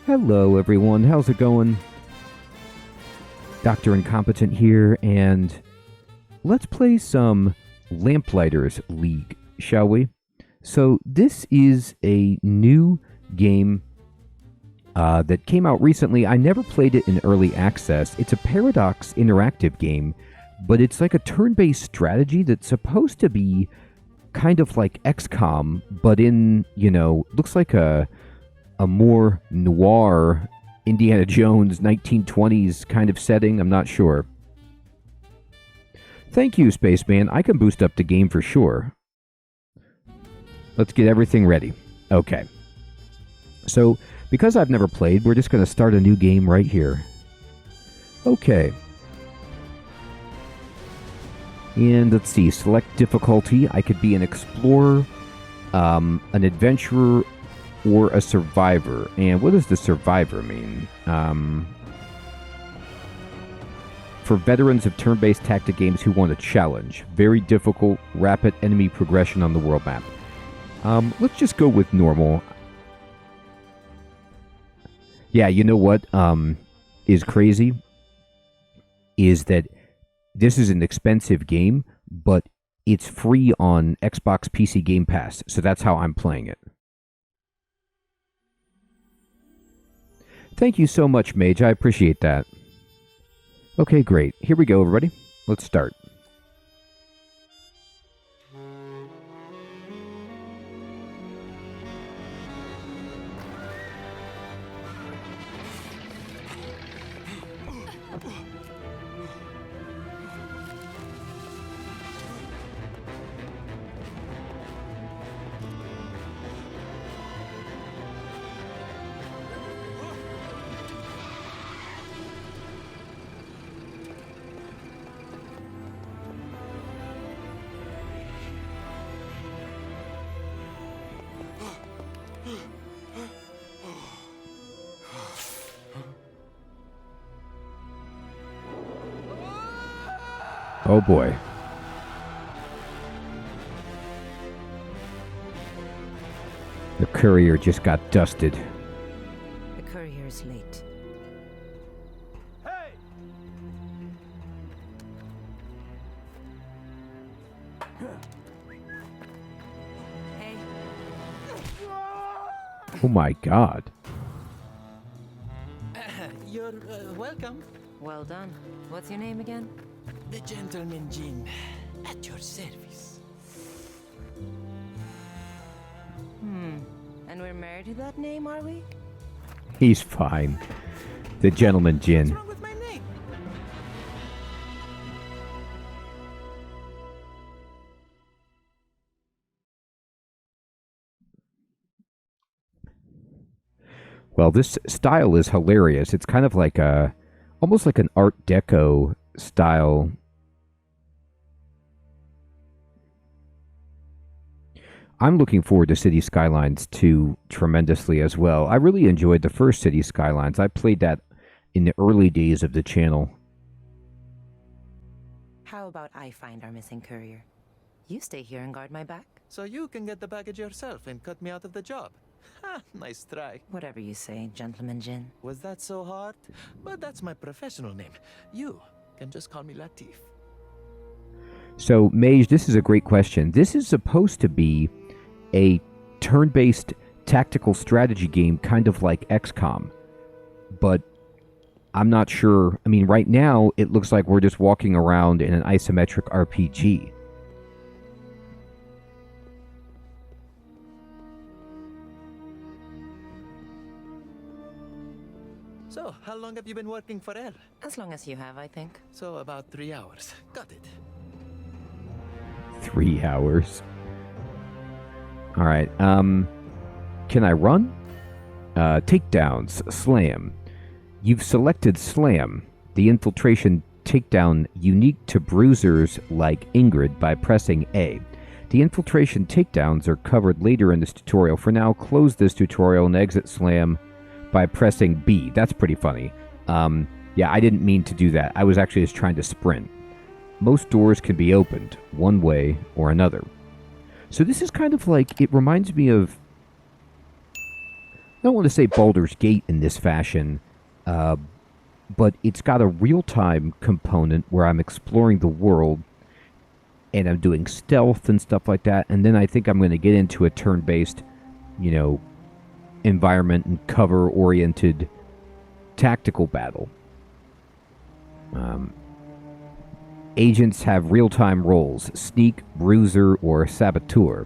Hello everyone, how's it going? Dr. Incompetent here, and let's play some Lamplighters League, shall we? So this is a new game that came out recently. I never played it in early access. It's a Paradox interactive game, but it's like a turn-based strategy that's supposed to be kind of like XCOM, but in, looks like a more noir Indiana Jones 1920s kind of setting. I'm not sure. Thank you, Spaceman. I can boost up the game for sure. Let's get everything ready. Okay. So, because I've never played, we're just going to start a new game right here. Okay. And let's see. Select difficulty. I could be an explorer, an adventurer, or a survivor. And what does the survivor mean? For veterans of turn-based tactic games who want a challenge. Very difficult, rapid enemy progression on the world map. Let's just go with normal. Yeah, you know what is crazy? Is that this is an expensive game, but it's free on Xbox PC Game Pass. So that's how I'm playing it. Thank you so much, Mage. I appreciate that. Okay, great. Here we go, everybody. Let's start. Oh boy. The courier just got dusted. The courier is late. Hey! Hey, Oh my god. You're welcome. well done. What's your name again? The gentleman Jin, at your service. And we're married to that name, are we? He's fine. The gentleman What's Jin. wrong with my name? Well, this style is hilarious. It's kind of like almost like an Art Deco style. I'm looking forward to City Skylines 2 tremendously as well. I really enjoyed the first City Skylines. I played that in the early days of the channel. How about I find our missing courier? You stay here and guard my back? So you can get the baggage yourself and cut me out of the job. Ha! Nice try. Whatever you say, Gentleman Jin. Was that so hard? But that's my professional name. You can just call me Latif. So, Mage, this is a great question. This is supposed to be a turn-based tactical strategy game, kind of like XCOM. But I'm not sure. I mean, right now, it looks like we're just walking around in an isometric RPG. So, how long have you been working for Elle? As long as you have, I think. So, about 3 hours. Got it. 3 hours. All right. Can I run? Takedowns. Slam. You've selected Slam, the infiltration takedown unique to bruisers like Ingrid by pressing A. The infiltration takedowns are covered later in this tutorial. For now, close this tutorial and exit Slam by pressing B. That's pretty funny. Yeah, I didn't mean to do that. I was actually just trying to sprint. Most doors can be opened, one way or another. So this is kind of like, it reminds me of... don't want to say Baldur's Gate in this fashion, but it's got a real-time component where I'm exploring the world and I'm doing stealth and stuff like that. And then I think I'm going to get into a turn-based, environment and cover-oriented tactical battle. Agents have real-time roles: sneak, bruiser, or saboteur.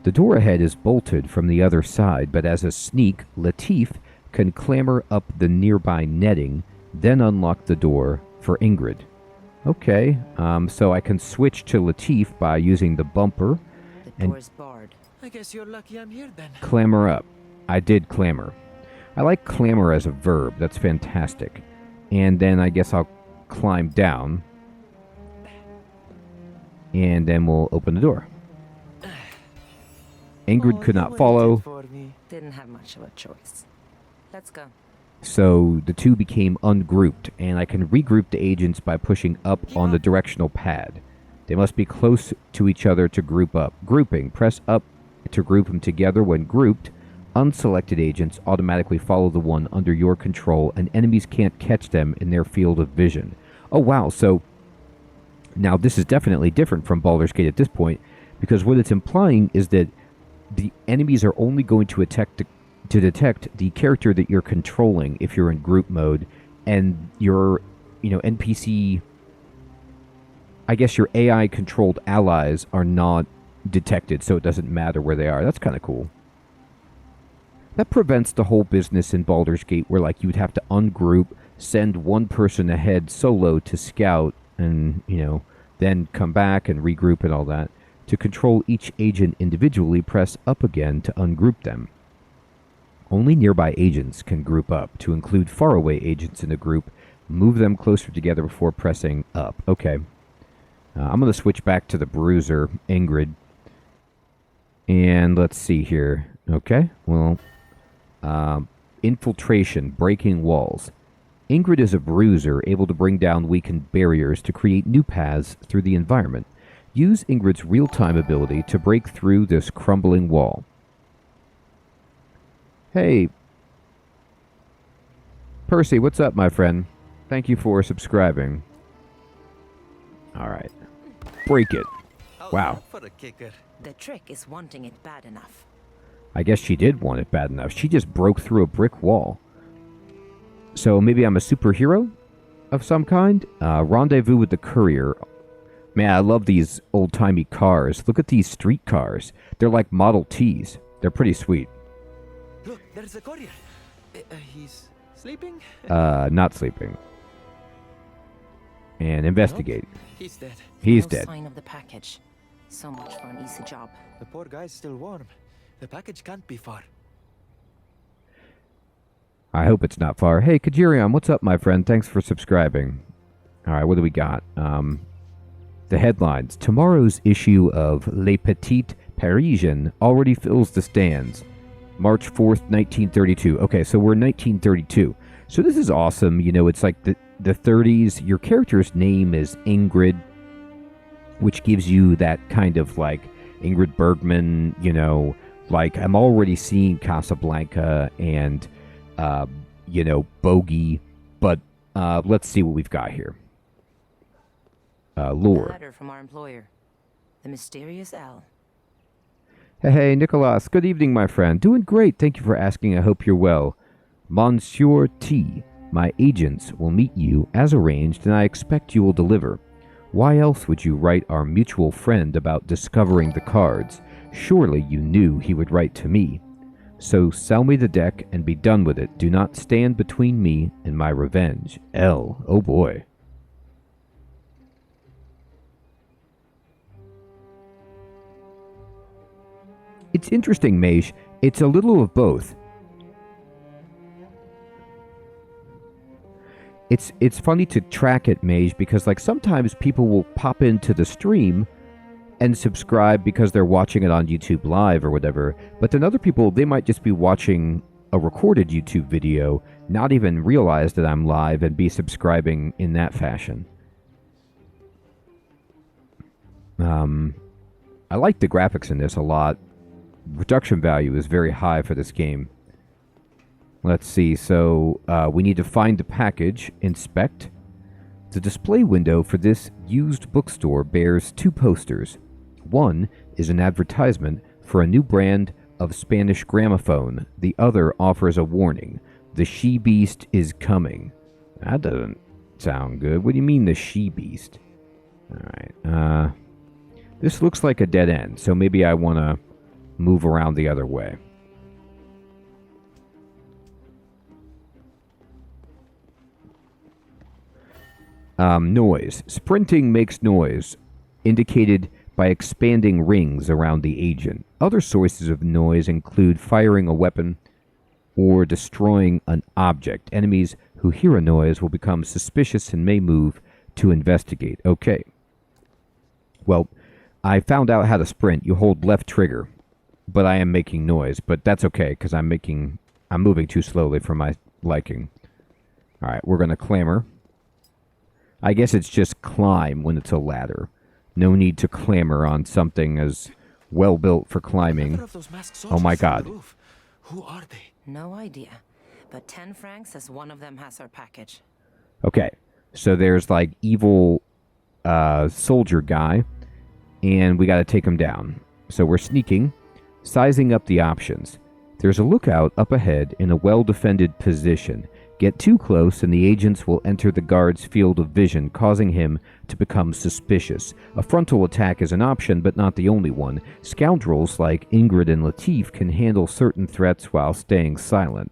The door ahead is bolted from the other side, but as a sneak, Latif can clamber up the nearby netting, then unlock the door for Ingrid. Okay, so I can switch to Latif by using the bumper The door's barred. I guess you're lucky I'm here then. clamber up. I did clamber. I like clamber as a verb. That's fantastic. And then I guess I'll climb down. And then we'll open the door. Ingrid could you not waited follow, for me. Didn't have much of a choice. Let's go. so the two became ungrouped, and I can regroup the agents by pushing up on the directional pad. They must be close to each other to group up. Grouping. Press up to group them together. When grouped, unselected agents automatically follow the one under your control, and enemies can't catch them in their field of vision. Oh, wow. So now this is definitely different from Baldur's Gate at this point, because what it's implying is that the enemies are only going to detect the character that you're controlling if you're in group mode, and your, NPC, I guess your AI-controlled allies are not detected, so it doesn't matter where they are. That's kind of cool. That prevents the whole business in Baldur's Gate where, like, you would have to ungroup, send one person ahead solo to scout, and, then come back and regroup and all that. To control each agent individually, press up again to ungroup them. Only nearby agents can group up. To include faraway agents in a group, move them closer together before pressing up. Okay. I'm going to switch back to the bruiser, Ingrid. And let's see here. Okay, well, infiltration, breaking walls. Ingrid is a bruiser, able to bring down weakened barriers to create new paths through the environment. Use Ingrid's real-time ability to break through this crumbling wall. Hey, Percy, what's up, my friend? Thank you for subscribing. All right. Break it. Wow. For a kicker. The trick is wanting it bad enough. I guess she did want it bad enough. She just broke through a brick wall. So maybe I'm a superhero of some kind? Rendezvous with the courier. Man, I love these old-timey cars. Look at these street cars. They're like Model Ts. They're pretty sweet. Look, there's the courier. He's sleeping? Not sleeping. And investigate. He's dead. He's No dead. sign of the package. So much for an easy job. The poor guy's still warm. The package can't be far. I hope it's not far. Hey, Kajirion, what's up, my friend? Thanks for subscribing. All right, what do we got? The headlines. Tomorrow's issue of Le Petit Parisien already fills the stands. March 4th, 1932. Okay, so we're in 1932. So this is awesome. It's like the 30s. Your character's name is Ingrid, which gives you that kind of like Ingrid Bergman, like I'm already seeing Casablanca and, Bogey. But let's see what we've got here. A Lore. letter from our employer. The mysterious L. Hey, Nicholas. Good evening, my friend. Doing great. Thank you for asking. I hope you're well. Monsieur T, my agents will meet you as arranged, and I expect you will deliver. Why else would you write our mutual friend about discovering the cards? Surely you knew he would write to me. So sell me the deck and be done with it. Do not stand between me and my revenge. L. Oh boy. It's interesting, Mage. It's a little of both. It's funny to track it, Mage, because like sometimes people will pop into the stream and subscribe because they're watching it on YouTube Live or whatever. But then other people, they might just be watching a recorded YouTube video, not even realize that I'm live and be subscribing in that fashion. I like the graphics in this a lot. Production value is very high for this game. Let's see. So we need to find the package, inspect. The display window for this used bookstore bears 2 posters. One is an advertisement for a new brand of Spanish gramophone. The other offers a warning. The she-beast is coming. That doesn't sound good. What do you mean, the she-beast? Alright. This looks like a dead end, so maybe I want to move around the other way. Noise. Sprinting makes noise, indicated by expanding rings around the agent. Other sources of noise include firing a weapon or destroying an object. Enemies who hear a noise will become suspicious and may move to investigate. Okay. Well, I found out how to sprint. You hold left trigger, but I am making noise. But that's okay, because I'm moving too slowly for my liking. Alright, we're going to clamber. I guess it's just climb when it's a ladder. No need to clamber on something as well built for climbing. Oh my god. Who are they? No idea. But 10 francs says one of them has our package. Okay. So there's like evil soldier guy. And we got to take him down. So we're sneaking. Sizing up the options. There's a lookout up ahead in a well-defended position. Get too close and the agents will enter the guard's field of vision, causing him to become suspicious. A frontal attack is an option, but not the only one. Scoundrels like Ingrid and Latif can handle certain threats while staying silent.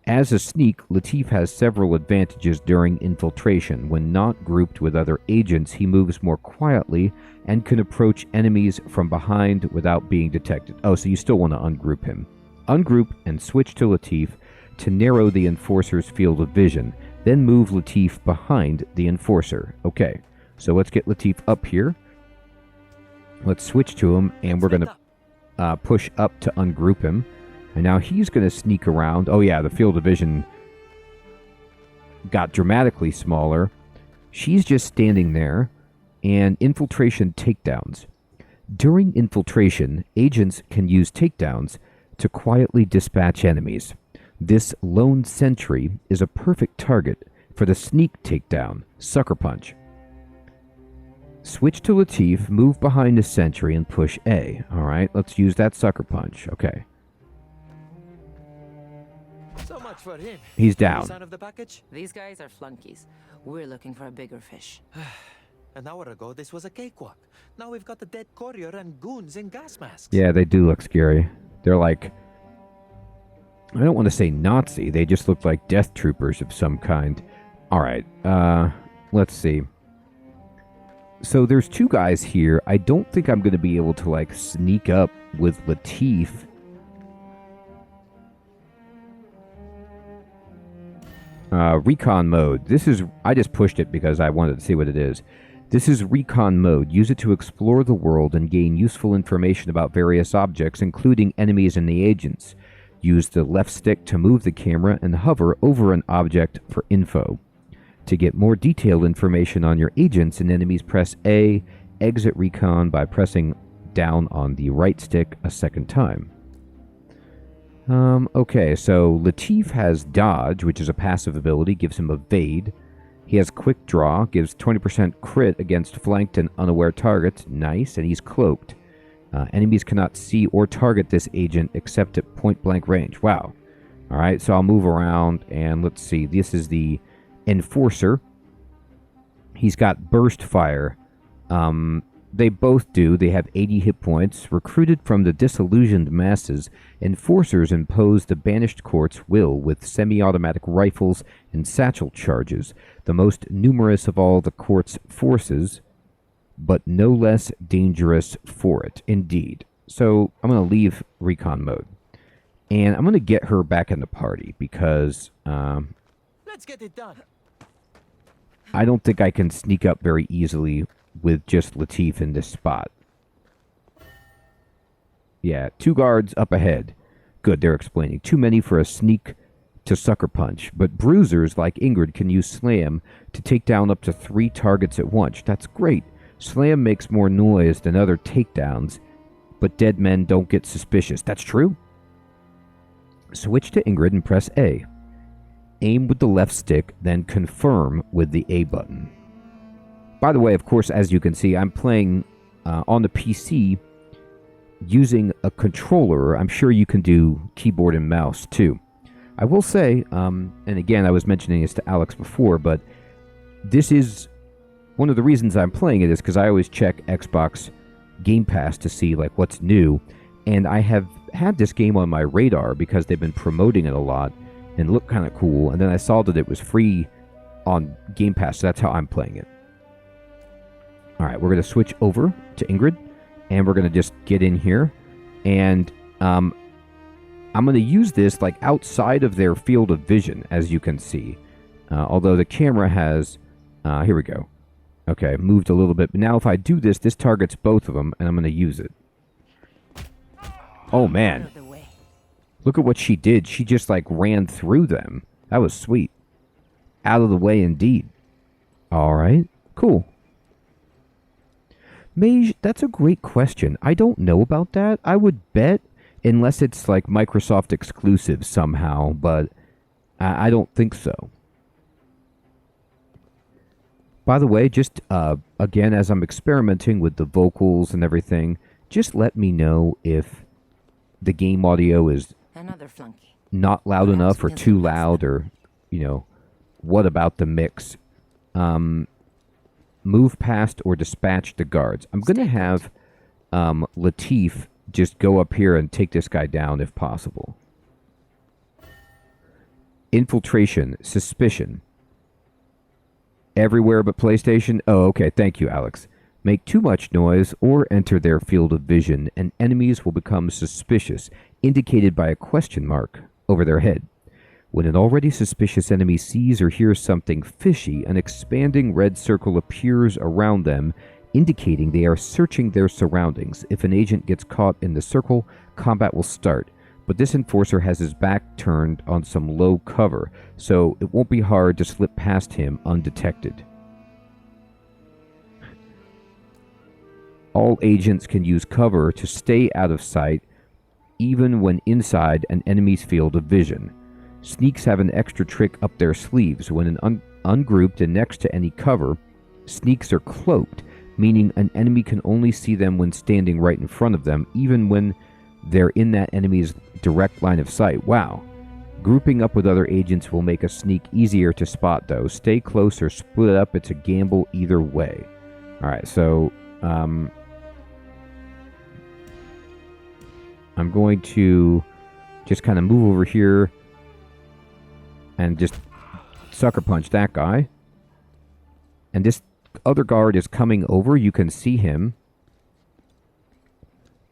As a sneak, Latif has several advantages during infiltration. When not grouped with other agents, he moves more quietly and can approach enemies from behind without being detected. Oh, so you still want to ungroup him. Ungroup and switch to Latif to narrow the Enforcer's field of vision. Then move Latif behind the Enforcer. Okay, so let's get Latif up here. Let's switch to him, and we're going to push up to ungroup him. And now he's going to sneak around. Oh yeah, the field of vision got dramatically smaller. She's just standing there. And infiltration takedowns. During infiltration, agents can use takedowns to quietly dispatch enemies. This lone sentry is a perfect target for the sneak takedown, Sucker Punch. Switch to Latif, move behind the sentry, and push A. Alright, let's use that Sucker Punch. Okay. So much for him. He's down. Sign of the package? These guys are flunkies. We're looking for a bigger fish. An hour ago, this was a cakewalk. Now we've got the dead courier and goons in gas masks. Yeah, they do look scary. They're like... I don't want to say Nazi. They just look like death troopers of some kind. Alright, let's see. So there's 2 guys here. I don't think I'm going to be able to, like, sneak up with Latif. Recon mode. This is... I just pushed it because I wanted to see what it is. This is recon mode. Use it to explore the world and gain useful information about various objects, including enemies and the agents. Use the left stick to move the camera and hover over an object for info. To get more detailed information on your agents and enemies, press A. Exit recon by pressing down on the right stick a second time. Okay, so Latif has dodge, which is a passive ability, gives him evade. He has quick draw, gives 20% crit against flanked and unaware targets. Nice, and he's cloaked. Enemies cannot see or target this agent except at point-blank range. Wow. Alright, so I'll move around, and let's see. This is the Enforcer. He's got burst fire. They both do. They have 80 hit points. Recruited from the disillusioned masses, Enforcers impose the banished court's will with semi-automatic rifles and satchel charges, the most numerous of all the court's forces, but no less dangerous for it, indeed. So I'm going to leave recon mode. And I'm going to get her back in the party because Let's get it done. I don't think I can sneak up very easily with just Latif in this spot. Yeah, 2 guards up ahead. Good, they're explaining. Too many for a sneak to Sucker Punch, but bruisers like Ingrid can use Slam to take down up to 3 targets at once. That's great. Slam makes more noise than other takedowns, but dead men don't get suspicious. That's true. Switch to Ingrid and press A. Aim with the left stick, then confirm with the A button. By the way, of course, as you can see, I'm playing on the PC using a controller. I'm sure you can do keyboard and mouse too. I will say, and again, I was mentioning this to Alex before, but this is one of the reasons I'm playing it is because I always check Xbox Game Pass to see like what's new, and I have had this game on my radar because they've been promoting it a lot and looked kind of cool, and then I saw that it was free on Game Pass, so that's how I'm playing it. Alright, we're going to switch over to Ingrid, and we're going to just get in here, and I'm going to use this like outside of their field of vision, as you can see. Although the camera has... here we go. Okay, moved a little bit, but now if I do this, this targets both of them, and I'm going to use it. Oh, man. Look at what she did. She just, like, ran through them. That was sweet. Out of the way, indeed. All right. Cool. Mage, that's a great question. I don't know about that. I would bet, unless it's, like, Microsoft exclusive somehow, but I don't think so. By the way, just, again, as I'm experimenting with the vocals and everything, just let me know if the game audio is not loud enough or too loud, or, you know, what about the mix. Move past or dispatch the guards. I'm going to have Latif just go up here and take this guy down if possible. Infiltration, suspicion. Everywhere but PlayStation? Oh, okay, thank you, Alex. Make too much noise or enter their field of vision, and enemies will become suspicious, indicated by a question mark over their head. When an already suspicious enemy sees or hears something fishy, an expanding red circle appears around them, indicating they are searching their surroundings. If an agent gets caught in the circle, combat will start. But this enforcer has his back turned on some low cover, so it won't be hard to slip past him undetected. All agents can use cover to stay out of sight, even when inside an enemy's field of vision. Sneaks have an extra trick up their sleeves. When ungrouped and next to any cover, sneaks are cloaked, meaning an enemy can only see them when standing right in front of them, even when they're in that enemy's direct line of sight. Wow. Grouping up with other agents will make a sneak easier to spot, though. Stay close or split up. It's a gamble either way. Alright, so... I'm going to just kind of move over here and just sucker punch that guy. And this other guard is coming over. You can see him.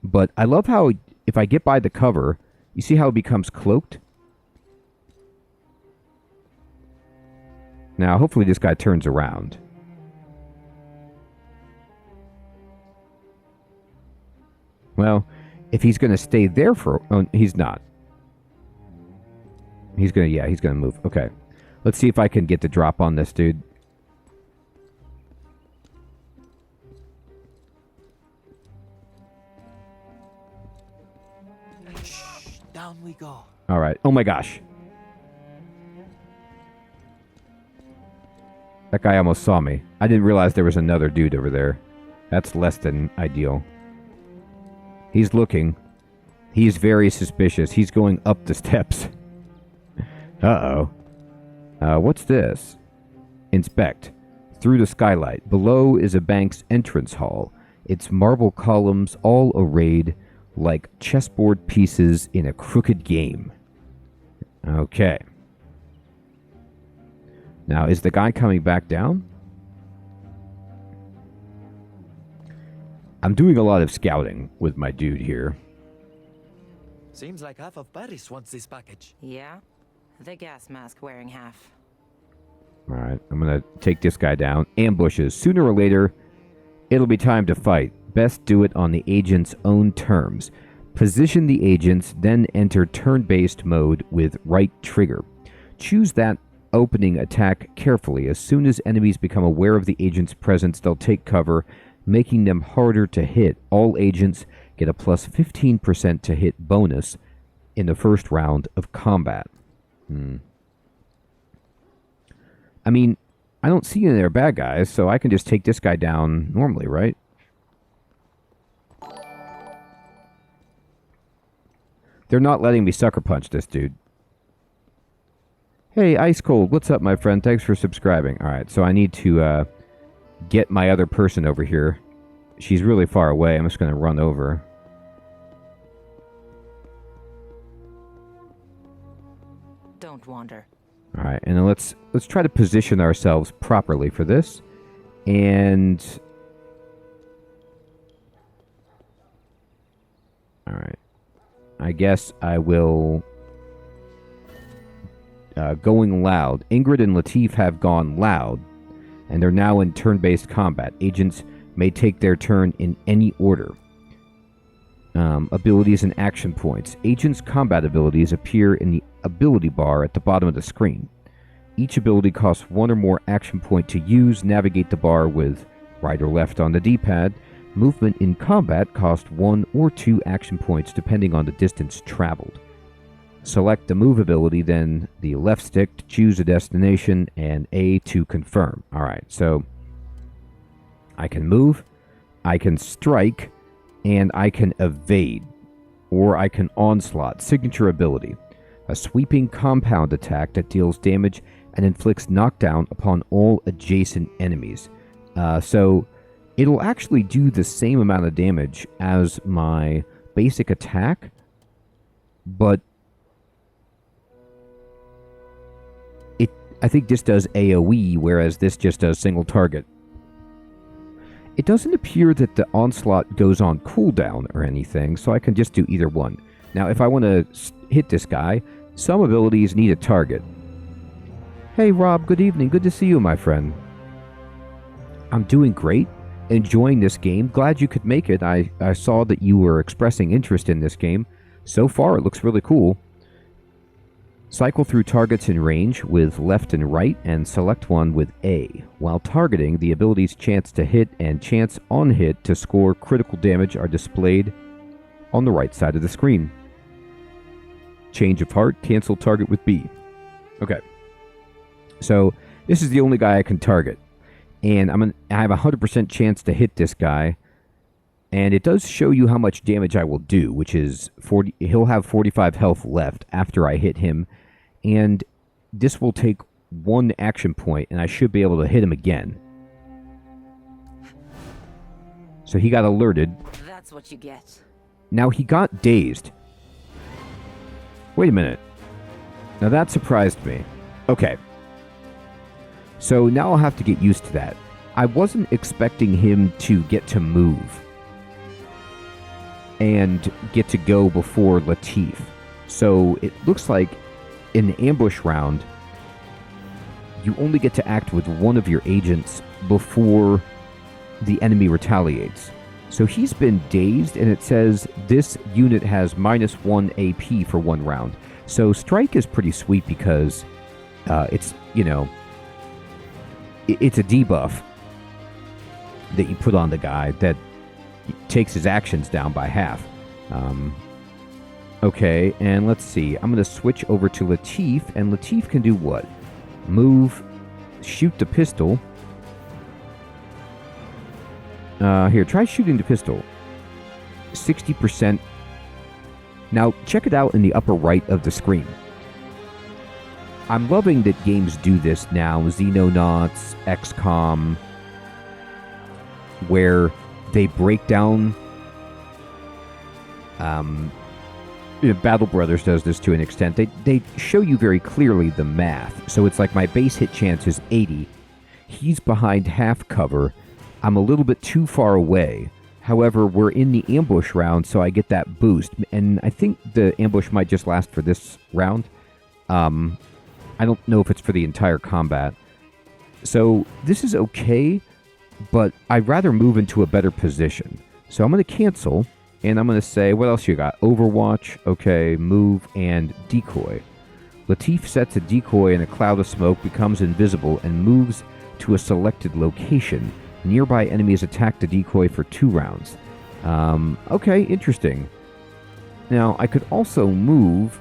But I love how if I get by the cover, you see how it becomes cloaked? Now, hopefully this guy turns around. Well, if he's going to stay there for... Oh, he's not. He's going to... Yeah, he's going to move. Okay. Let's see if I can get the drop on this dude. Shh, down we go. All right. Oh my gosh. That guy almost saw me. I didn't realize there was another dude over there. That's less than ideal. He's looking. He's very suspicious. He's going up the steps. Uh-oh. What's this? Inspect. Through the skylight. Below is a bank's entrance hall. Its marble columns all arrayed like chessboard pieces in a crooked game. Okay. Now, is the guy coming back down? I'm doing a lot of scouting with my dude here. Seems like half of Paris wants this package. Yeah? The gas mask wearing half. Alright, I'm gonna take this guy down. Ambushes. Sooner or later, it'll be time to fight. Best do it on the agent's own terms. Position the agents, then enter turn-based mode with right trigger. Choose that opening attack carefully. As soon as enemies become aware of the agent's presence, they'll take cover, making them harder to hit. All agents get a plus 15% to hit bonus in the first round of combat. I mean, I don't see any of their bad guys, so I can just take this guy down normally, right? They're not letting me sucker punch this dude. Hey, Ice Cold, what's up, my friend? Thanks for subscribing. Alright, so I need to get my other person over here. She's really far away. I'm just going to run over. Don't wander. Alright, and then let's try to position ourselves properly for this. And... Alright. I guess I will... going loud. Ingrid and Latif have gone loud, and they're now in turn-based combat. Agents may take their turn in any order. Abilities and action points. Agents' combat abilities appear in the ability bar at the bottom of the screen. Each ability costs 1 or more action point to use. Navigate the bar with right or left on the D-pad. Movement in combat costs 1 or 2 action points depending on the distance traveled. Select the move ability, then the left stick to choose a destination, and A to confirm. Alright, so I can move, I can strike, and I can evade. Or I can onslaught. Signature ability. A sweeping compound attack that deals damage and inflicts knockdown upon all adjacent enemies. So it'll actually do the same amount of damage as my basic attack, but I think this does AoE, whereas this just does single target. It doesn't appear that the onslaught goes on cooldown or anything, so I can just do either one. Now, if I want to hit this guy, some abilities need a target. Hey Rob, good evening. Good to see you, my friend. I'm doing great. Enjoying this game. Glad you could make it. I saw that you were expressing interest in this game. So far, it looks really cool. Cycle through targets in range with left and right, and select one with A. While targeting, the abilities chance to hit and chance on hit to score critical damage are displayed on the right side of the screen. Change of heart, cancel target with B. Okay. So, this is the only guy I can target. And I have a 100% chance to hit this guy. And it does show you how much damage I will do, which is 40. He'll have 45 health left after I hit him. And this will take 1 action point, and I should be able to hit him again. So he got alerted. That's what you get. Now he got dazed. Wait a minute. Now that surprised me. Okay. So now I'll have to get used to that. I wasn't expecting him to get to move and get to go before Latif. So it looks like in the ambush round, you only get to act with one of your agents before the enemy retaliates. So he's been dazed, and it says this unit has -1 AP for 1 round. So strike is pretty sweet because it's, it's a debuff that you put on the guy that takes his actions down by half. Okay, and let's see. I'm going to switch over to Latif, and Latif can do what? Move, shoot the pistol. Here, try shooting the pistol. 60%. Now, check it out in the upper right of the screen. I'm loving that games do this now. Xenonauts, XCOM, where they break down... Battle Brothers does this to an extent. They show you very clearly the math. So it's like my base hit chance is 80. He's behind half cover. I'm a little bit too far away. However, we're in the ambush round, so I get that boost. And I think the ambush might just last for this round. I don't know if it's for the entire combat. So this is okay, but I'd rather move into a better position. So I'm going to cancel, and I'm going to say, what else you got? Overwatch, okay, move, and decoy. Latif sets a decoy in a cloud of smoke, becomes invisible, and moves to a selected location. Nearby enemies attack the decoy for 2 rounds. Okay, interesting. Now, I could also move,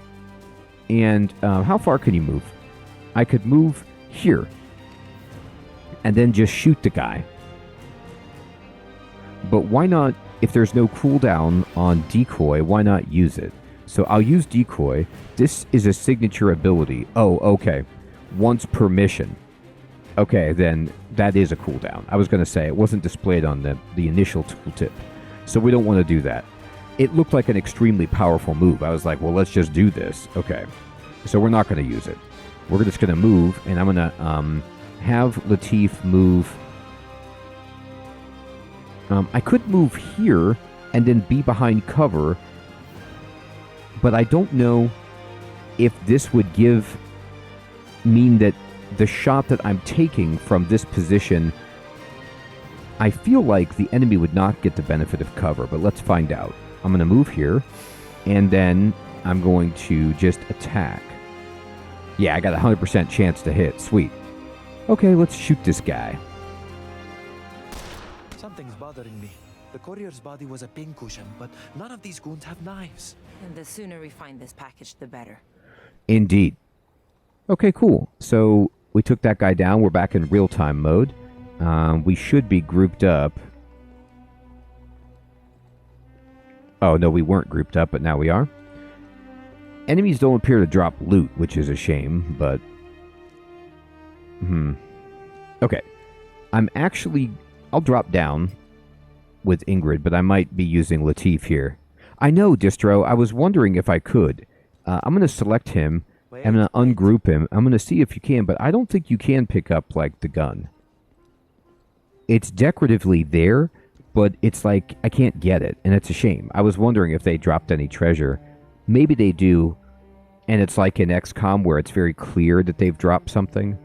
and how far can you move? I could move here, and then just shoot the guy. But why not, if there's no cooldown on decoy, why not use it? So I'll use decoy. This is a signature ability. Oh, okay. Once per mission. Okay, then that is a cooldown. I was going to say, it wasn't displayed on the initial tooltip. So we don't want to do that. It looked like an extremely powerful move. I was like, well, let's just do this. Okay. So we're not going to use it. We're just going to move, and I'm going to have Latif move. I could move here and then be behind cover, but I don't know if this would mean that the shot that I'm taking from this position, I feel like the enemy would not get the benefit of cover, but let's find out. I'm going to move here, and then I'm going to just attack. Yeah, I got a 100% chance to hit. Sweet. Okay, let's shoot this guy. Something's bothering me. The courier's body was a pincushion, but none of these goons have knives. And the sooner we find this package, the better. Indeed. Okay, cool. So we took that guy down. We're back in real-time mode. We should be grouped up. Oh, no, we weren't grouped up, but now we are. Enemies don't appear to drop loot, which is a shame, but... Okay. I'll drop down with Ingrid, but I might be using Latif here. I know, Distro. I was wondering if I could. I'm going to select him. I'm going to ungroup him. I'm going to see if you can, but I don't think you can pick up, like, the gun. It's decoratively there, but it's like I can't get it, and it's a shame. I was wondering if they dropped any treasure. Maybe they do, and it's like in XCOM where it's very clear that they've dropped something.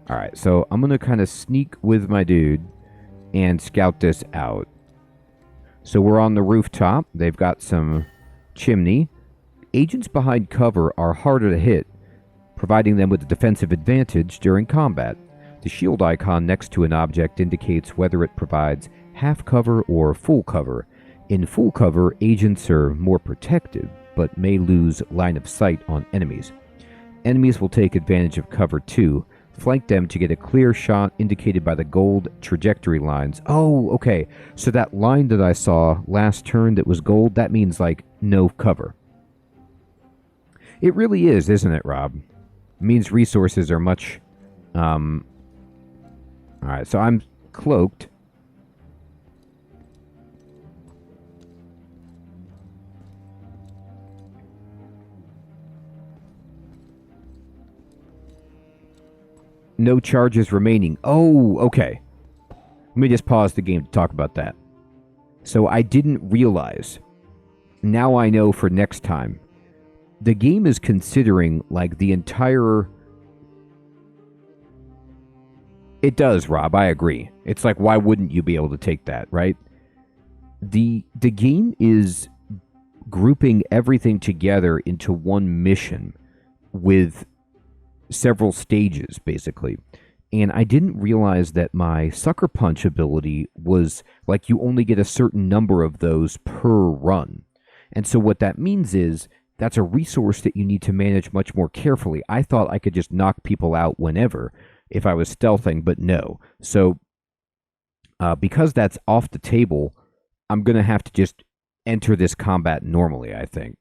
All right, so I'm going to kind of sneak with my dude and scout this out. So we're on the rooftop. They've got some chimney. Agents behind cover are harder to hit, providing them with a defensive advantage during combat. The shield icon next to an object indicates whether it provides half cover or full cover. In full cover, agents are more protected, but may lose line of sight on enemies. Enemies will take advantage of cover too. Flank them to get a clear shot indicated by the gold trajectory lines. Oh, okay. So that line that I saw last turn that was gold, that means like no cover. It really is, isn't it, Rob? It means resources are much... Alright, so I'm cloaked. No charges remaining. Oh, okay. Let me just pause the game to talk about that. So I didn't realize. Now I know for next time. The game is considering, like, the entire... It does, Rob. I agree. It's like, why wouldn't you be able to take that, right? The game is grouping everything together into one mission with several stages, basically. And I didn't realize that my Sucker Punch ability was, like, you only get a certain number of those per run. And so what that means is, that's a resource that you need to manage much more carefully. I thought I could just knock people out whenever if I was stealthing, but no. So, because that's off the table, I'm going to have to just enter this combat normally, I think.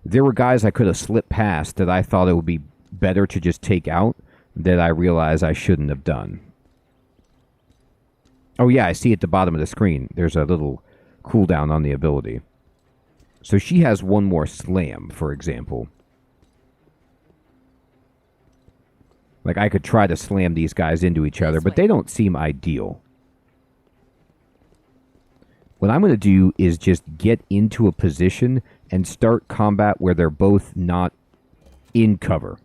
There were guys I could have slipped past that I thought it would be better to just take out that I realized I shouldn't have done. Oh yeah, I see at the bottom of the screen. There's a little cooldown on the ability. So she has one more slam, for example. Like, I could try to slam these guys into each other, but they don't seem ideal. What I'm going to do is just get into a position and start combat where they're both not in cover.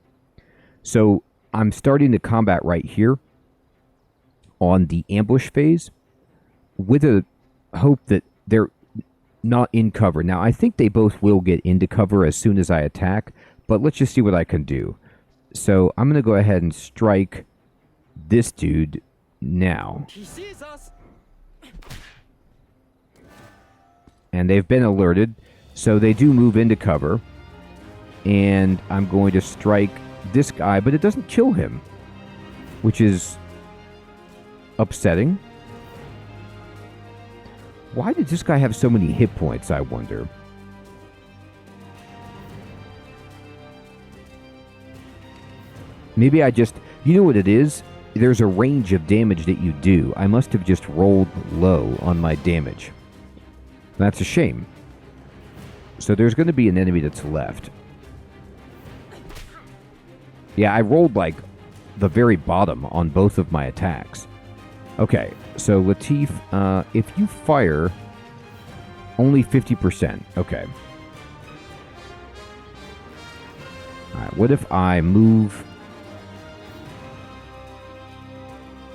So I'm starting the combat right here on the ambush phase with a hope that they're not in cover. Now, I think they both will get into cover as soon as I attack, but let's just see what I can do. So I'm going to go ahead and strike this dude now. He sees us. And they've been alerted. So they do move into cover. And I'm going to strike this guy, but it doesn't kill him, which is upsetting. Why did this guy have so many hit points, I wonder? Maybe I just... You know what it is? There's a range of damage that you do. I must have just rolled low on my damage. That's a shame. So there's going to be an enemy that's left. Yeah, I rolled like the very bottom on both of my attacks. Okay, so Latif, if you fire, only 50%. Okay. Alright, what if I move...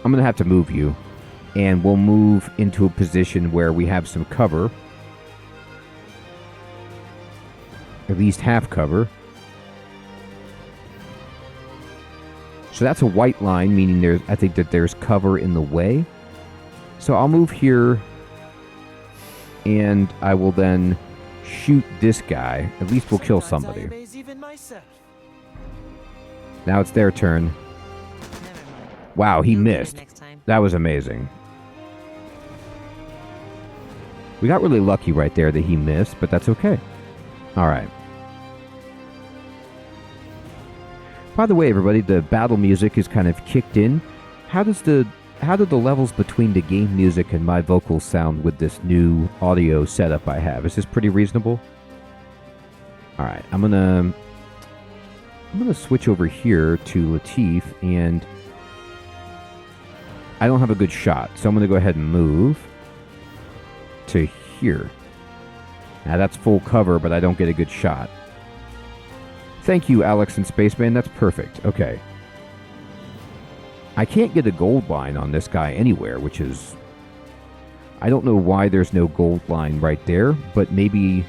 I'm going to have to move you. And we'll move into a position where we have some cover. At least half cover. So that's a white line, meaning I think that there's cover in the way. So I'll move here, and I will then shoot this guy. At least we'll kill somebody. Now it's their turn. Wow, he missed. That was amazing. We got really lucky right there that he missed, but that's okay. All right. By the way, everybody, the battle music is kind of kicked in. How do the levels between the game music and my vocals sound with this new audio setup I have? Is this pretty reasonable? All right, I'm gonna switch over here to Latif, and I don't have a good shot, so I'm gonna go ahead and move to here. Now that's full cover, but I don't get a good shot. Thank you, Alex and Spaceman. That's perfect. Okay. I can't get a gold line on this guy anywhere, which is... I don't know why there's no gold line right there, but maybe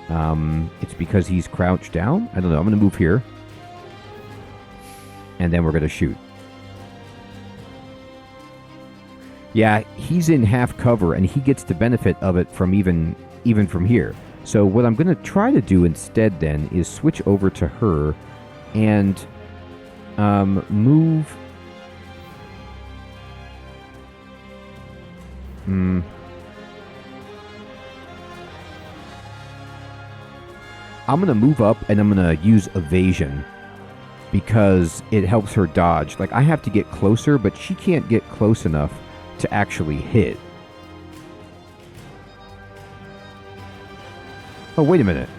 it's because he's crouched down? I don't know. I'm going to move here. And then we're going to shoot. Yeah, he's in half cover, and he gets the benefit of it from even from here. So what I'm going to try to do instead then is switch over to her and move... I'm going to move up and I'm going to use evasion because it helps her dodge. Like, I have to get closer, but she can't get close enough to actually hit. Oh, wait a minute.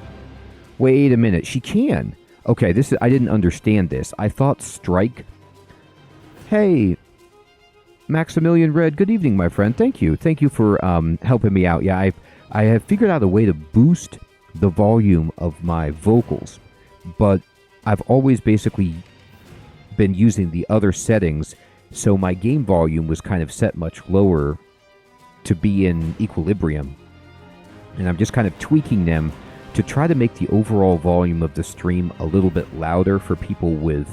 Wait a minute. She can. Okay, I didn't understand this. I thought strike... Hey, Maximilian Red, good evening, my friend. Thank you. Thank you for helping me out. Yeah, I have figured out a way to boost the volume of my vocals, but I've always basically been using the other settings, so my game volume was kind of set much lower to be in equilibrium. And I'm just kind of tweaking them to try to make the overall volume of the stream a little bit louder for people with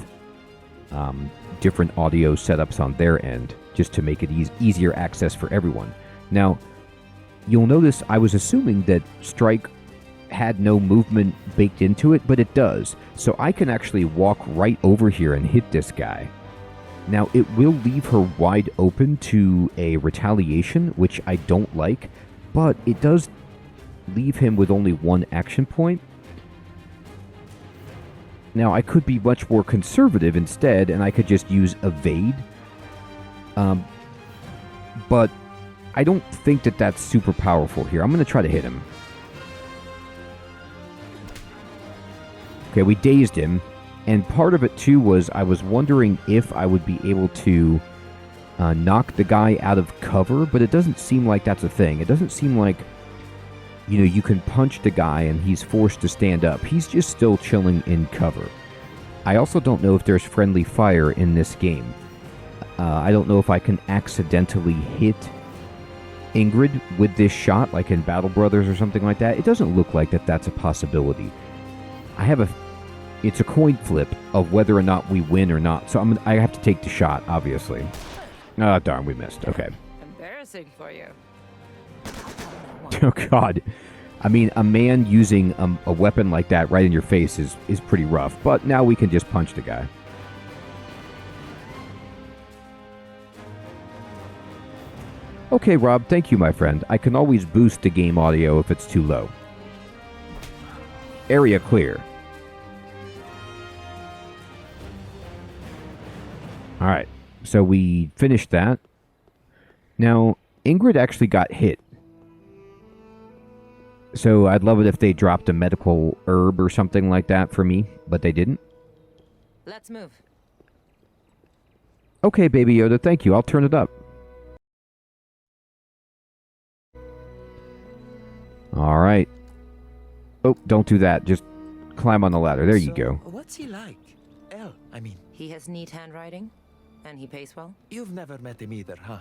different audio setups on their end, just to make it easier access for everyone. Now, you'll notice I was assuming that strike had no movement baked into it, but it does. So I can actually walk right over here and hit this guy. Now, it will leave her wide open to a retaliation, which I don't like, but it does leave him with only one action point. Now, I could be much more conservative instead, and I could just use evade. But I don't think that that's super powerful here. I'm going to try to hit him. Okay, we dazed him. And part of it, too, was I was wondering if I would be able to knock the guy out of cover, but it doesn't seem like that's a thing. It doesn't seem like, you know, you can punch the guy and he's forced to stand up. He's just still chilling in cover. I also don't know if there's friendly fire in this game. I don't know if I can accidentally hit Ingrid with this shot, like in Battle Brothers or something like that. It doesn't look like that's a possibility. It's a coin flip of whether or not we win or not. So I have to take the shot, obviously. Oh, darn, we missed. Okay. Embarrassing for you. Oh, God. I mean, a man using a weapon like that right in your face is pretty rough. But now we can just punch the guy. Okay, Rob, thank you, my friend. I can always boost the game audio if it's too low. Area clear. Alright, so we finished that. Now, Ingrid actually got hit. So I'd love it if they dropped a medical herb or something like that for me, but they didn't. Let's move. Okay, Baby Yoda, thank you. I'll turn it up. All right. Oh, don't do that. Just climb on the ladder. There you go. What's he like? I mean, He has neat handwriting, and he pays well. you've never met him either, huh?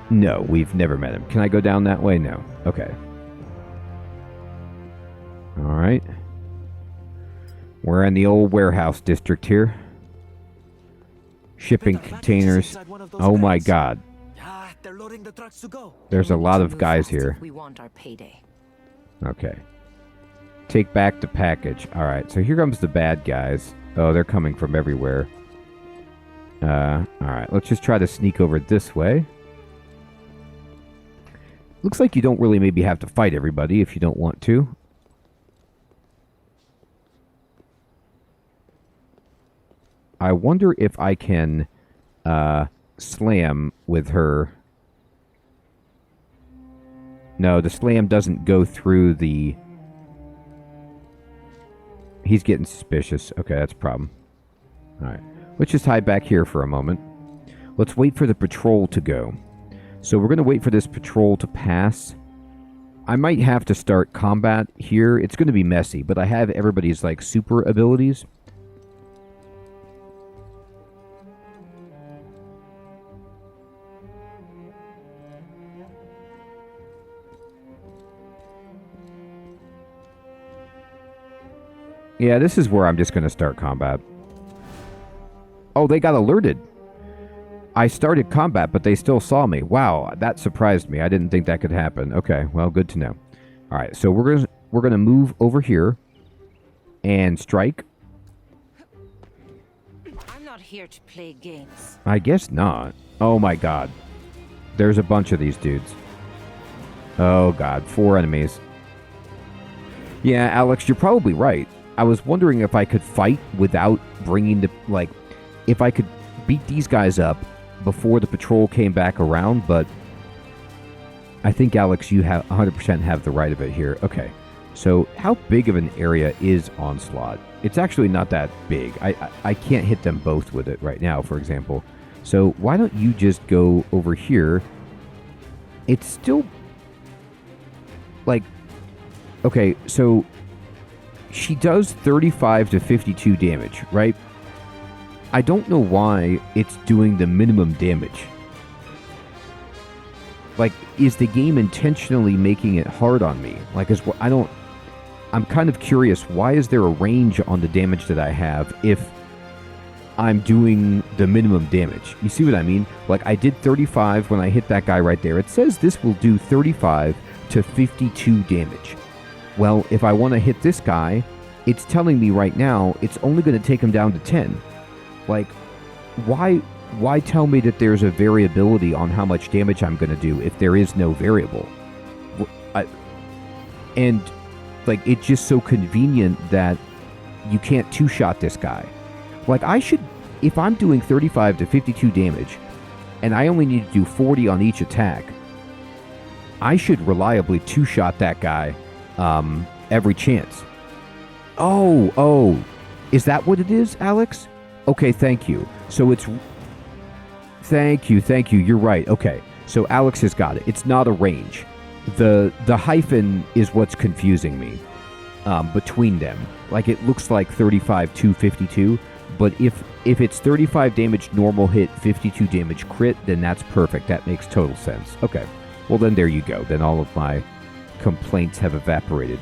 No, we've never met him. Can I go down that way? No. Okay. All right. We're in the old warehouse district here. Shipping containers. Oh my god. Ah, they're loading the trucks to go. There's a lot of guys here. We want our payday. Okay. Take back the package. All right, so here comes the bad guys. Oh, they're coming from everywhere. All right, let's just try to sneak over this way. Looks like you don't really maybe have to fight everybody if you don't want to. I wonder if I can slam with her. No, the slam doesn't go through the... He's getting suspicious. Okay, that's a problem. Alright. Let's just hide back here for a moment. Let's wait for the patrol to go. So we're going to wait for this patrol to pass. I might have to start combat here. It's going to be messy, but I have everybody's, like, super abilities. Yeah, this is where I'm just going to start combat. Oh, they got alerted. I started combat, but they still saw me. Wow, that surprised me. I didn't think that could happen. Okay, well, good to know. All right, so we're gonna move over here and strike. I'm not here to play games. I guess not. Oh my god. There's a bunch of these dudes. Oh god, 4 enemies. Yeah, Alex, you're probably right. I was wondering if I could fight without bringing the, like, if I could beat these guys up before the patrol came back around, but I think, Alex, you have 100% have the right of it here. Okay, so how big of an area is Onslaught? It's actually not that big. I can't hit them both with it right now, for example. So why don't you just go over here? It's still, like, okay, so she does 35 to 52 damage, right? I don't know why it's doing the minimum damage. Like, is the game intentionally making it hard on me? Like, I'm kind of curious, why is there a range on the damage that I have if I'm doing the minimum damage? You see what I mean? Like, I did 35 when I hit that guy right there. It says this will do 35 to 52 damage. Well, if I want to hit this guy, it's telling me right now it's only going to take him down to 10. Like, why tell me that there's a variability on how much damage I'm going to do if there is no variable? And, like, it's just so convenient that you can't two-shot this guy. Like, I should, if I'm doing 35 to 52 damage, and I only need to do 40 on each attack, I should reliably two-shot that guy every chance. Oh, is that what it is, Alex? Okay, thank you. So it's... Thank you, you're right. Okay, so Alex has got it. It's not a range. The hyphen is what's confusing me between them. Like, it looks like 35 to 52, but if it's 35 damage normal hit, 52 damage crit, then that's perfect. That makes total sense. Okay, well then there you go. Then all of my complaints have evaporated.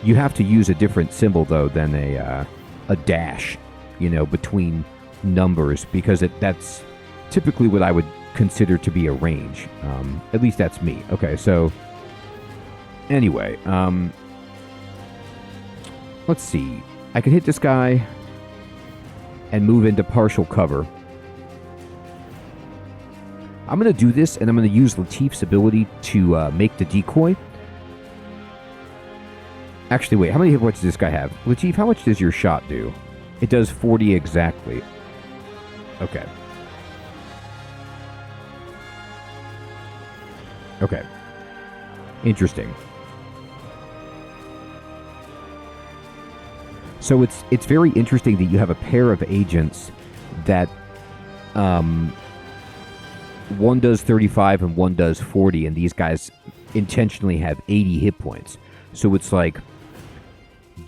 You have to use a different symbol, though, than a dash, you know, between numbers, because that's typically what I would consider to be a range. At least that's me. Okay, so anyway, let's see. I can hit this guy and move into partial cover. I'm going to do this, and I'm going to use Latif's ability to make the decoy. Actually, wait, how many hit points does this guy have? Latif, how much does your shot do? It does 40 exactly. Okay. Okay. Interesting. So it's very interesting that you have a pair of agents that one does 35 and one does 40, and these guys intentionally have 80 hit points. So it's like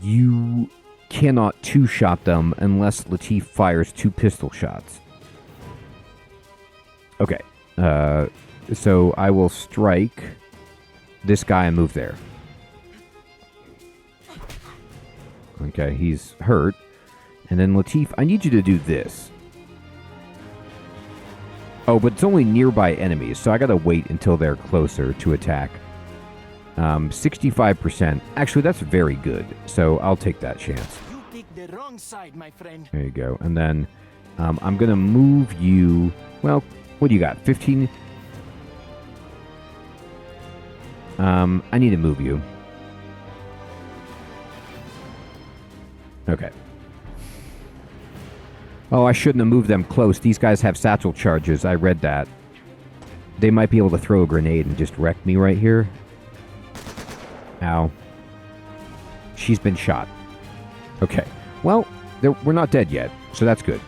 you cannot two-shot them unless Latif fires 2 pistol shots. Okay. So I will strike this guy and move there. Okay, he's hurt. And then Latif, I need you to do this. Oh, but it's only nearby enemies, so I gotta wait until they're closer to attack. 65%. Actually, that's very good, so I'll take that chance. You picked the wrong side, my friend. There you go. And then I'm gonna move you... Well, what do you got? 15? I need to move you. Okay. Oh, I shouldn't have moved them close. These guys have satchel charges. I read that. They might be able to throw a grenade and just wreck me right here. Ow. She's been shot. Okay. Well, we're not dead yet, so that's good.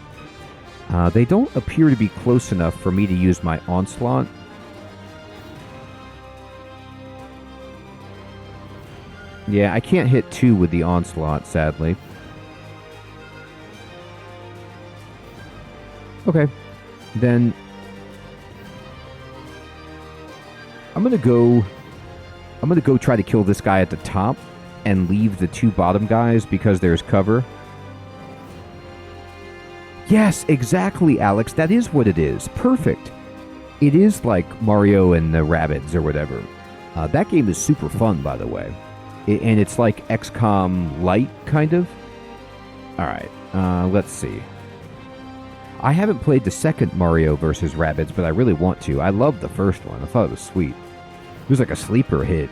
They don't appear to be close enough for me to use my onslaught. Yeah, I can't hit 2 with the onslaught, sadly. Okay. Then I'm gonna go try to kill this guy at the top and leave the 2 bottom guys because there's cover. Yes, exactly, Alex. That is what it is. Perfect. It is like Mario and the Rabbids or whatever. That game is super fun, by the way. And it's like XCOM Light, kind of. Alright, let's see. I haven't played the second Mario vs. Rabbids, but I really want to. I loved the first one. I thought it was sweet. It was like a sleeper hit.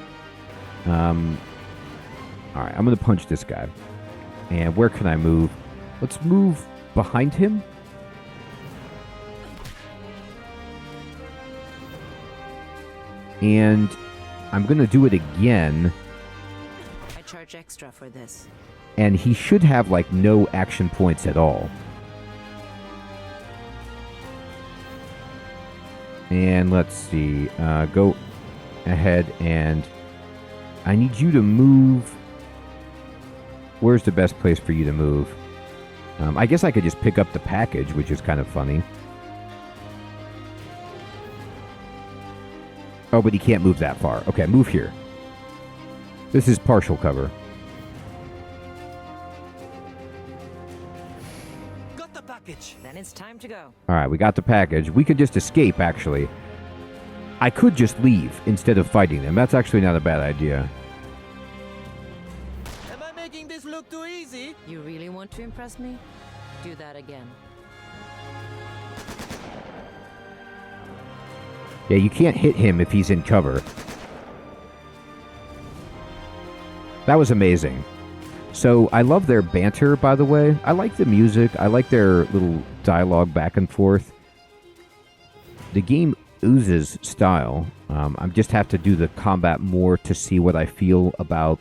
Alright, I'm going to punch this guy. And where can I move? Let's move behind him. And I'm going to do it again. I charge extra for this. And he should have, like, no action points at all. And let's see. Go ahead and... I need you to move... Where's the best place for you to move? I guess I could just pick up the package, which is kind of funny. Oh, but he can't move that far. Okay, move here. This is partial cover. Got the package. Then it's time to go. Alright, we got the package. We could just escape, actually. I could just leave instead of fighting them. That's actually not a bad idea. Am I making this look too easy? You really want to impress me? Do that again. Yeah, you can't hit him if he's in cover. That was amazing. So, I love their banter, by the way. I like the music. I like their little dialogue back and forth. The game oozes style. I just have to do the combat more to see what I feel about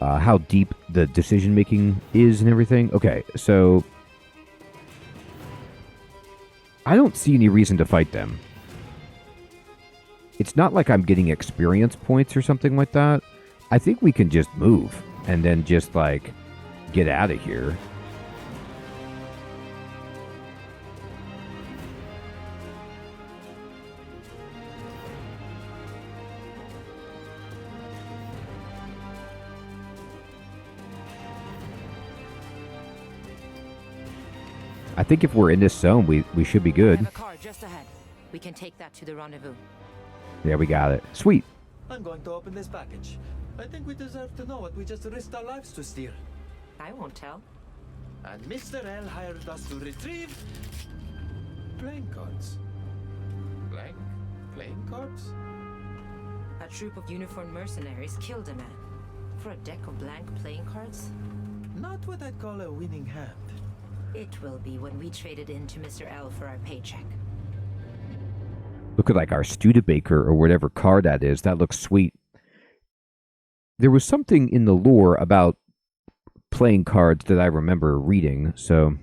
how deep the decision-making is and everything. Okay, so... I don't see any reason to fight them. It's not like I'm getting experience points or something like that. I think we can just move and then just, like, get out of here. I think if we're in this zone, we should be I good. have a car just ahead. We can take that to the rendezvous. Yeah, we got it. Sweet. I'm going to open this package. I think we deserve to know what we just risked our lives to steal. I won't tell. And Mr. L hired us to retrieve playing cards. Blank playing cards? A troop of uniformed mercenaries killed a man. For a deck of blank playing cards? Not what I'd call a winning hand. It will be when we trade it in to Mr. L for our paycheck. Look at like our Studebaker or whatever card that is. That looks sweet. There was something in the lore about playing cards that I remember reading, so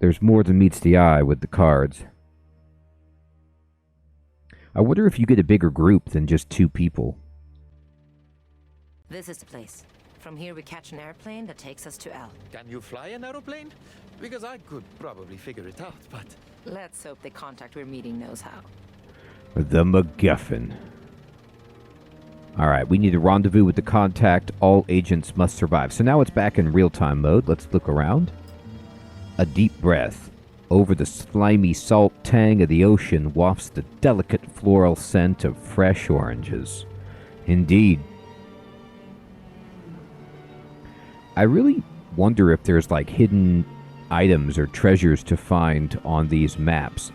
there's more than meets the eye with the cards. I wonder if you get a bigger group than just 2 people. This is the place. From here we catch an airplane that takes us to L. Can you fly an aeroplane? Because I could probably figure it out, but... Let's hope the contact we're meeting knows how. The MacGuffin. Alright, we need a rendezvous with the contact. All agents must survive. So now it's back in real-time mode. Let's look around. A deep breath. Over the slimy salt tang of the ocean wafts the delicate floral scent of fresh oranges. Indeed. I really wonder if there's like hidden items or treasures to find on these maps.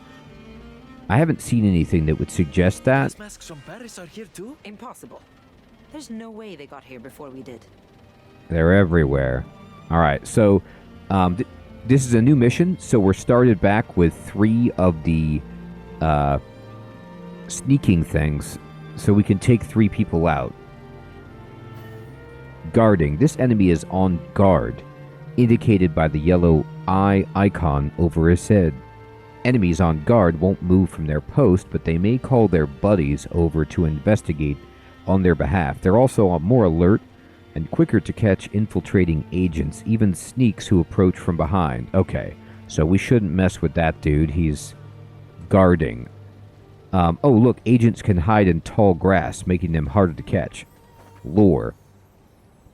I haven't seen anything that would suggest that. These masks from Paris are here too? Impossible. There's no way they got here before we did. They're everywhere. Alright, so this is a new mission, so we're started back with 3 of the sneaking things, so we can take 3 people out. Guarding. This enemy is on guard, indicated by the yellow eye icon over his head. Enemies on guard won't move from their post, but they may call their buddies over to investigate on their behalf. They're also more alert and quicker to catch infiltrating agents, even sneaks who approach from behind. Okay, so we shouldn't mess with that dude. He's guarding. Oh, look, agents can hide in tall grass, making them harder to catch. Lore.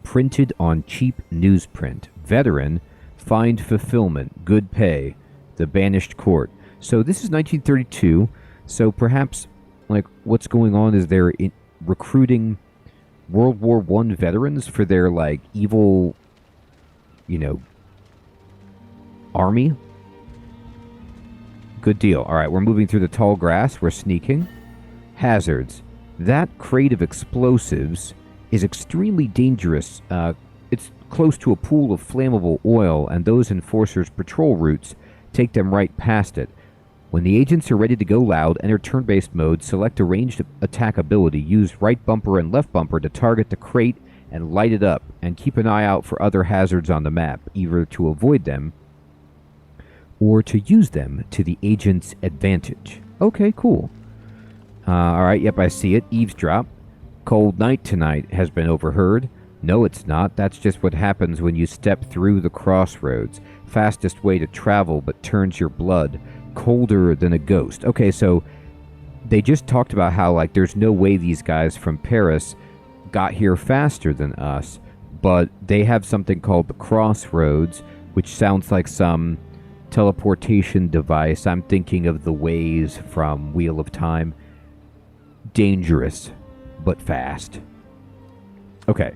Printed on cheap newsprint. Veteran, find fulfillment, good pay, the banished court. So this is 1932, so perhaps, like, what's going on is they're recruiting World War I veterans for their, like, evil, you know, army. Good deal. Alright, we're moving through the tall grass. We're sneaking. Hazards. That crate of explosives is extremely dangerous. It's close to a pool of flammable oil, and those enforcers' patrol routes take them right past it. When the agents are ready to go loud, enter turn-based mode, select a ranged attack ability, use right bumper and left bumper to target the crate and light it up, and keep an eye out for other hazards on the map, either to avoid them or to use them to the agent's advantage. Okay, cool. Alright, yep, I see it. Eavesdrop. Cold night tonight has been overheard. No, it's not. That's just what happens when you step through the crossroads. Fastest way to travel, but turns your blood colder than a ghost. Okay, so they just talked about how, like, there's no way these guys from Paris got here faster than us, but they have something called the crossroads, which sounds like some teleportation device. I'm thinking of the ways from Wheel of Time. Dangerous, but fast. Okay,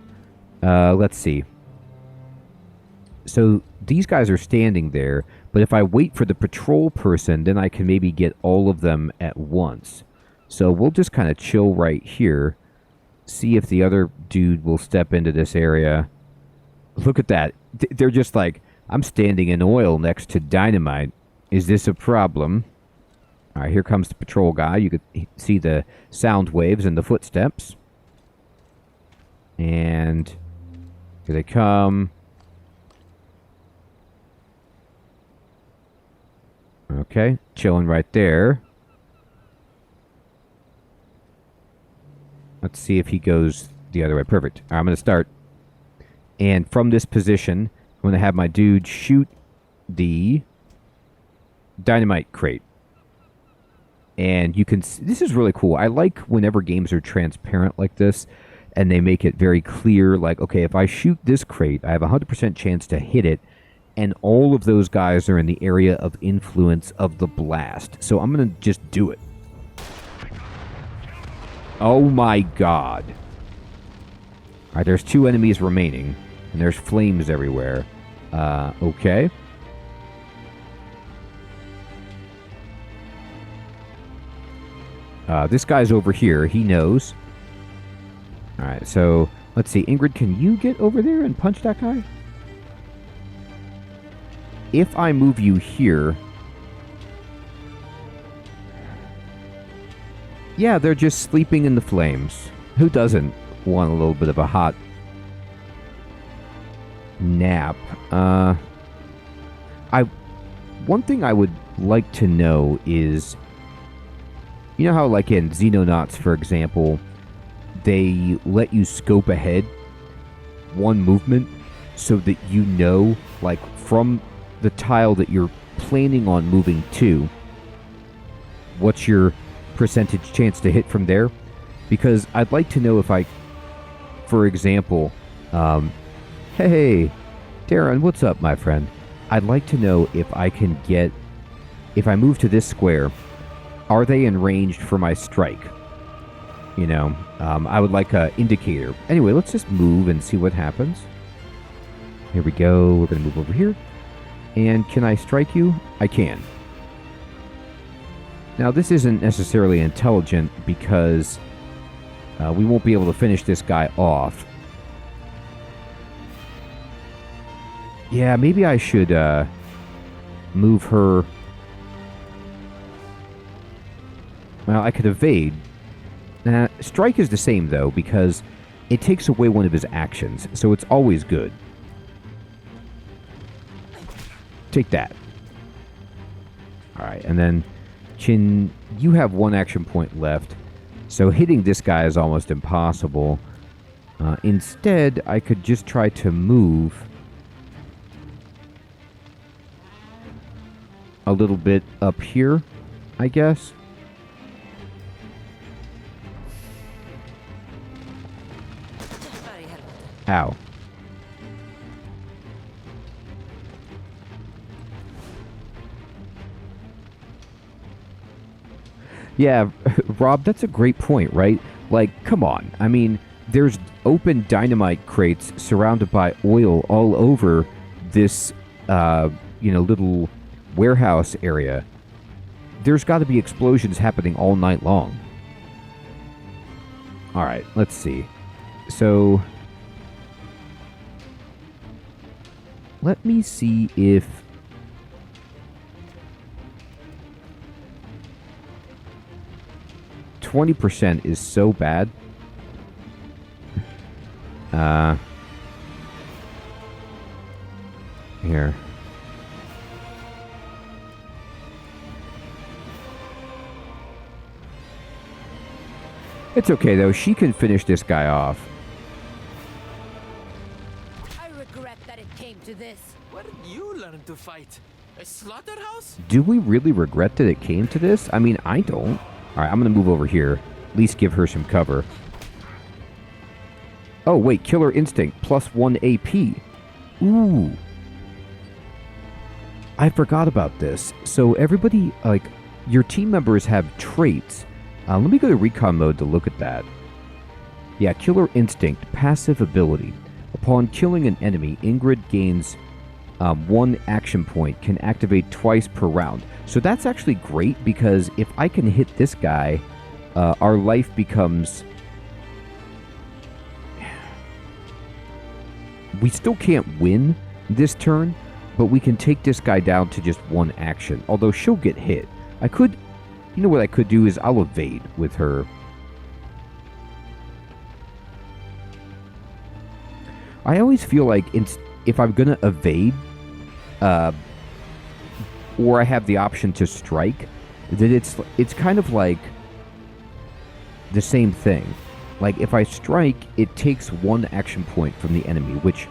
let's see. So these guys are standing there, but if I wait for the patrol person, then I can maybe get all of them at once. So we'll just kind of chill right here, see if the other dude will step into this area. Look at that. They're just like, I'm standing in oil next to dynamite. Is this a problem? All right, here comes the patrol guy. You could see the sound waves and the footsteps. And here they come. Okay, chilling right there. Let's see if he goes the other way. Perfect. All right, I'm going to start. And from this position, I'm going to have my dude shoot the dynamite crate. And you can see, this is really cool. I like whenever games are transparent like this, and they make it very clear, like, okay, if I shoot this crate, I have a 100% chance to hit it, and all of those guys are in the area of influence of the blast. So I'm going to just do it. Oh my god. Alright, there's 2 enemies remaining, and there's flames everywhere. Okay. This guy's over here. He knows. Alright, so let's see. Ingrid, can you get over there and punch that guy? If I move you here... Yeah, they're just sleeping in the flames. Who doesn't want a little bit of a hot nap? One thing I would like to know is... You know how, like, in Xenonauts, for example, they let you scope ahead one movement so that you know, like, from the tile that you're planning on moving to, what's your percentage chance to hit from there? Because I'd like to know if I, for example, hey, Darren, what's up, my friend? I'd like to know if I can get, if I move to this square, are they enraged for my strike? You know, I would like an indicator. Anyway, let's just move and see what happens. Here we go. We're going to move over here. And can I strike you? I can. Now, this isn't necessarily intelligent because we won't be able to finish this guy off. Yeah, maybe I should move her. Well, I could evade. Strike is the same, though, because it takes away one of his actions, so it's always good. Take that. Alright, and then, Chin, you have 1 action point left, so hitting this guy is almost impossible. Instead, I could just try to move a little bit up here, I guess. Ow. Yeah, Rob, that's a great point, right? Like, come on. I mean, there's open dynamite crates surrounded by oil all over this, little warehouse area. There's got to be explosions happening all night long. All right, let's see. So... let me see if... 20% is so bad. Here. It's okay, though. She can finish this guy off. This. Where did you learn to fight? A slaughterhouse? Do we really regret that it came to this? I mean, I don't. Alright, I'm going to move over here. At least give her some cover. Oh, wait. Killer Instinct. +1 AP. Ooh. I forgot about this. So everybody, like, your team members have traits. Let me go to recon mode to look at that. Yeah, Killer Instinct. Passive ability. Upon killing an enemy, Ingrid gains 1 action point, can activate twice per round. So that's actually great because if I can hit this guy, our life becomes... We still can't win this turn, but we can take this guy down to just 1 action. Although she'll get hit. I could... You know what I could do is I'll evade with her. I always feel like if I'm going to evade, or I have the option to strike, that it's kind of like the same thing. Like, if I strike, it takes 1 action point from the enemy, which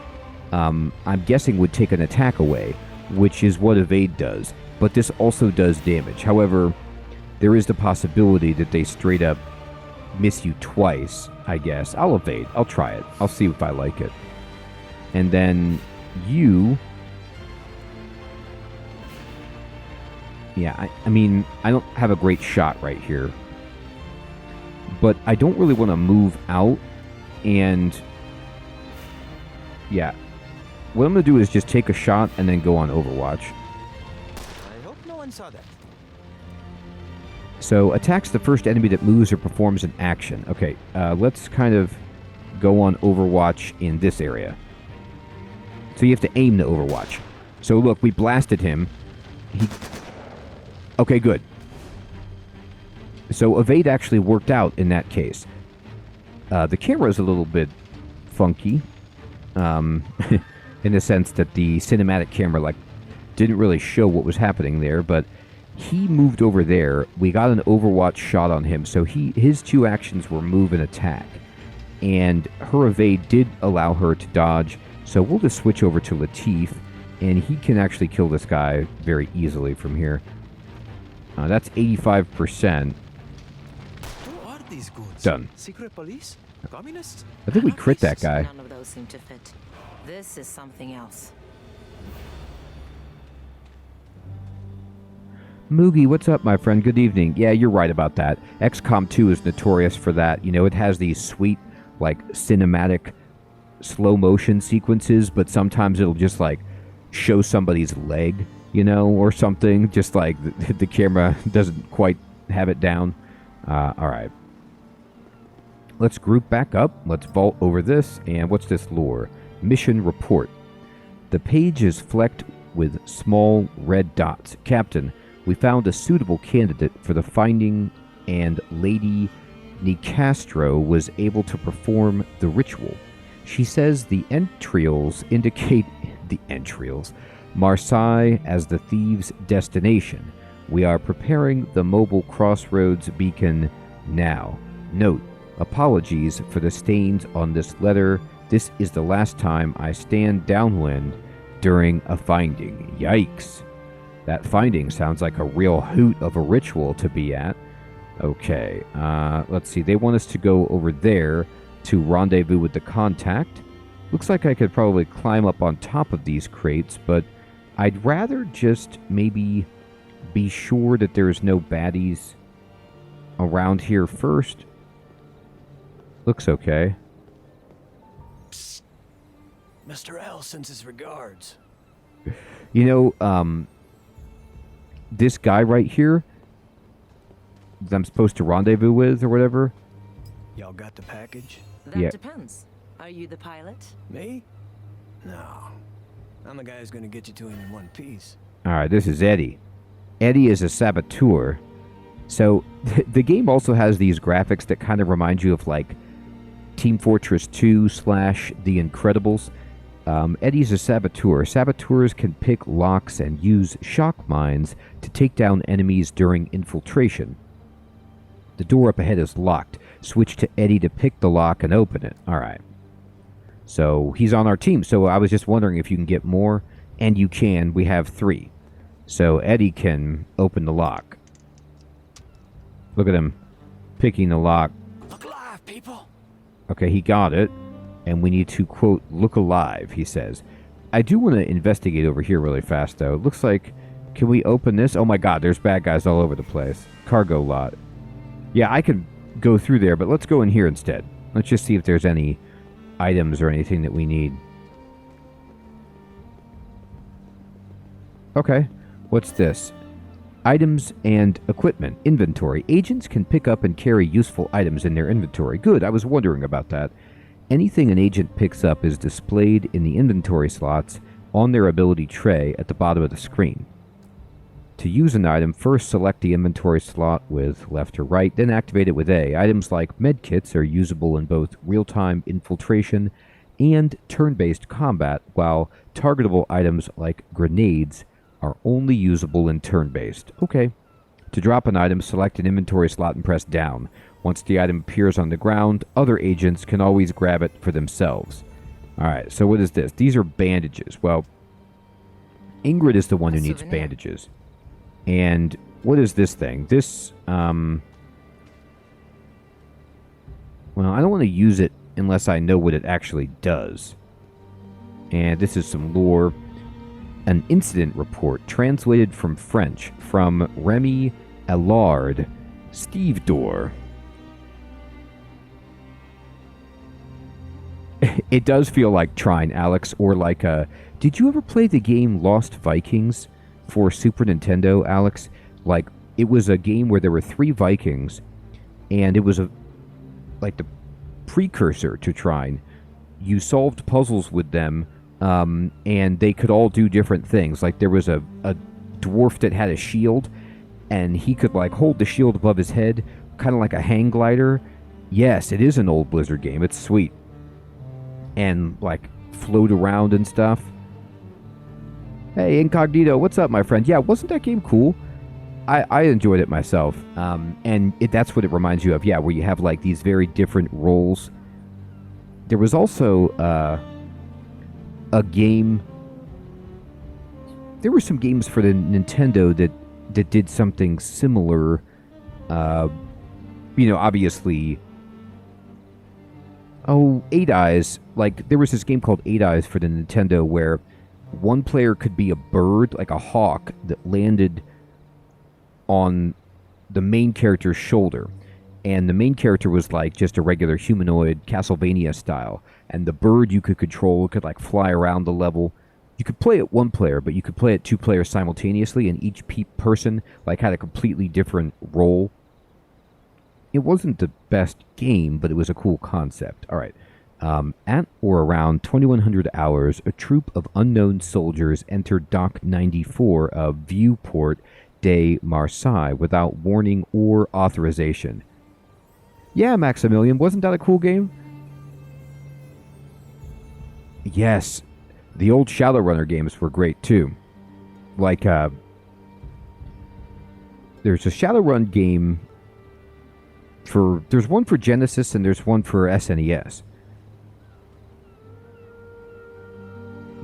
I'm guessing would take an attack away, which is what evade does. But this also does damage. However, there is the possibility that they straight up miss you twice, I guess. I'll evade. I'll try it. I'll see if I like it. And then you Yeah, I mean, I don't have a great shot right here. But I don't really want to move out. And yeah, what I'm going to do is just take a shot and then go on Overwatch. I hope no one saw that. So, attacks the first enemy that moves or performs an action. Okay, let's kind of go on Overwatch in this area. So you have to aim the Overwatch. So look, we blasted him. Okay, good. So evade actually worked out in that case. The camera is a little bit funky. In the sense that the cinematic camera, didn't really show what was happening there, but he moved over there. We got an Overwatch shot on him, so his two actions were move and attack. And her evade did allow her to dodge, so we'll just switch over to Latif, and he can actually kill this guy very easily from here. That's 85%. Who are these goons? Done. Secret police? Communists? I think we crit that guy. None of those seem to fit. This is something else. Moogie, what's up, my friend? Good evening. Yeah, you're right about that. XCOM 2 is notorious for that. You know, it has these sweet, cinematic slow motion sequences, but sometimes it'll just, show somebody's leg, or something. Just the camera doesn't quite have it down. All right. Let's group back up. Let's vault over this. And what's this lore? Mission report. The page is flecked with small red dots. Captain, we found a suitable candidate for the finding, and Lady Nicastro was able to perform the ritual. She says the entrails indicate Marseille as the thieves' destination. We are preparing the mobile crossroads beacon now. Note, apologies for the stains on this letter. This is the last time I stand downwind during a finding. Yikes. That finding sounds like a real hoot of a ritual to be at. Okay, let's see. They want us to go over there to rendezvous with the contact. Looks like I could probably climb up on top of these crates, but I'd rather just maybe be sure that there's no baddies around here first. Looks okay. Psst. Mr. L sends his regards. This guy right here that I'm supposed to rendezvous with or whatever. Y'all got the package? That depends. Are you the pilot? Me? No. I'm the guy who's gonna get you to him in one piece. Alright, this is Eddie. Eddie is a saboteur. So, the game also has these graphics that kind of remind you of, Team Fortress 2 / The Incredibles. Eddie's a saboteur. Saboteurs can pick locks and use shock mines to take down enemies during infiltration. The door up ahead is locked. Switch to Eddie to pick the lock and open it. Alright. So, he's on our team. So, I was just wondering if you can get more. And you can. We have 3. So, Eddie can open the lock. Look at him picking the lock. Look alive, people! Okay, he got it. And we need to, quote, look alive, he says. I do want to investigate over here really fast, though. It looks like... Can we open this? Oh my god, there's bad guys all over the place. Cargo lot. Yeah, I could go through there, but let's go in here instead. Let's just see if there's any items or anything that we need. Okay, what's this? Items and equipment. Inventory. Agents can pick up and carry useful items in their inventory. Good, I was wondering about that. Anything an agent picks up is displayed in the inventory slots on their ability tray at the bottom of the screen. To use an item, first select the inventory slot with left or right, then activate it with A. Items like medkits are usable in both real-time infiltration and turn-based combat, while targetable items like grenades are only usable in turn-based. Okay. To drop an item, select an inventory slot and press down. Once the item appears on the ground, other agents can always grab it for themselves. Alright, so what is this? These are bandages. Well, Ingrid is the one who needs bandages. And what is this thing? This, well, I don't want to use it unless I know what it actually does. And this is some lore. An incident report translated from French from Remy Allard, Steve Dorr. It does feel like Trine, Alex, or like did you ever play the game Lost Vikings for Super Nintendo, Alex? Like, it was a game where there were 3 Vikings, and it was like the precursor to Trine. You solved puzzles with them, and they could all do different things. Like, there was a dwarf that had a shield, and he could, like, hold the shield above his head, kind of like a hang glider. Yes, it is an old Blizzard game. It's sweet. And, like, float around and stuff. Hey, Incognito, what's up, my friend? Yeah, wasn't that game cool? I enjoyed it myself. And that's what it reminds you of, yeah, where you have, like, these very different roles. There was also a game... There were some games for the Nintendo that did something similar. Obviously... Oh, 8 Eyes. Like, there was this game called 8 Eyes for the Nintendo where one player could be a bird, like a hawk, that landed on the main character's shoulder. And the main character was like just a regular humanoid, Castlevania style. And the bird you could control could like fly around the level. You could play it 1 player, but you could play it 2 players simultaneously, and each person like had a completely different role. It wasn't the best game, but it was a cool concept. All right. At or around 2100 hours, a troop of unknown soldiers entered Dock 94 of Viewport de Marseille without warning or authorization. Yeah, Maximilian, wasn't that a cool game? Yes, the old Shadowrunner games were great too. Like, there's a Shadowrun game there's one for Genesis and there's one for SNES.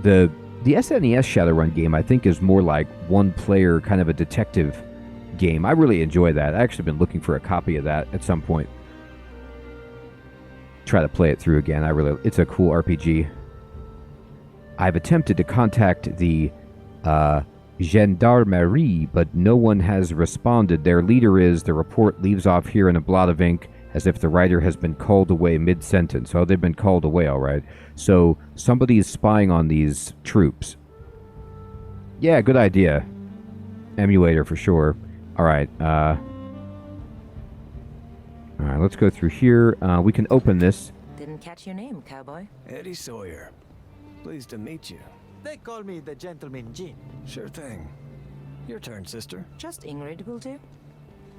The SNES Shadowrun game, I think, is more like 1 player, kind of a detective game. I really enjoy that. I've actually been looking for a copy of that at some point. Try to play it through again. It's a cool RPG. I've attempted to contact the Gendarmerie, but no one has responded. Their leader the report leaves off here in a blot of ink as if the writer has been called away mid-sentence. Oh, they've been called away, all right. So somebody's spying on these troops. Yeah, good idea. Emulator for sure. All right. All right, let's go through here. We can open this. Didn't catch your name, cowboy. Eddie Sawyer. Pleased to meet you. They call me the Gentleman Jin. Sure thing. Your turn, sister. Just Ingrid will do.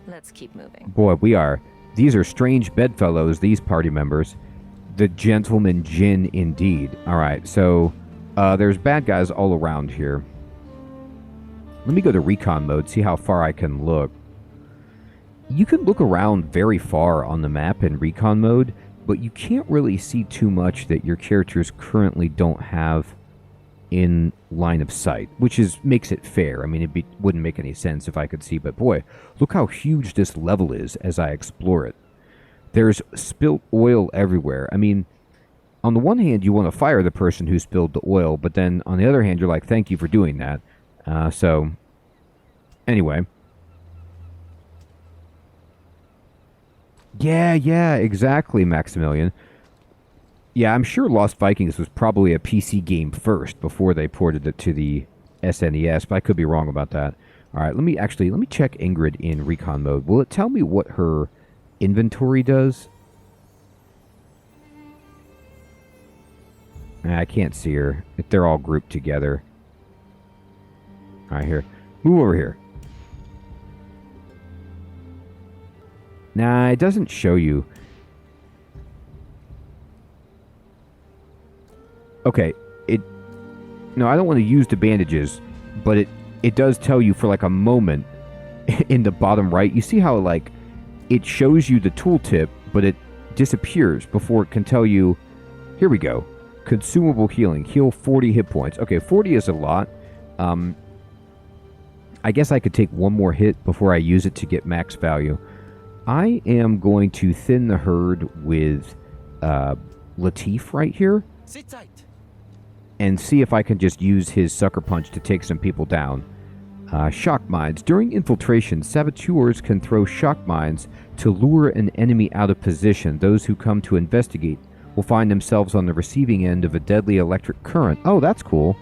Let's keep moving. Boy, these are strange bedfellows, these party members. The Gentleman Jin, indeed. All right, so there's bad guys all around here. Let me go to recon mode, see how far I can look. You can look around very far on the map in recon mode, but you can't really see too much that your characters currently don't have in line of sight, which makes it fair. I mean, it wouldn't make any sense if I could see, but boy, look how huge this level is as I explore it. There's spilt oil everywhere. I mean, on the one hand, you want to fire the person who spilled the oil, but then on the other hand, you're like, thank you for doing that. So, anyway. Yeah, exactly, Maximilian. Yeah, I'm sure Lost Vikings was probably a PC game first before they ported it to the SNES, but I could be wrong about that. All right, let me check Ingrid in recon mode. Will it tell me what her inventory does? I can't see her. They're all grouped together. All right, here. Move over here. Nah, it doesn't show you. Okay, no, I don't want to use the bandages, but it does tell you for like a moment in the bottom right. You see how like it shows you the tooltip, but it disappears before it can tell you. Here we go. Consumable healing. Heal 40 hit points. Okay, 40 is a lot. I guess I could take one more hit before I use it to get max value. I am going to thin the herd with Latif right here. Sit tight. and see if I can just use his sucker punch to take some people down. Shock mines. During infiltration, saboteurs can throw shock mines to lure an enemy out of position. Those who come to investigate will find themselves on the receiving end of a deadly electric current. Oh, that's cool.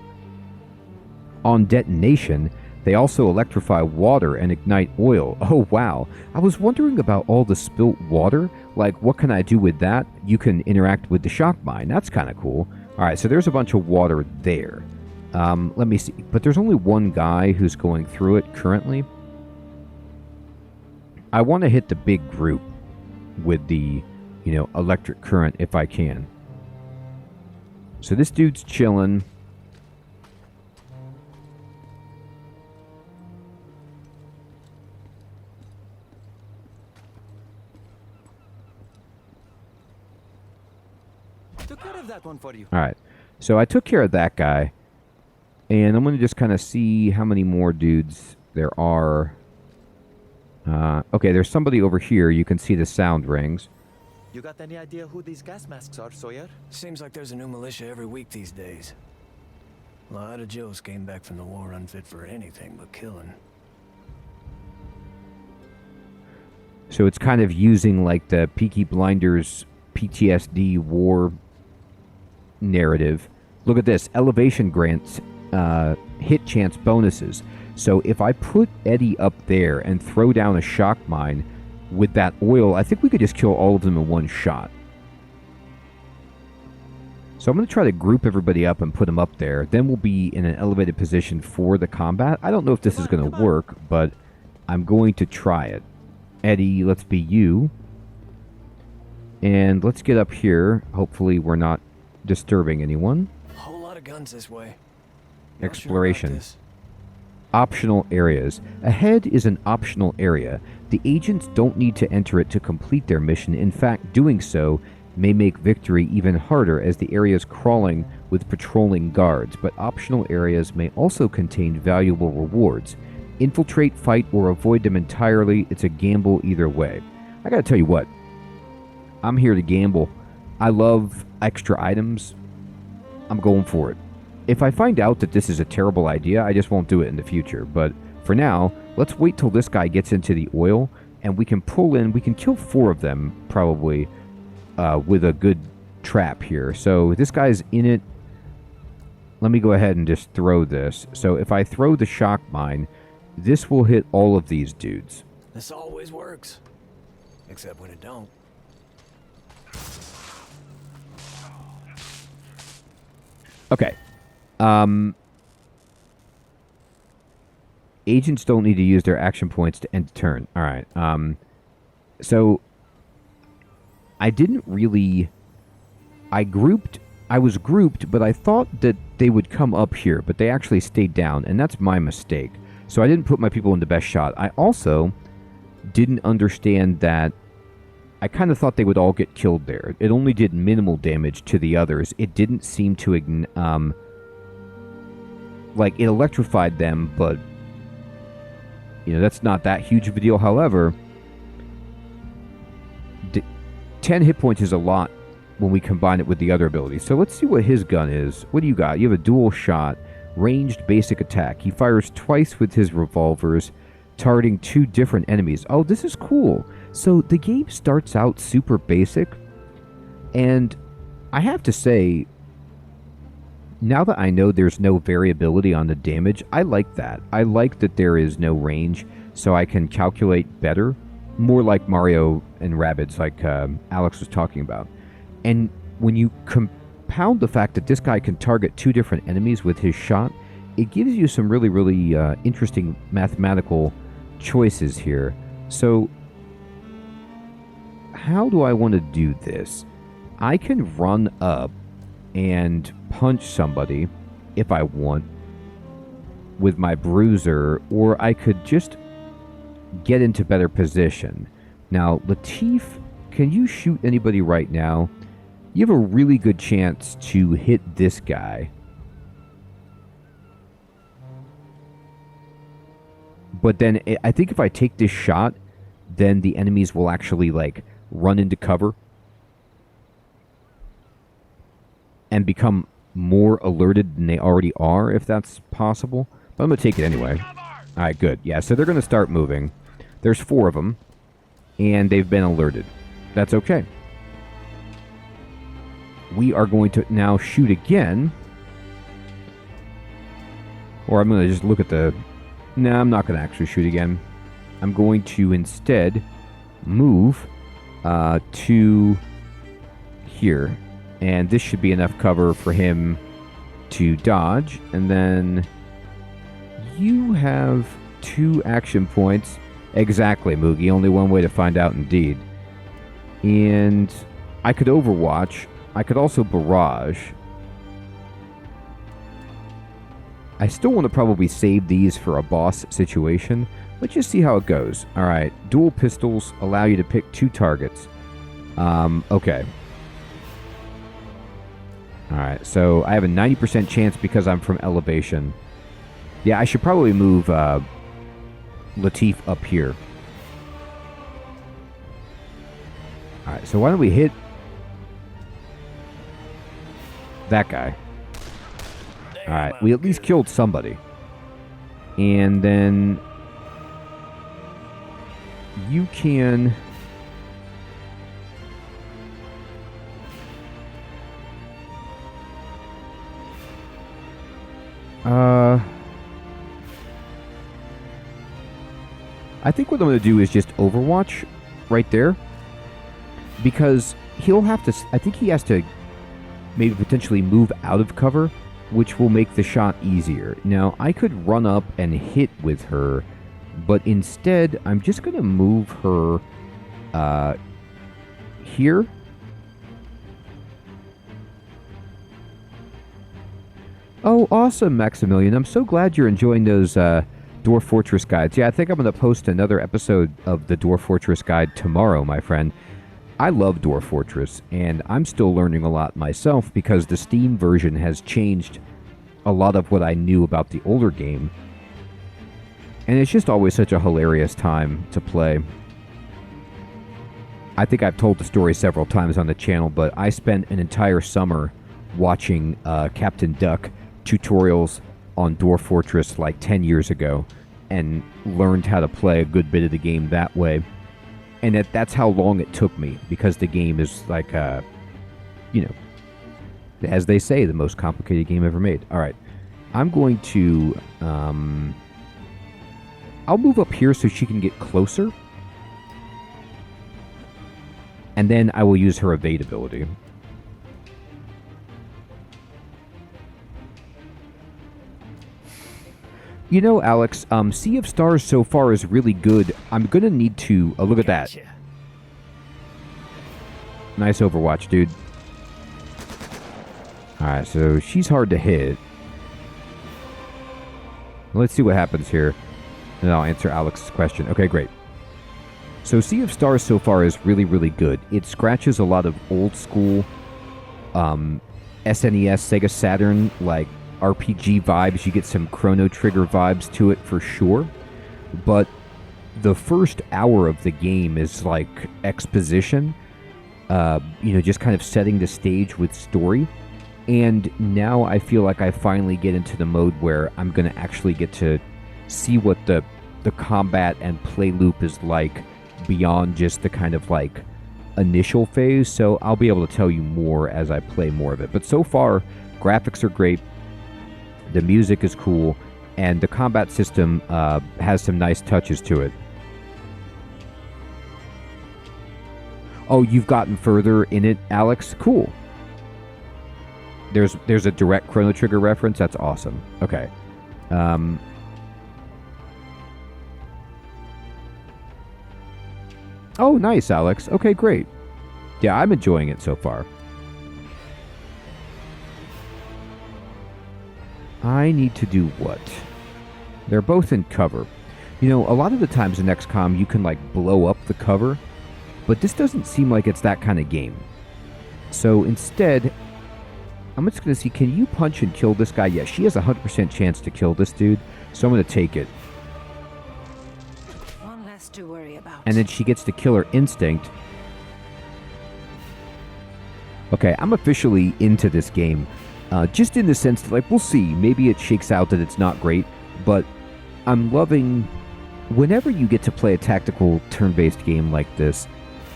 On detonation, they also electrify water and ignite oil. Oh, wow. I was wondering about all the spilt water. Like, what can I do with that? You can interact with the shock mine. That's kind of cool. All right, so there's a bunch of water there. Let me see. But there's only one guy who's going through it currently. I want to hit the big group with the, electric current if I can. So this dude's chilling. Took care of that one for you. All right. So I took care of that guy. And I'm going to just kind of see how many more dudes there are. Okay, there's somebody over here. You can see the sound rings. You got any idea who these gas masks are, Sawyer? Seems like there's a new militia every week these days. A lot of Joes came back from the war unfit for anything but killing. So it's kind of using like the Peaky Blinders PTSD war narrative. Look at this. Elevation grants hit chance bonuses. So if I put Eddie up there and throw down a shock mine with that oil, I think we could just kill all of them in one shot. So I'm going to try to group everybody up and put them up there. Then we'll be in an elevated position for the combat. I don't know if this is going to work, but I'm going to try it. Eddie, let's be you. And let's get up here. Hopefully we're not disturbing anyone. Whole lot of guns this way. Exploration. Optional areas. Ahead is an optional area. The agents don't need to enter it to complete their mission. In fact, doing so may make victory even harder as the area is crawling with patrolling guards, but optional areas may also contain valuable rewards. Infiltrate, fight, or avoid them entirely. It's a gamble either way. I gotta tell you what. I'm here to gamble. I love extra items. I'm going for it. If I find out that this is a terrible idea, I just won't do it in the future. But for now, let's wait till this guy gets into the oil, and we can pull in, we can kill 4 of them, probably, with a good trap here. So this guy's in it. Let me go ahead and just throw this. So if I throw the shock mine, this will hit all of these dudes. This always works. Except when it don't. Okay. Agents don't need to use their action points to end a turn. All right. So I didn't really... I was grouped, but I thought that they would come up here, but they actually stayed down, and that's my mistake. So I didn't put my people in the best shot. I also didn't understand that I kind of thought they would all get killed there. It only did minimal damage to the others. It didn't seem to, like, it electrified them, but, that's not that huge of a deal. However, 10 hit points is a lot when we combine it with the other abilities. So let's see what his gun is. What do you got? You have a dual shot, ranged basic attack. He fires twice with his revolvers, targeting 2 different enemies. Oh, this is cool. So the game starts out super basic, and I have to say, now that I know there's no variability on the damage, I like that. I like that there is no range, so I can calculate better, more like Mario and Rabbids, like Alex was talking about. And when you compound the fact that this guy can target 2 different enemies with his shot, it gives you some really, really interesting mathematical choices here. So how do I want to do this? I can run up and punch somebody if I want with my bruiser, or I could just get into better position. Now, Latif, can you shoot anybody right now? You have a really good chance to hit this guy. But then I think if I take this shot, then the enemies will actually, like, run into cover and become more alerted than they already are, if that's possible. But I'm going to take it anyway. All right, good. Yeah, so they're going to start moving. There's 4 of them, and they've been alerted. That's okay. We are going to now shoot again. Or I'm going to just look at the... No, I'm not going to actually shoot again. I'm going to instead move to here. And this should be enough cover for him to dodge. And then you have 2 action points. Exactly, Moogie. Only one way to find out indeed. And I could Overwatch. I could also Barrage. I still want to probably save these for a boss situation. Let's just see how it goes. Alright, dual pistols allow you to pick 2 targets. Okay. Alright, so I have a 90% chance because I'm from elevation. Yeah, I should probably move Latif up here. Alright, so why don't we hit that guy? Alright, we at least killed somebody. And then you can... I think what I'm going to do is just Overwatch right there. Because he'll have to... I think he has to maybe potentially move out of cover, which will make the shot easier. Now, I could run up and hit with her, but instead, I'm just going to move her here. Oh, awesome, Maximilian. I'm so glad you're enjoying those Dwarf Fortress guides. Yeah, I think I'm going to post another episode of the Dwarf Fortress guide tomorrow, my friend. I love Dwarf Fortress, and I'm still learning a lot myself because the Steam version has changed a lot of what I knew about the older game. And it's just always such a hilarious time to play. I think I've told the story several times on the channel, but I spent an entire summer watching Captain Duck tutorials on Dwarf Fortress like 10 years ago and learned how to play a good bit of the game that way. And that's how long it took me, because the game is like, you know, as they say, the most complicated game ever made. All right. I'm going to... I'll move up here so she can get closer. And then I will use her evade ability. You know, Alex, Sea of Stars so far is really good. I'm going to need to... look at that. Nice Overwatch, dude. Alright, so she's hard to hit. Let's see what happens here. And I'll answer Alex's question. Okay, great. So Sea of Stars so far is really, really good. It scratches a lot of old school SNES, Sega Saturn, like RPG vibes. You get some Chrono Trigger vibes to it for sure. But the first hour of the game is like exposition. You know, just kind of setting the stage with story. And now I feel like I finally get into the mode where I'm going to actually get to see what the combat and play loop is like beyond just the kind of like initial phase. So I'll be able to tell you more as I play more of it. But so far, graphics are great. The music is cool. And the combat system has some nice touches to it. Oh, you've gotten further in it, Alex? Cool. There's a direct Chrono Trigger reference. That's awesome. Okay. Oh, nice, Alex. Okay, great. Yeah, I'm enjoying it so far. I need to do what? They're both in cover. You know, a lot of the times in XCOM, you can, like, blow up the cover, but this doesn't seem like it's that kind of game. So instead, I'm just going to see, can you punch and kill this guy? Yeah, she has a 100% chance to kill this dude, so I'm going to take it. One less to worry about. And then she gets to Killer Instinct. Okay, I'm officially into this game. Just in the sense that, like, we'll see. Maybe it shakes out that it's not great, but I'm loving whenever you get to play a tactical turn-based game like this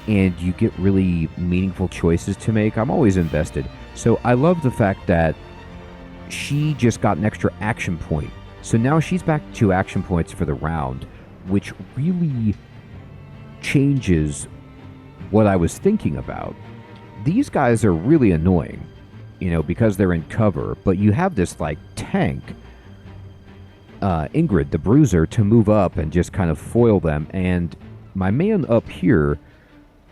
and you get really meaningful choices to make, I'm always invested. So I love the fact that she just got an extra action point. So now she's back to 2 action points for the round, which really changes what I was thinking about. These guys are really annoying, you know, because they're in cover, but you have this, like, tank, Ingrid, the Bruiser, to move up and just kind of foil them, and my man up here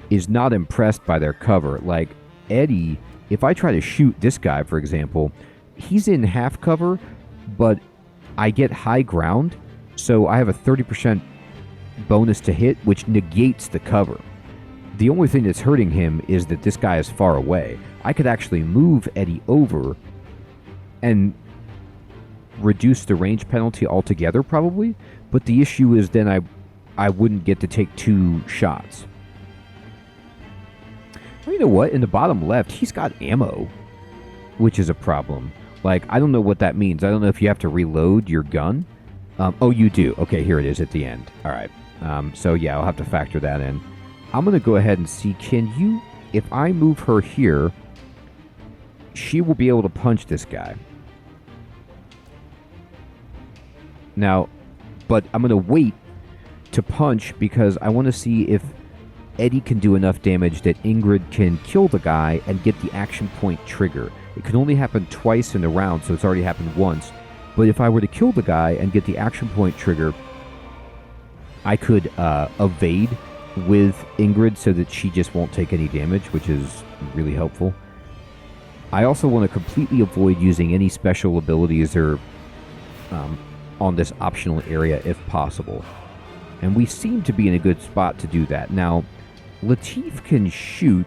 is not impressed by their cover. Like, Eddie, if I try to shoot this guy, for example, he's in half cover, but I get high ground, so I have a 30% bonus to hit, which negates the cover. The only thing that's hurting him is that this guy is far away. I could actually move Eddie over and reduce the range penalty altogether, probably, but the issue is then I wouldn't get to take 2 shots. Well, you know what? In the bottom left, he's got ammo, which is a problem. Like, I don't know what that means. I don't know if you have to reload your gun. Oh, you do. Okay, here it is at the end. All right. So, yeah, I'll have to factor that in. I'm going to go ahead and see, can you, if I move her here, she will be able to punch this guy. Now, but I'm going to wait to punch because I want to see if Eddie can do enough damage that Ingrid can kill the guy and get the action point trigger. It can only happen twice in the round, so it's already happened once. But if I were to kill the guy and get the action point trigger, I could evade with Ingrid so that she just won't take any damage, which is really helpful. I also want to completely avoid using any special abilities or on this optional area if possible. And we seem to be in a good spot to do that. Now, Latif can shoot,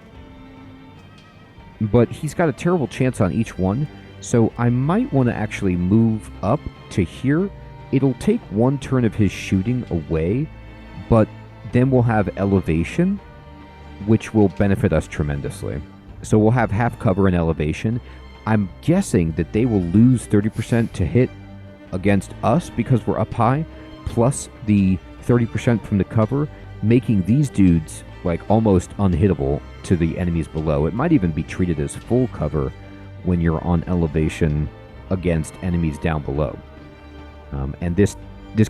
but he's got a terrible chance on each one, so I might want to actually move up to here. It'll take 1 turn of his shooting away, but then we'll have elevation, which will benefit us tremendously. So we'll have half cover and elevation. I'm guessing that they will lose 30% to hit against us because we're up high, plus the 30% from the cover, making these dudes like almost unhittable to the enemies below. It might even be treated as full cover when you're on elevation against enemies down below. And this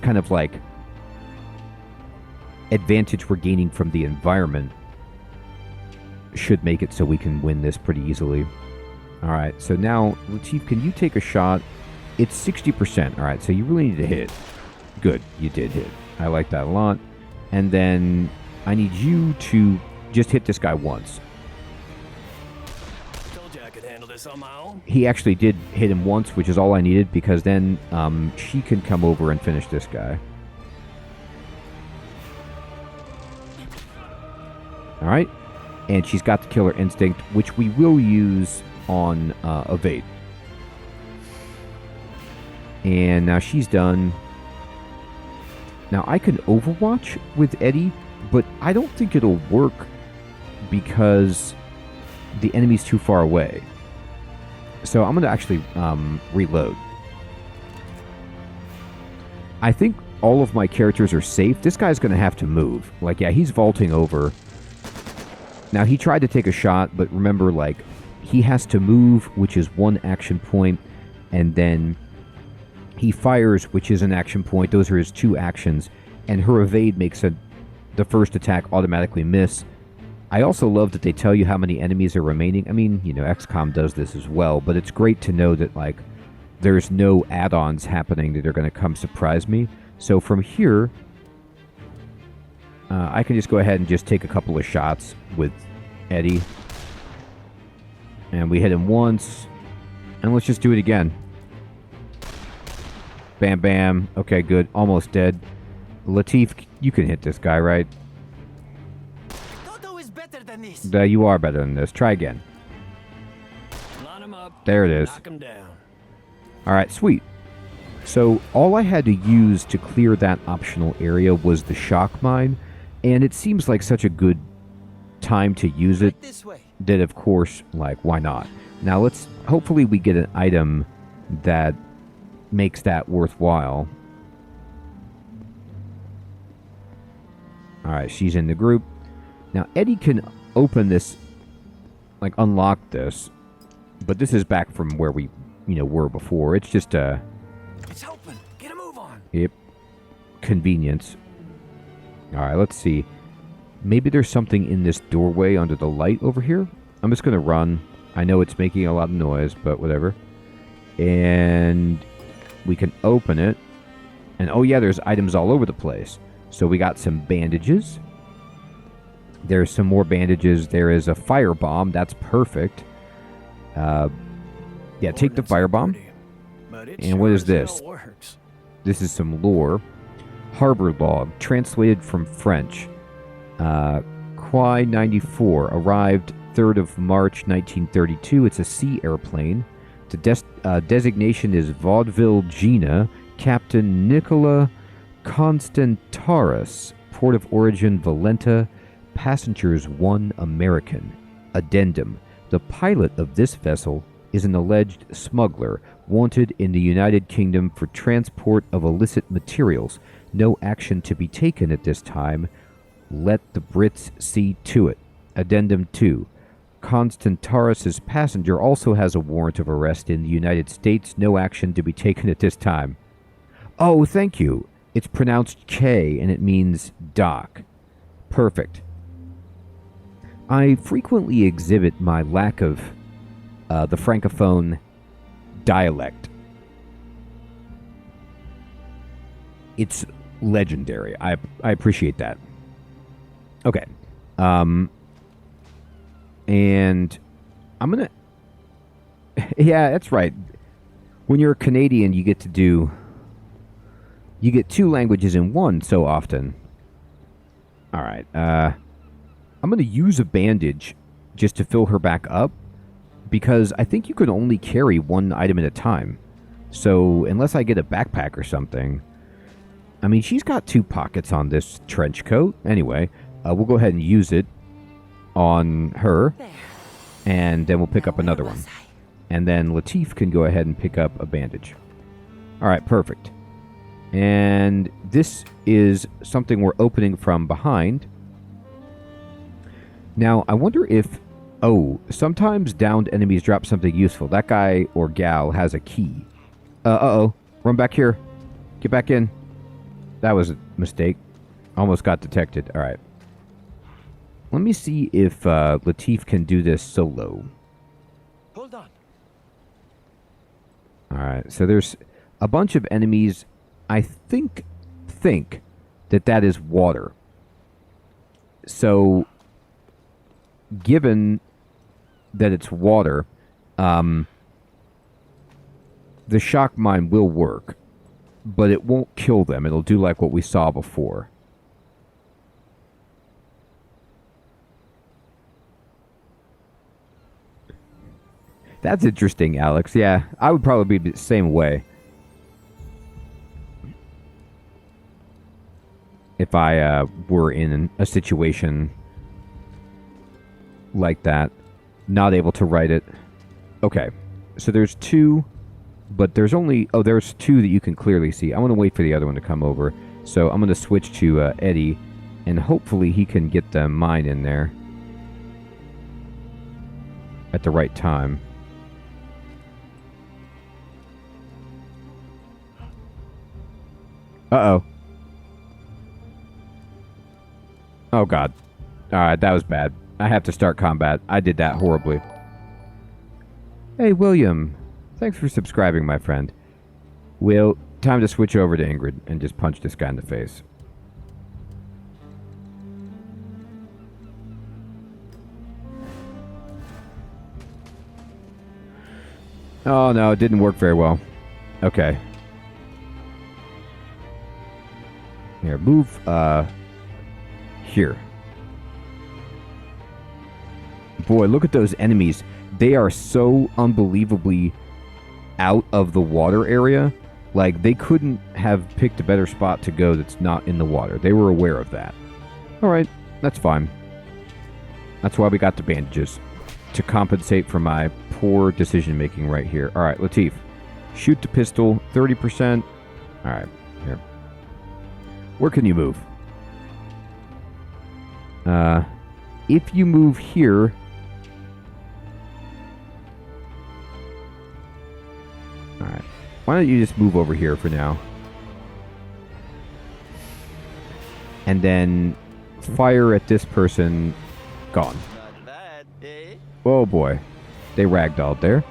kind of like advantage we're gaining from the environment should make it so we can win this pretty easily. All right, so now, Latif, can you take a shot? It's 60%. All right, so you really need to hit. Good, you did hit. I like that a lot. And then I need you to just hit this guy once. Told you I could handle this on my own. He actually did hit him once, which is all I needed, because then she can come over and finish this guy. All right, and she's got the killer instinct, which we will use on evade. And now she's done. Now I can overwatch with Eddie, but I don't think it'll work because the enemy's too far away. So I'm going to actually reload. I think all of my characters are safe. This guy's going to have to move. Like, yeah, he's vaulting over. Now, he tried to take a shot, but remember, like, he has to move, which is 1 action point, and then he fires, which is an action point. Those are his 2 actions, and her evade makes the first attack automatically miss. I also love that they tell you how many enemies are remaining. I mean, you know, XCOM does this as well, but it's great to know that, like, there's no add-ons happening that are going to come surprise me. So from here, I can just go ahead and just take a couple of shots with Eddie. And we hit him once. And let's just do it again. Bam, bam. Okay, good. Almost dead. Latif, you can hit this guy, right? Toto is better than this. You are better than this. Try again. Line him up. There it is. Knock him down. All right, sweet. So all I had to use to clear that optional area was the shock mine. And it seems like such a good time to use it This way. that, of course, like, why not? Now hopefully we get an item that makes that worthwhile. Alright, she's in the group. Now, Eddie can open this, like unlock this, but this is back from where we, were before. It's just It's open. Get a move on. Yep. Convenience. Alright, let's see. Maybe there's something in this doorway under the light over here? I'm just going to run. I know it's making a lot of noise, but whatever. And we can open it. And oh yeah, there's items all over the place. So we got some bandages. There's some more bandages. There is a firebomb. That's perfect. Yeah, take the firebomb. And what is this? This is some lore. Harbor log, translated from French. Quai 94 arrived 3rd of March 1932. It's a sea airplane. The designation is Vaudeville Gina, Captain Nicola Constantaris, port of origin Valenta, passengers 1 American. Addendum: the pilot of this vessel is an alleged smuggler wanted in the United Kingdom for transport of illicit materials. No action to be taken at this time. Let the Brits see to it. Addendum 2. Constantaris' passenger also has a warrant of arrest in the United States. No action to be taken at this time. Oh, thank you. It's pronounced K and it means dock. Perfect. I frequently exhibit my lack of the Francophone dialect. It's legendary. I appreciate that. Okay. And I'm gonna... yeah, that's right. When you're a Canadian, you get 2 languages in one so often. Alright, I'm gonna use a bandage just to fill her back up, because I think you can only carry 1 item at a time. So, unless I get a backpack or something... I mean, she's got 2 pockets on this trench coat. Anyway, we'll go ahead and use it on her. And then we'll pick up another one. And then Latif can go ahead and pick up a bandage. Alright, perfect. And this is something we're opening from behind. Now, I wonder if... oh, sometimes downed enemies drop something useful. That guy or gal has a key. Uh-oh. Run back here. Get back in. That was a mistake. Almost got detected. Alright. Let me see if Latif can do this solo. Hold on. Alright, so there's a bunch of enemies. I think that is water. So, given that it's water, the shock mine will work, but it won't kill them. It'll do like what we saw before. That's interesting, Alex. Yeah, I would probably be the same way. If I were in a situation like that. Not able to write it. Okay, so there's 2, but there's only... oh, there's 2 that you can clearly see. I want to wait for the other one to come over. So I'm going to switch to Eddie, and hopefully he can get the mine in there at the right time. Uh-oh. Oh, God. Alright, that was bad. I have to start combat. I did that horribly. Hey, William. Thanks for subscribing, my friend. Well, time to switch over to Ingrid and just punch this guy in the face. Oh, no, it didn't work very well. Okay. Here, move, here. Boy, look at those enemies. They are so unbelievably out of the water area. Like, they couldn't have picked a better spot to go that's not in the water. They were aware of that. Alright, that's fine. That's why we got the bandages. To compensate for my poor decision making right here. All right, Latif. Shoot the pistol, 30%. All right, here. Where can you move? If you move here... All right. Why don't you just move over here for now? And then fire at this person. Gone. Not bad, eh? Oh boy. They ragdolled there.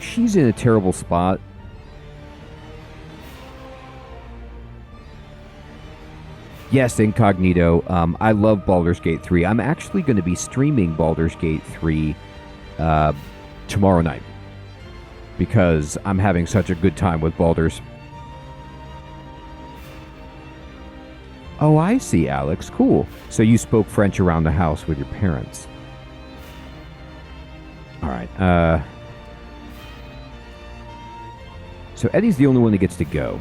She's in a terrible spot. Yes, Incognito. I love Baldur's Gate 3. I'm actually going to be streaming Baldur's Gate 3 tomorrow night. Because I'm having such a good time with Baldur's. Oh, I see, Alex. Cool. So you spoke French around the house with your parents. All right. So Eddie's the only one that gets to go.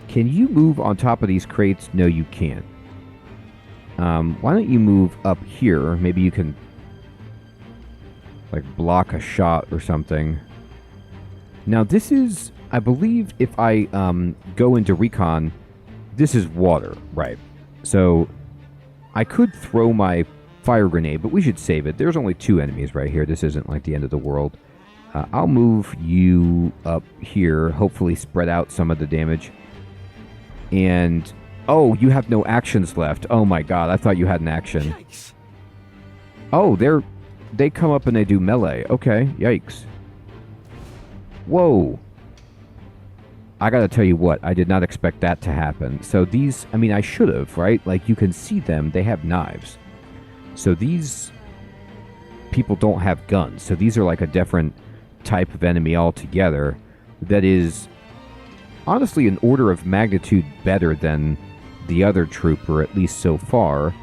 Can you move on top of these crates? No, you can't. Why don't you move up here? Maybe you can like block a shot or something. Now this is, I believe if I go into recon, this is water, right? So I could throw my fire grenade, but we should save it. There's only 2 enemies right here. This isn't like the end of the world. I'll move you up here, hopefully spread out some of the damage. And, oh, you have no actions left. Oh my god, I thought you had an action. Yikes. Oh, they come up and they do melee. Okay, yikes. Whoa. I gotta tell you what, I did not expect that to happen. So these, I mean, I should have, right? Like, you can see them, they have knives. So these people don't have guns. So these are like a different type of enemy altogether that is honestly an order of magnitude better than the other trooper, at least so far.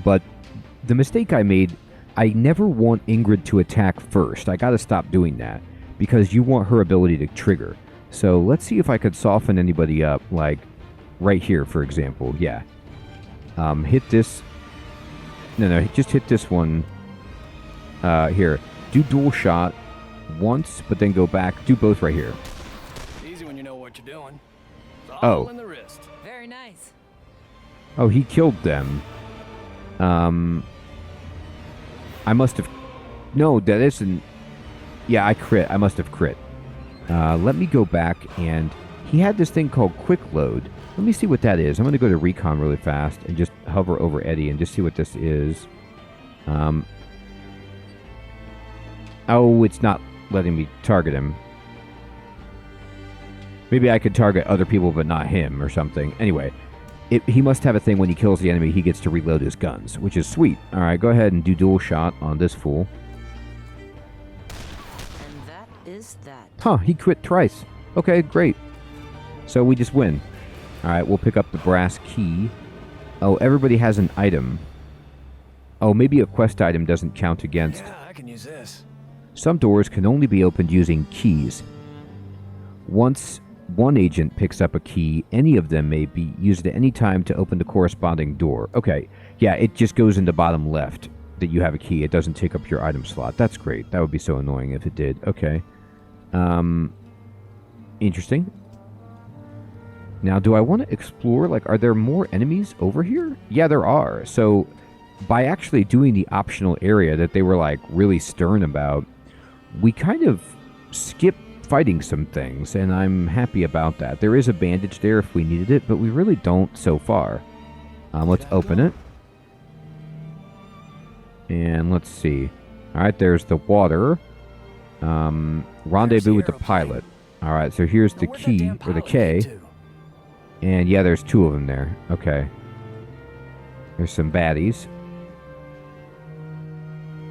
But the mistake I made, I never want Ingrid to attack first. I gotta stop doing that, because you want her ability to trigger. So let's see if I could soften anybody up, like right here, for example. Yeah. Hit this. No, just hit this one. Here. Do dual shot once, but then go back. Do both right here. Easy when you know what you're doing. It's all Oh. in the wrist. Very nice. Oh, he killed them. I must have... No, that isn't... Yeah, I crit. I must have crit. Let me go back, and he had this thing called quick load. Let me see what that is. I'm going to go to recon really fast and just hover over Eddie and just see what this is. Oh, it's not letting me target him. Maybe I could target other people but not him or something. Anyway, he must have a thing when he kills the enemy, he gets to reload his guns, which is sweet. Alright, go ahead and do dual shot on this fool. And that is that. Huh, he crit twice. Okay, great. So we just win. Alright, we'll pick up the brass key. Oh, everybody has an item. Oh, maybe a quest item doesn't count against. Yeah, I can use this. Some doors can only be opened using keys. Once one agent picks up a key, any of them may be used at any time to open the corresponding door. Okay, yeah, it just goes in the bottom left that you have a key. It doesn't take up your item slot. That's great. That would be so annoying if it did. Okay. Interesting. Now, do I want to explore? Like, are there more enemies over here? Yeah, there are. So, by actually doing the optional area that they were, like, really stern about, we kind of skip fighting some things, and I'm happy about that. There is a bandage there if we needed it, but we really don't so far. Let's open it. And let's see. Alright, there's the water. Rendezvous with the pilot. Alright, so here's the key, or the K. And yeah, there's 2 of them there. Okay. There's some baddies.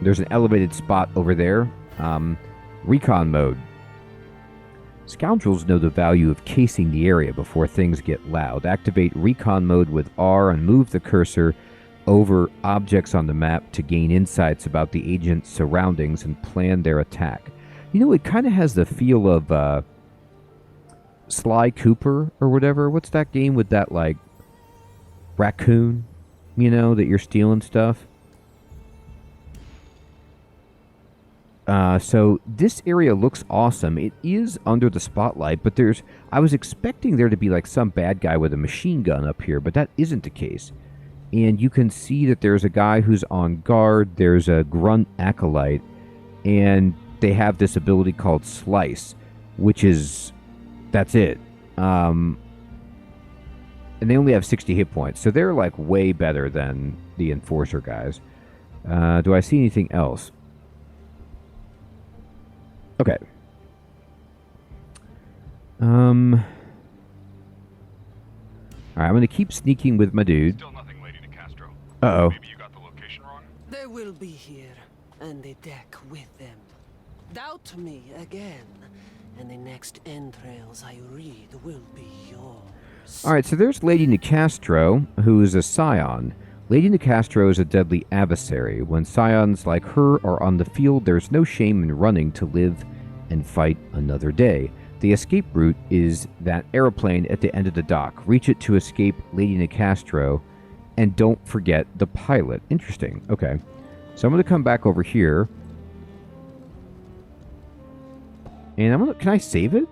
There's an elevated spot over there. Recon mode. Scoundrels know the value of casing the area before things get loud. Activate recon mode with R and move the cursor over objects on the map to gain insights about the agent's surroundings and plan their attack. You know, it kind of has the feel of Sly Cooper or whatever. What's that game with that, like, raccoon, that you're stealing stuff. So this area looks awesome. It is under the spotlight, but I was expecting there to be like some bad guy with a machine gun up here, but that isn't the case. And you can see that there's a guy who's on guard. There's a grunt acolyte, and they have this ability called Slice, that's it. And they only have 60 hit points, so they're like way better than the Enforcer guys. Do I see anything else? Okay. Alright, I'm going to keep sneaking with my dude. Still nothing, Lady Castro. Uh-oh. Maybe you got the location wrong? They will be here, and the deck with them. Doubt me again, and the next entrails I read will be yours. Alright, so there's Lady Nicastro, who is a scion. Lady Nicastro is a deadly adversary. When scions like her are on the field, there's no shame in running to live and fight another day. The escape route is that airplane at the end of the dock. Reach it to escape Lady Nicastro, and don't forget the pilot. Interesting. Okay. So I'm going to come back over here. And can I save it?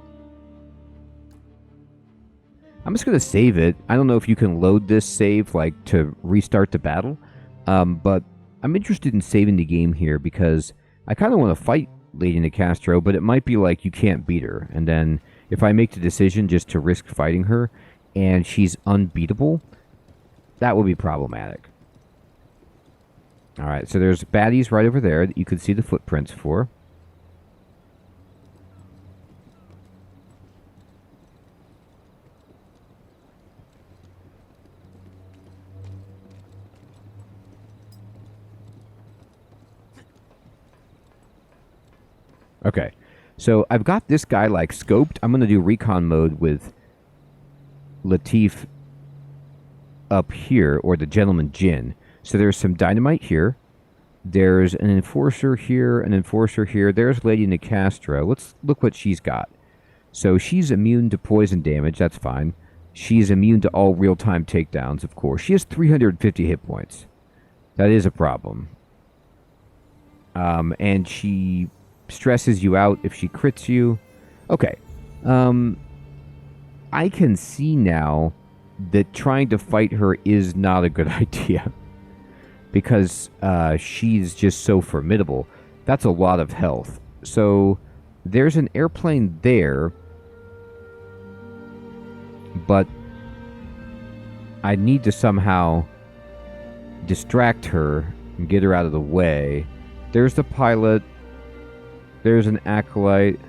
I'm just going to save it. I don't know if you can load this save, like, to restart the battle. But I'm interested in saving the game here because I kind of want to fight Lady Nicastro, but it might be like you can't beat her. And then if I make the decision just to risk fighting her and she's unbeatable, that would be problematic. Alright, so there's baddies right over there that you can see the footprints for. Okay, so I've got this guy like scoped. I'm going to do recon mode with Latif up here, or the Gentleman Jin. So there's some dynamite here. There's an enforcer here, an enforcer here. There's Lady Nicastro. Let's look what she's got. So she's immune to poison damage. That's fine. She's immune to all real-time takedowns, of course. She has 350 hit points. That is a problem. And she stresses you out if she crits you. Okay. I can see now that trying to fight her is not a good idea. Because she's just so formidable. That's a lot of health. So there's an airplane there. But I need to somehow distract her and get her out of the way. There's the pilot. There's an acolyte.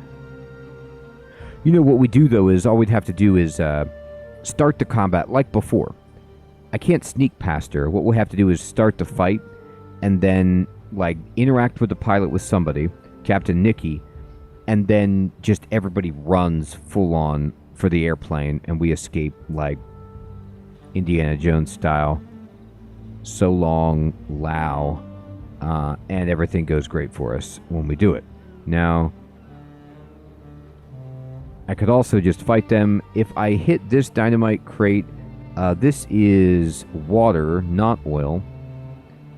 You know what we do, though, is all we'd have to do is start the combat like before. I can't sneak past her. What we'll have to do is start the fight and then, like, interact with the pilot with somebody, Captain Nikki, and then just everybody runs full on for the airplane and we escape, like, Indiana Jones style. So long, Lao, and everything goes great for us when we do it. Now, I could also just fight them. If I hit this dynamite crate, this is water, not oil.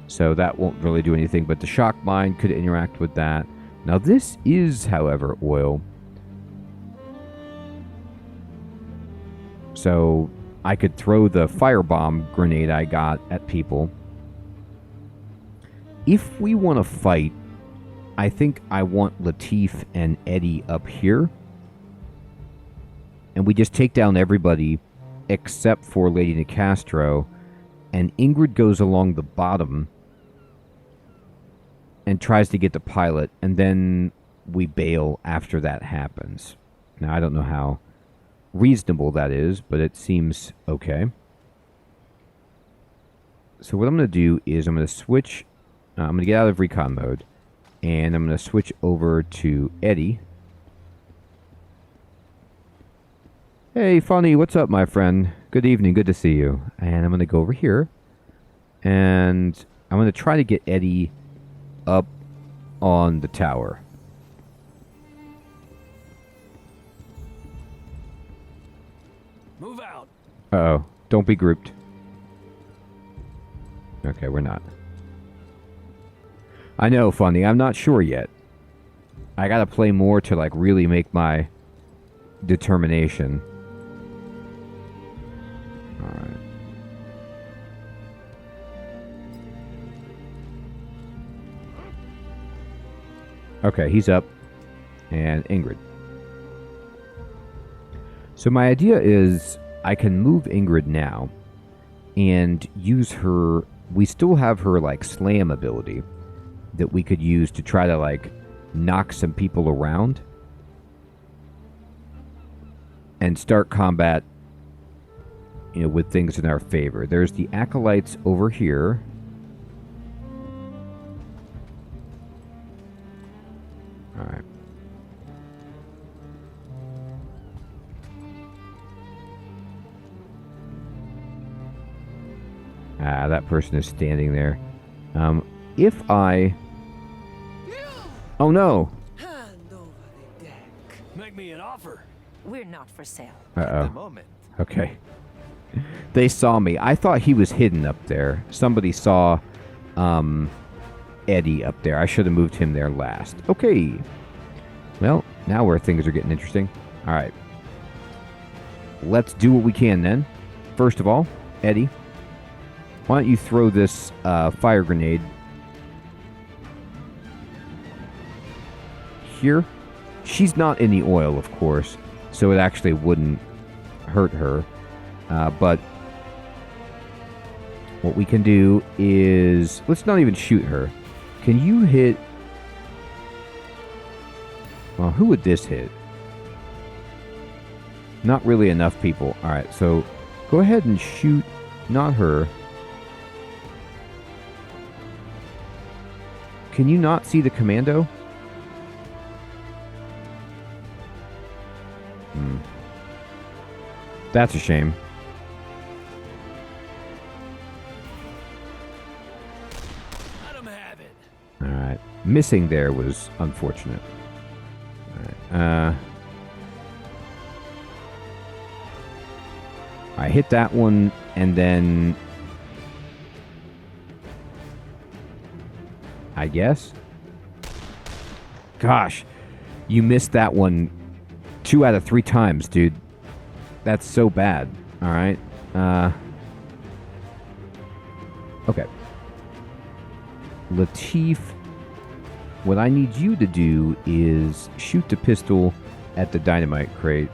So that won't really do anything, but the shock mine could interact with that. Now this is, however, oil. So I could throw the firebomb grenade I got at people. If we want to fight, I think I want Latif and Eddie up here. And we just take down everybody except for Lady Nicastro. And Ingrid goes along the bottom and tries to get the pilot. And then we bail after that happens. Now, I don't know how reasonable that is, but it seems okay. So what I'm going to do is I'm going to switch. I'm going to get out of recon mode. And I'm going to switch over to Eddie. Hey, Funny, what's up, my friend? Good evening, good to see you. And I'm going to go over here. And I'm going to try to get Eddie up on the tower. Move out. Uh-oh, don't be grouped. Okay, we're not. I know, funny. I'm not sure yet. I gotta play more to, like, really make my determination. Alright. Okay, he's up. And Ingrid. So my idea is I can move Ingrid now and use her. We still have her, like, slam ability that we could use to try to, like, knock some people around and start combat, you know, with things in our favor. There's the acolytes over here. All right. Ah, that person is standing there. If I... Oh, no. Hand over the deck. Make me an offer. We're not for sale. At the Uh-oh. moment. Okay. They saw me. I thought he was hidden up there. Somebody saw Eddie up there. I should have moved him there last. Okay. Well, now where things are getting interesting. All right. Let's do what we can then. First of all, Eddie, why don't you throw this fire grenade here? She's not in the oil, of course, so it actually wouldn't hurt her. But what we can do is... Let's not even shoot her. Can you hit... Well, who would this hit? Not really enough people. Alright, so go ahead and shoot... Not her. Can you not see the commando? That's a shame. Let him have it. Alright. Missing there was unfortunate. Alright. I hit that one, and then... I guess? Gosh. You missed that one 2 out of 3 times, dude. That's so bad. Alright. Okay. Latif, what I need you to do is shoot the pistol at the dynamite crate.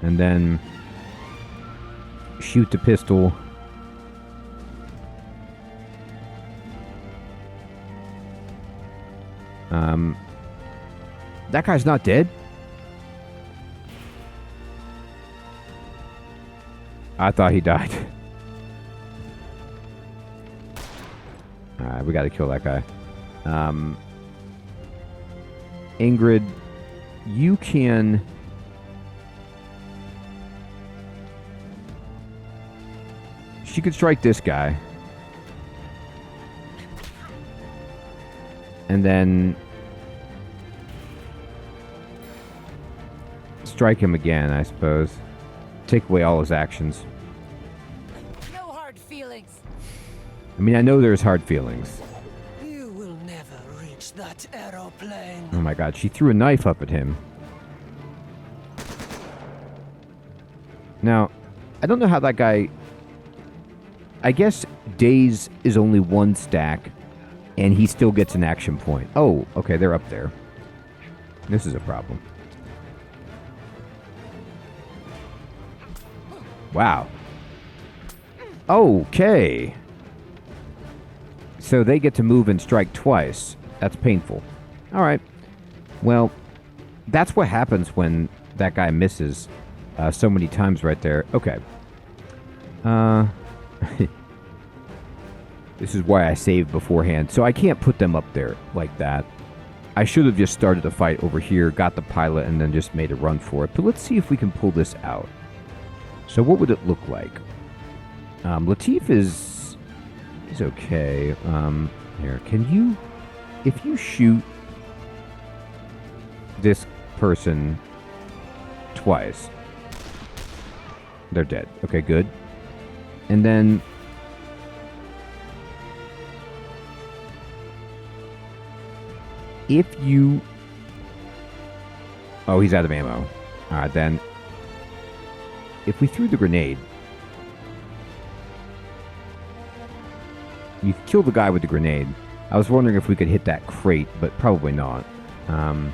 And then shoot the pistol that guy's not dead? I thought he died. Alright, we gotta kill that guy. Ingrid, you can... She could strike this guy. And then... strike him again, I suppose. Take away all his actions. No hard feelings. I mean, I know there's hard feelings. You will never reach that aeroplane. Oh my god, she threw a knife up at him. Now, I don't know how that guy... I guess days is only 1 stack, and he still gets an action point. Oh, okay, they're up there. This is a problem. Wow. Okay. So they get to move and strike twice. That's painful. Alright. Well, that's what happens when that guy misses so many times right there. Okay. This is why I saved beforehand. So I can't put them up there like that. I should have just started the fight over here, got the pilot, and then just made a run for it. But let's see if we can pull this out. So what would it look like? Latif is okay. Here, can you... If you shoot this person twice. They're dead. Okay, good. And then... if you... oh, he's out of ammo. Alright, then. If we threw the grenade... you kill the guy with the grenade. I was wondering if we could hit that crate, but probably not. Only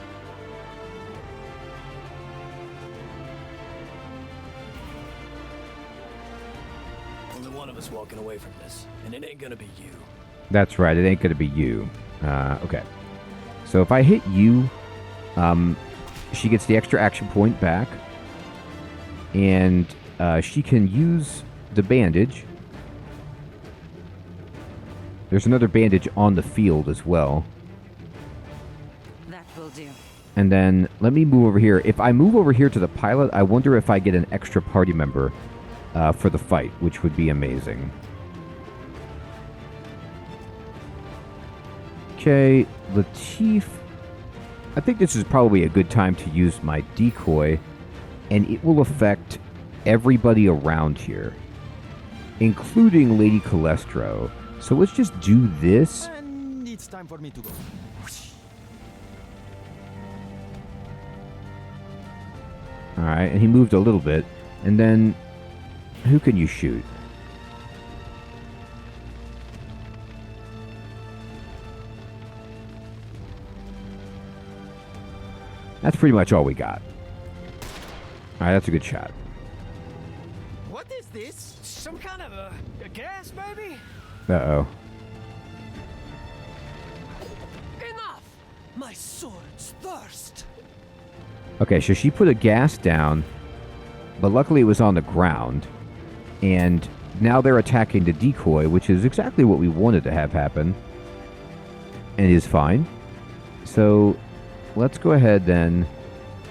one of us walking away from this, and it ain't gonna be you. That's right, it ain't gonna be you. Okay. So if I hit you, she gets the extra action point back. And she can use the bandage. There's another bandage on the field as well. That will do. And then let me move over here. If I move over here to the pilot, I wonder if I get an extra party member for the fight, which would be amazing. Okay, Latif. I think this is probably a good time to use my decoy, and it will affect everybody around here, including Lady Calestro. So let's just do this. And it's time for me to go. Alright, and he moved a little bit. And then, who can you shoot? That's pretty much all we got. Alright, that's a good shot. What is this? Some kind of a gas, maybe? Uh-oh. Enough! My sword's thirst! Okay, so she put a gas down, but luckily it was on the ground. And now they're attacking the decoy, which is exactly what we wanted to have happen. And is fine. So, let's go ahead then,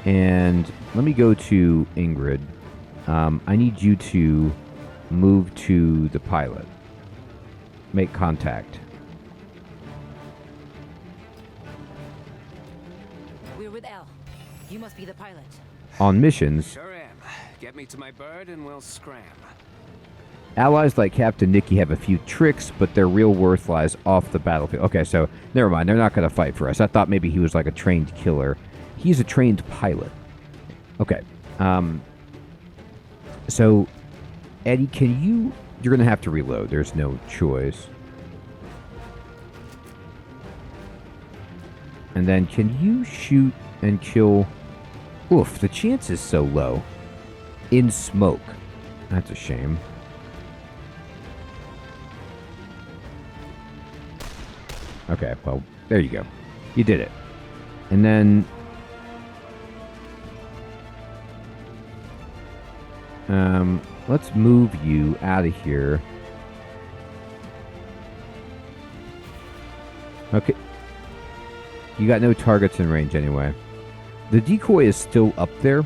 and let me go to Ingrid. I need you to move to the pilot. Make contact. We're with Elle. You must be the pilot. On missions, Sure am. Get me to my bird and we'll scram. allies like Captain Nikki have a few tricks, but their real worth lies off the battlefield. Okay, so never mind. They're not going to fight for us. I thought maybe he was like a trained killer. He's a trained pilot. Okay. So, Eddie, can you... you're going to have to reload. There's no choice. And then can you shoot and kill... oof, the chance is so low. In smoke. That's a shame. Okay, well, there you go. You did it. And then... let's move you out of here. Okay. You got no targets in range anyway. The decoy is still up there.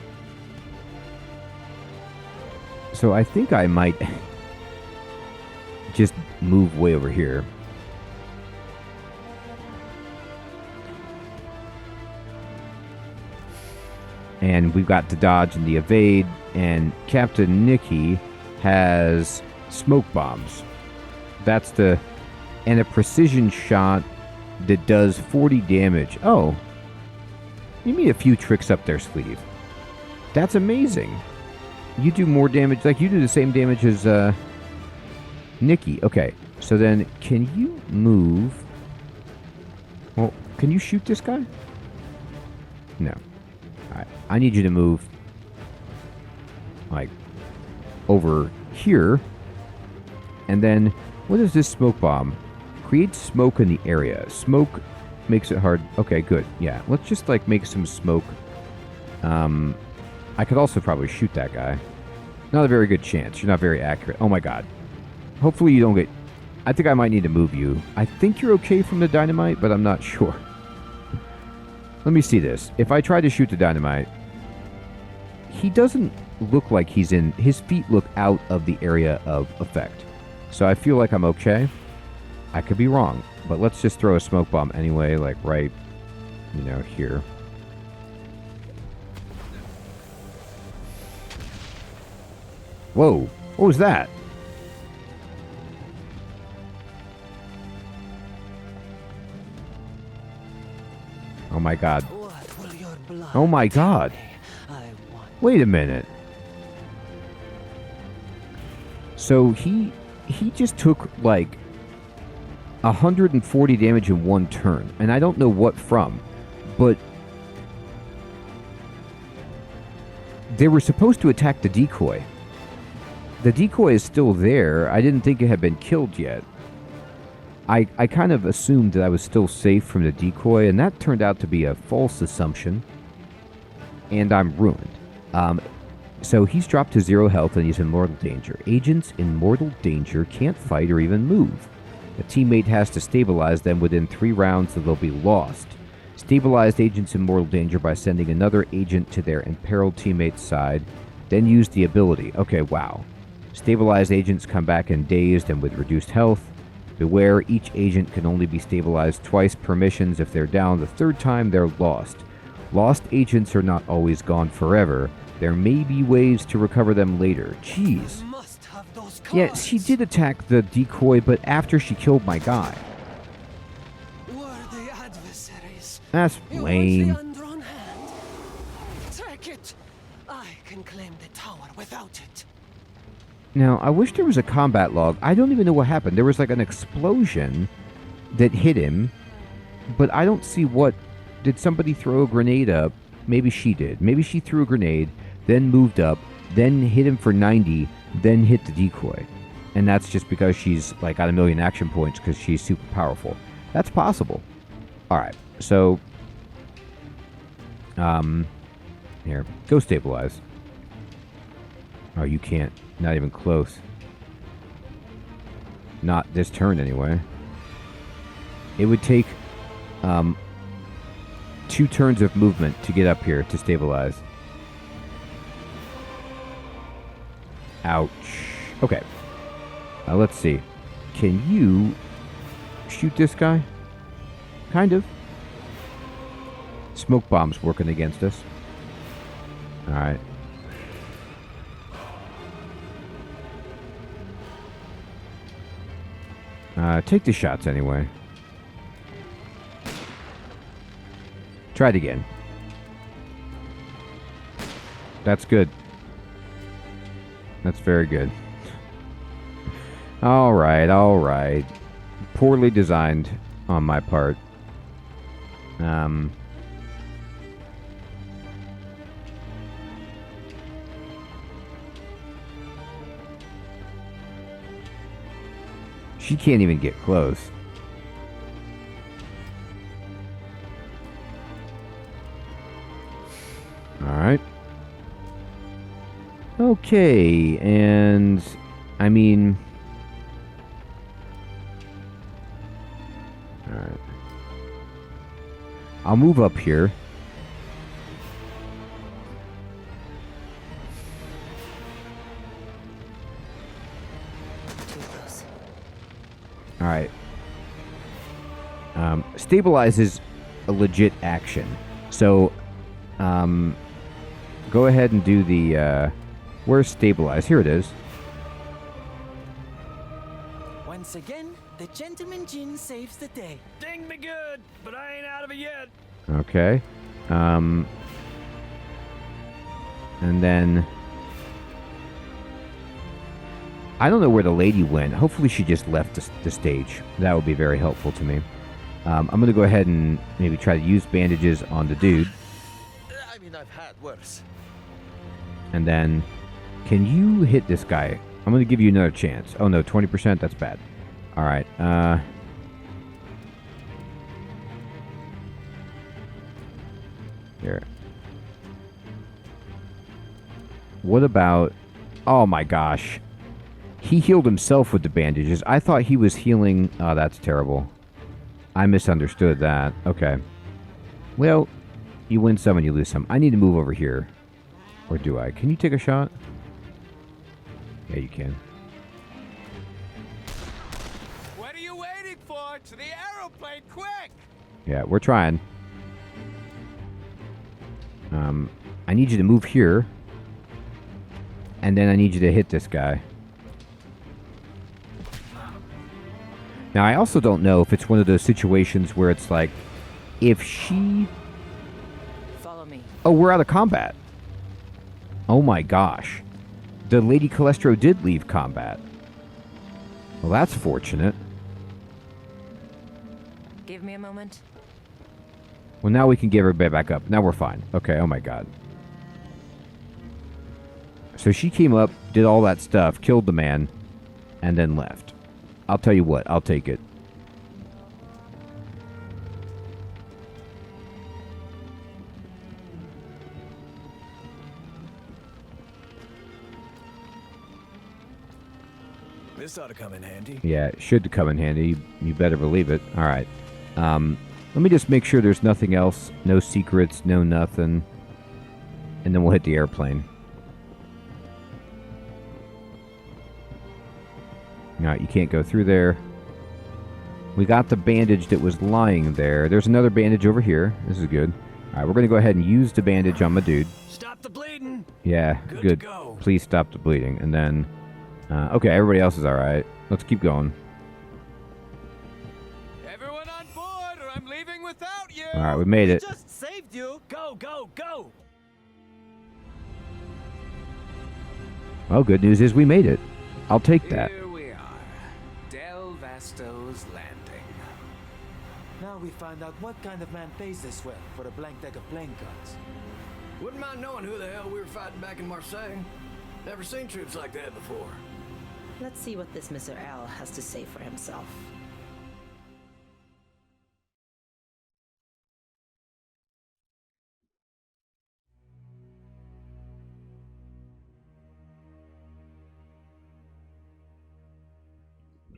So I think I might just move way over here. And we've got the dodge and the evade, and Captain Nikki has smoke bombs. That's the... and a precision shot that does 40 damage. Oh. You mean a few tricks up their sleeve. That's amazing. You do more damage, like you do the same damage as Nikki. Okay, so then can you move... well, can you shoot this guy? No. Alright, I need you to move, like, over here. And then, what is this smoke bomb? Creates smoke in the area. Smoke makes it hard. Okay, good. Yeah, let's just, like, make some smoke. I could also probably shoot that guy. Not a very good chance. You're not very accurate. Oh my god. Hopefully you don't get... I think I might need to move you. I think you're okay from the dynamite, but I'm not sure. Let me see this. If I try to shoot the dynamite, he doesn't look like he's in... his feet look out of the area of effect. So I feel like I'm okay. I could be wrong, but let's just throw a smoke bomb anyway, like right, you know, here. Whoa. What was that? Oh my god. What will your blood Oh my god. tell me? I want Wait a minute. So he just took like 140 damage in one turn, and I don't know what from, but they were supposed to attack the decoy. The decoy is still there. I didn't think it had been killed yet. I kind of assumed that I was still safe from the decoy, and that turned out to be a false assumption, and I'm ruined. So he's dropped to 0 health and he's in mortal danger. Agents in mortal danger can't fight or even move. A teammate has to stabilize them within 3 rounds or they'll be lost. Stabilize agents in mortal danger by sending another agent to their imperiled teammate's side, then use the ability. Okay, wow. Stabilized agents come back in dazed and with reduced health. Beware, each agent can only be stabilized twice per missions. If they're down the 3rd time, they're lost. Lost agents are not always gone forever. There may be ways to recover them later. Jeez. must have those Yeah, cards. she did attack the decoy, but after she killed my guy. Worthy adversaries. That's You lame. want the undrawn hand? Take it. I can claim the tower without it. Now, I wish there was a combat log. I don't even know what happened. There was like an explosion that hit him, but I don't see what... Did somebody throw a grenade up? Maybe she did. Maybe she threw a grenade, then moved up, then hit him for 90, then hit the decoy. And that's just because she's like got a million action points because she's super powerful. That's possible. Alright, so... Here. Go stabilize. Oh, you can't. Not even close. Not this turn, anyway. It would take 2 turns of movement to get up here to stabilize. Ouch. Okay. Let's see. Can you shoot this guy? Kind of. Smoke bomb's working against us. Alright. Take the shots anyway. Try it again. That's good. That's very good. Alright, alright. Poorly designed on my part. She can't even get close. Alright. Okay, and... I mean... Alright. I'll move up here. Alright. Stabilize is a legit action. So, go ahead and do the, where's stabilize? Here it is. Once again, the gentleman Jin saves the day. Ding me good, but I ain't out of it yet. Okay. And then... I don't know where the lady went. Hopefully she just left the stage. That would be very helpful to me. I'm going to go ahead and maybe try to use bandages on the dude. I mean, I've had worse. And then, can you hit this guy? I'm going to give you another chance. Oh no, 20%? That's bad. Alright, here. What about... Oh my gosh. He healed himself with the bandages. I thought he was healing... Oh, that's terrible. I misunderstood that. Okay. Well, you win some and you lose some. I need to move over here. Or do I? Can you take a shot? Yeah, you can. What are you waiting for? To the aeroplane, quick! Yeah, we're trying. I need you to move here. And then I need you to hit this guy. Now, I also don't know if it's one of those situations where it's like, if she... Follow me. Oh, we're out of combat. Oh my gosh. The Lady Calestro did leave combat. Well, that's fortunate. Give me a moment. Well, now we can give her back up. Now we're fine. Okay, oh my god. So she came up, did all that stuff, killed the man, and then left. I'll tell you what, I'll take it. This ought to come in handy. Yeah, it should come in handy. You better believe it. All right. Let me just make sure there's nothing else. No secrets, no nothing. And then we'll hit the airplane. All right, you can't go through there. We got the bandage that was lying there. There's another bandage over here. This is good. All right, we're going to go ahead and use the bandage on my dude. Stop the bleeding. Yeah, Good good. to go. Please stop the bleeding. And then, okay, everybody else is all right. Let's keep going. Everyone on board, or I'm leaving without you. All right, we made it. Just saved you. Go, go, go. Well, good news is we made it. I'll take that. Here we are. Del Vasto's landing. Now we find out what kind of man pays this well for a blank deck of playing cards. Wouldn't mind knowing who the hell we were fighting back in Marseille. Never seen troops like that before. Let's see what this Mr. L has to say for himself.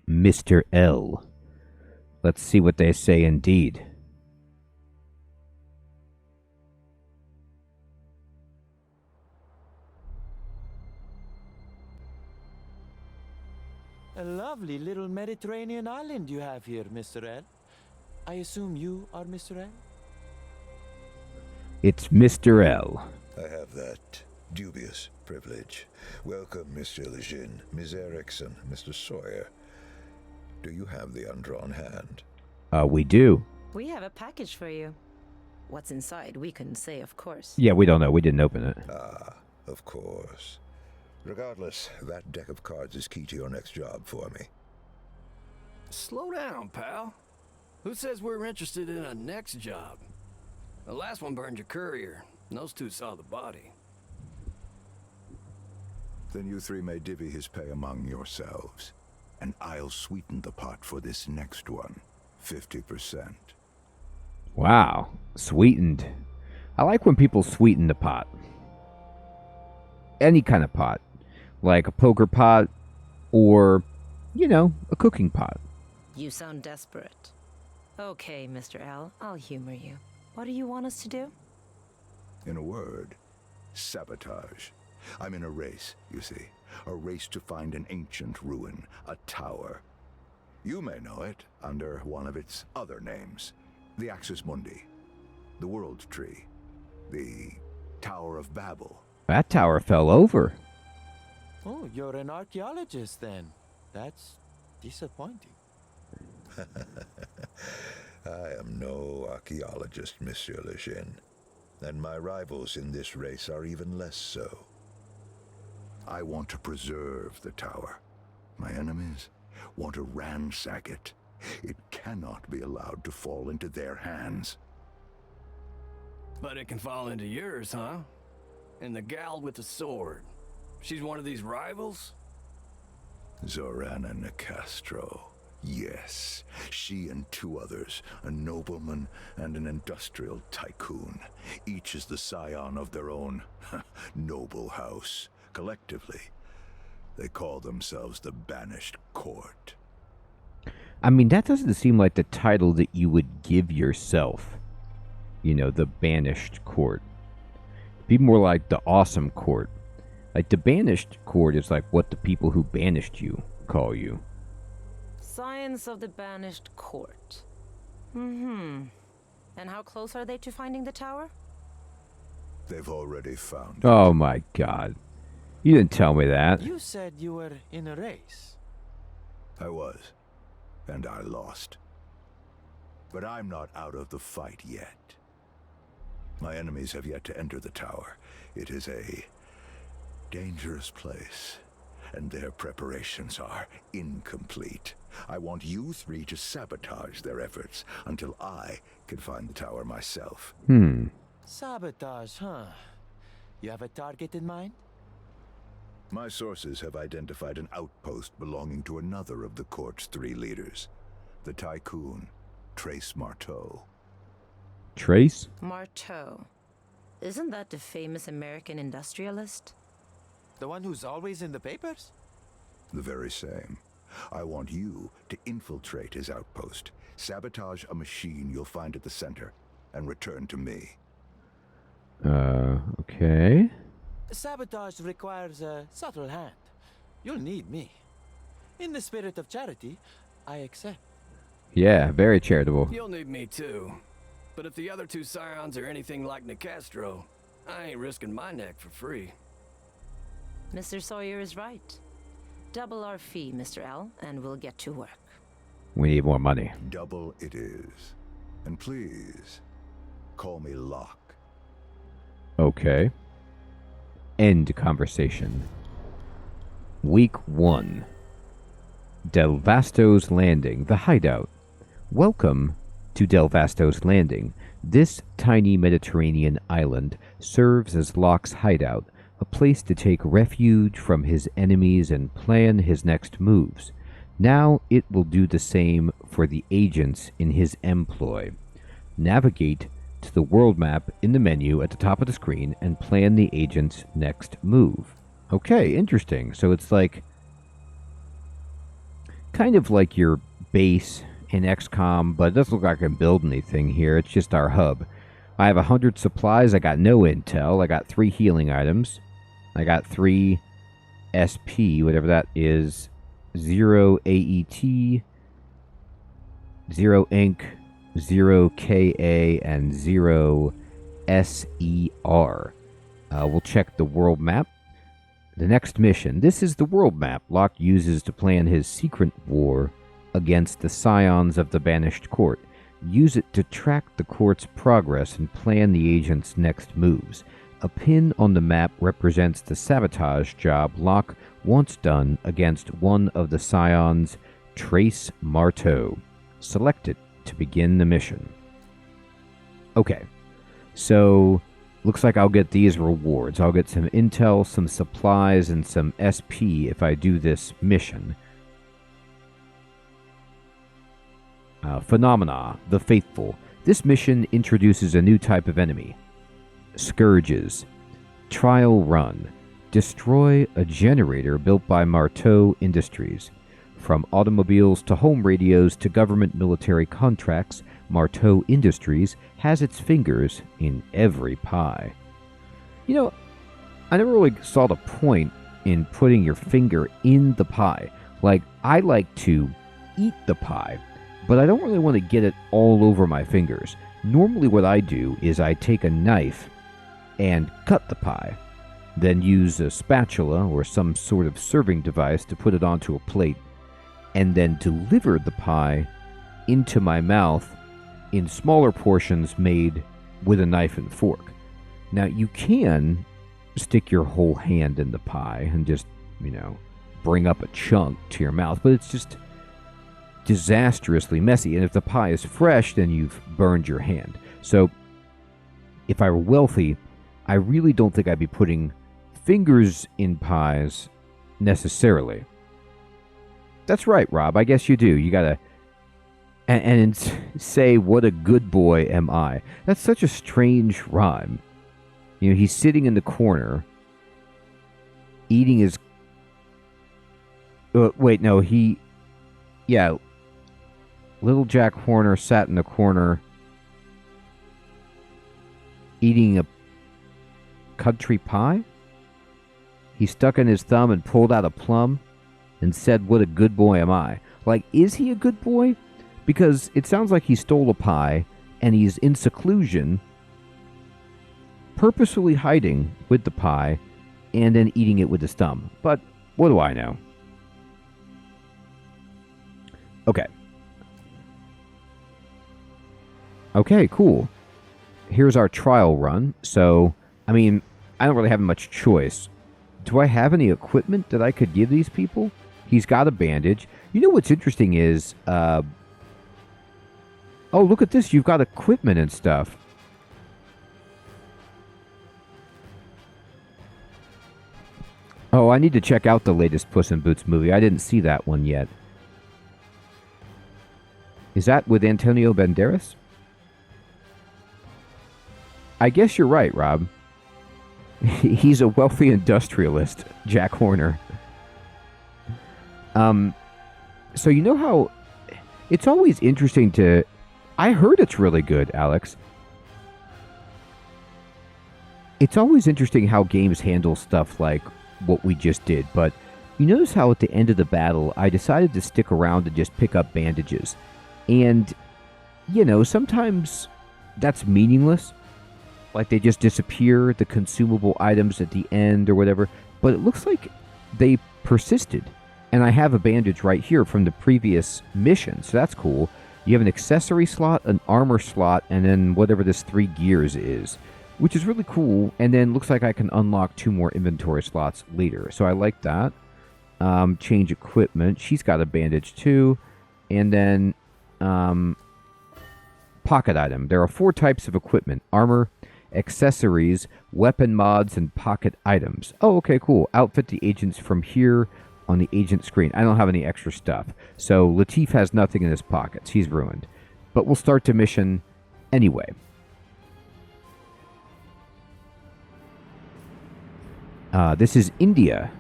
Mr. L. Let's see what they say indeed. A lovely little Mediterranean island you have here, Mr. L. I assume you are Mr. L? It's Mr. L. I have that dubious privilege. Welcome, Mr. Lejeune, Ms. Erickson, Mr. Sawyer. Do you have the undrawn hand? We do. We have a package for you. What's inside, we couldn't say, of course. Yeah, we don't know. We didn't open it. Ah, of course. Regardless, that deck of cards is key to your next job for me. Slow down, pal. Who says we're interested in a next job? The last one burned your courier, and those two saw the body. Then you three may divvy his pay among yourselves. And I'll sweeten the pot for this next one. 50%. Wow. Sweetened. I like when people sweeten the pot. Any kind of pot. Like a poker pot or, you know, a cooking pot. You sound desperate. Okay, Mr. L, I'll humor you. What do you want us to do? In a word, sabotage. I'm in a race, you see. A race to find an ancient ruin, a tower. You may know it under one of its other names. The Axis Mundi, the World Tree, the Tower of Babel. That tower fell over. Oh, you're an archaeologist then. That's disappointing. I am no archaeologist, Monsieur Lejeune. And my rivals in this race are even less so. I want to preserve the tower. My enemies want to ransack it. It cannot be allowed to fall into their hands. But it can fall into yours, huh? And the gal with the sword. She's one of these rivals? Zorana Nicastro. Yes, she and two others, a nobleman and an industrial tycoon. Each is the scion of their own noble house. Collectively, they call themselves the Banished Court. I mean, that doesn't seem like the title that you would give yourself. You know, the Banished Court. It'd be more like the Awesome Court. Like, the Banished Court is like what the people who banished you call you. Science of the Banished Court. And how close are they to finding the tower? They've already found it. Oh my god. You didn't tell me that. You said you were in a race. I was, and I lost. But I'm not out of the fight yet. My enemies have yet to enter the tower. It is a dangerous place, and their preparations are incomplete. I want you three to sabotage their efforts until I can find the tower myself. Sabotage, huh? You have a target in mind? My sources have identified an outpost belonging to another of the court's 3 leaders, the tycoon, Trace Marteau. Trace? Marteau. Isn't that the famous American industrialist? The one who's always in the papers? The very same. I want you to infiltrate his outpost, sabotage a machine you'll find at the center, and return to me. Okay. Sabotage requires a subtle hand. You'll need me. In the spirit of charity, I accept. Yeah, very charitable. You'll need me too. But if the other 2 scions are anything like Nicastro, I ain't risking my neck for free. Mr. Sawyer is right. Double our fee, Mr. L, and we'll get to work. We need more money. Double it is. And please, call me Locke. Okay. End conversation. Week 1. Del Vasto's Landing, the hideout. Welcome to Del Vasto's Landing. This tiny Mediterranean island serves as Locke's hideout, a place to take refuge from his enemies and plan his next moves. Now it will do the same for the agents in his employ. Navigate to the world map in the menu at the top of the screen and plan the agent's next move. Okay, interesting. So it's like kind of like your base in XCOM, but it doesn't look like I can build anything here. It's just our hub. I have 100 supplies. I got no intel. I got 3 healing items. I got 3 SP, whatever that is. 0 AET, 0 ink, 0 KA, and 0 SER. We'll check the world map. The next mission. This is the world map Locke uses to plan his secret war against the scions of the Banished Court. Use it to track the court's progress and plan the agent's next moves. A pin on the map represents the sabotage job Locke wants done against one of the scions, Trace Marteau. Select it to begin the mission. Okay, so looks like I'll get these rewards. I'll get some intel, some supplies, and some SP if I do this mission. Phenomena, the Faithful. This mission introduces a new type of enemy. Scourges. Trial run. Destroy a generator built by Marteau Industries. From automobiles to home radios to government military contracts, Marteau Industries has its fingers in every pie. You know, I never really saw the point in putting your finger in the pie. Like, I like to eat the pie, but I don't really want to get it all over my fingers. Normally what I do is I take a knife and cut the pie, then use a spatula or some sort of serving device to put it onto a plate, and then deliver the pie into my mouth in smaller portions made with a knife and fork. Now, you can stick your whole hand in the pie and just, bring up a chunk to your mouth, but it's just disastrously messy. And if the pie is fresh, then you've burned your hand. So, if I were wealthy, I really don't think I'd be putting fingers in pies necessarily. That's right, Rob. I guess you do. You gotta and say, "What a good boy am I." That's such a strange rhyme. He's sitting in the corner, eating his. Wait, no, Little Jack Horner sat in the corner, eating a country pie. He stuck in his thumb and pulled out a plum and said, "What a good boy am I." Like, is he a good boy? Because it sounds like he stole a pie and he's in seclusion, purposefully hiding with the pie, and then eating it with his thumb. But what do I know? Okay. Okay, cool. Here's our trial run. So, I mean, I don't really have much choice. Do I have any equipment that I could give these people? He's got a bandage. You know what's interesting is, oh, look at this. You've got equipment and stuff. Oh, I need to check out the latest Puss in Boots movie. I didn't see that one yet. Is that with Antonio Banderas? I guess you're right, Rob. He's a wealthy industrialist, Jack Horner. So you know how it's always interesting to... I heard it's really good, Alex. It's always interesting how games handle stuff like what we just did, but you notice how at the end of the battle, I decided to stick around and just pick up bandages. And, you know, sometimes that's meaningless. Like they just disappear, the consumable items at the end or whatever. But it looks like they persisted. And I have a bandage right here from the previous mission, so that's cool. You have an accessory slot, an armor slot, and then whatever this 3 gears is, which is really cool. And then looks like I can unlock 2 more inventory slots later. So I like that. Change equipment. She's got a bandage too. And then pocket item. There are 4 types of equipment: armor, accessories, weapon mods, and pocket items. Oh, okay, cool. Outfit the agents from here on the agent screen. I don't have any extra stuff. So Latif has nothing in his pockets. He's ruined. But we'll start the mission anyway. This is India.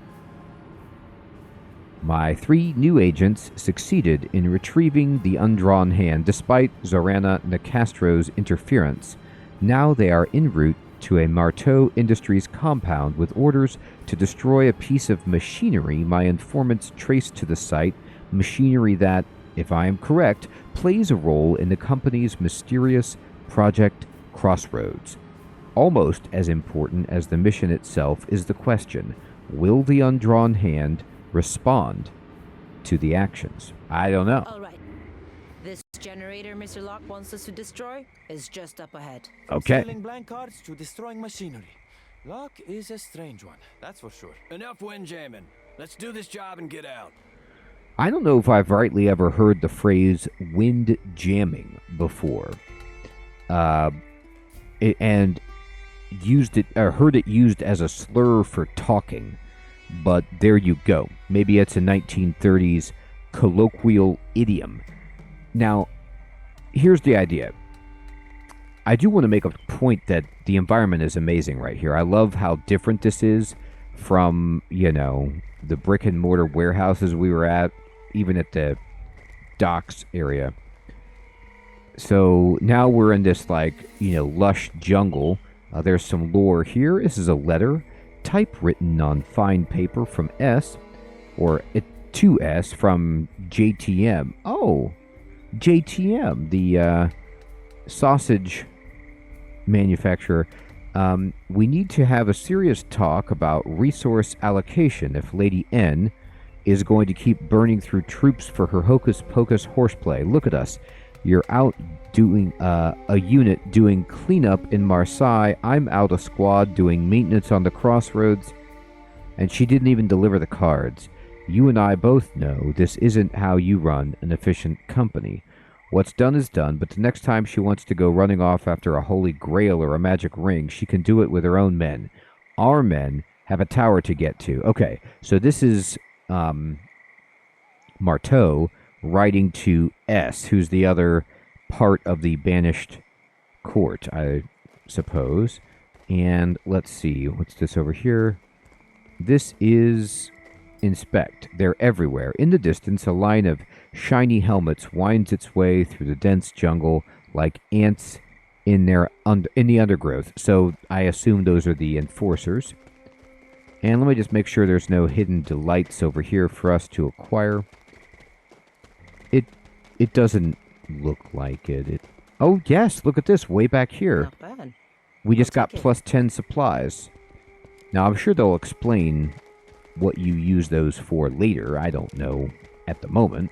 My 3 new agents succeeded in retrieving the undrawn hand despite Zorana Nicastro's interference. Now they are en route to a Marteau Industries compound with orders to destroy a piece of machinery my informants traced to the site, machinery that, if I am correct, plays a role in the company's mysterious Project Crossroads. Almost as important as the mission itself is the question, will the undrawn hand respond to the actions? I don't know. All right. This generator Mr. Locke wants us to destroy is just up ahead. Okay. Selling blank cards to destroying machinery. Locke is a strange one, that's for sure. Enough windjamming. Let's do this job and get out. I don't know if I've rightly ever heard the phrase wind jamming before. And used it or heard it used as a slur for talking. But there you go. Maybe it's a 1930s colloquial idiom. Now, here's the idea. I do want to make a point that the environment is amazing right here. I love how different this is from, you know, the brick and mortar warehouses we were at, even at the docks area. So now we're in this, like, you know, lush jungle. There's some lore here. This is a letter typewritten on fine paper from S, or to S from JTM. Oh, JTM, the sausage manufacturer. We need to have a serious talk about resource allocation if Lady N is going to keep burning through troops for her hocus-pocus horseplay. Look at us. You're out doing a unit doing cleanup in Marseille. I'm out a squad doing maintenance on the crossroads. And she didn't even deliver the cards. You and I both know this isn't how you run an efficient company. What's done is done, but the next time she wants to go running off after a holy grail or a magic ring, she can do it with her own men. Our men have a tower to get to. Okay, so this is Marteau writing to S, who's the other part of the banished court, I suppose. And let's see, what's this over here? This is Inspect. They're everywhere. In the distance, a line of shiny helmets winds its way through the dense jungle like ants in the undergrowth. So I assume those are the enforcers. And let me just make sure there's no hidden delights over here for us to acquire. It doesn't look like it. Oh yes, look at this way back here. Not bad. We just got take it. plus 10 supplies. Now, I'm sure they'll explain what you use those for later. I don't know at the moment.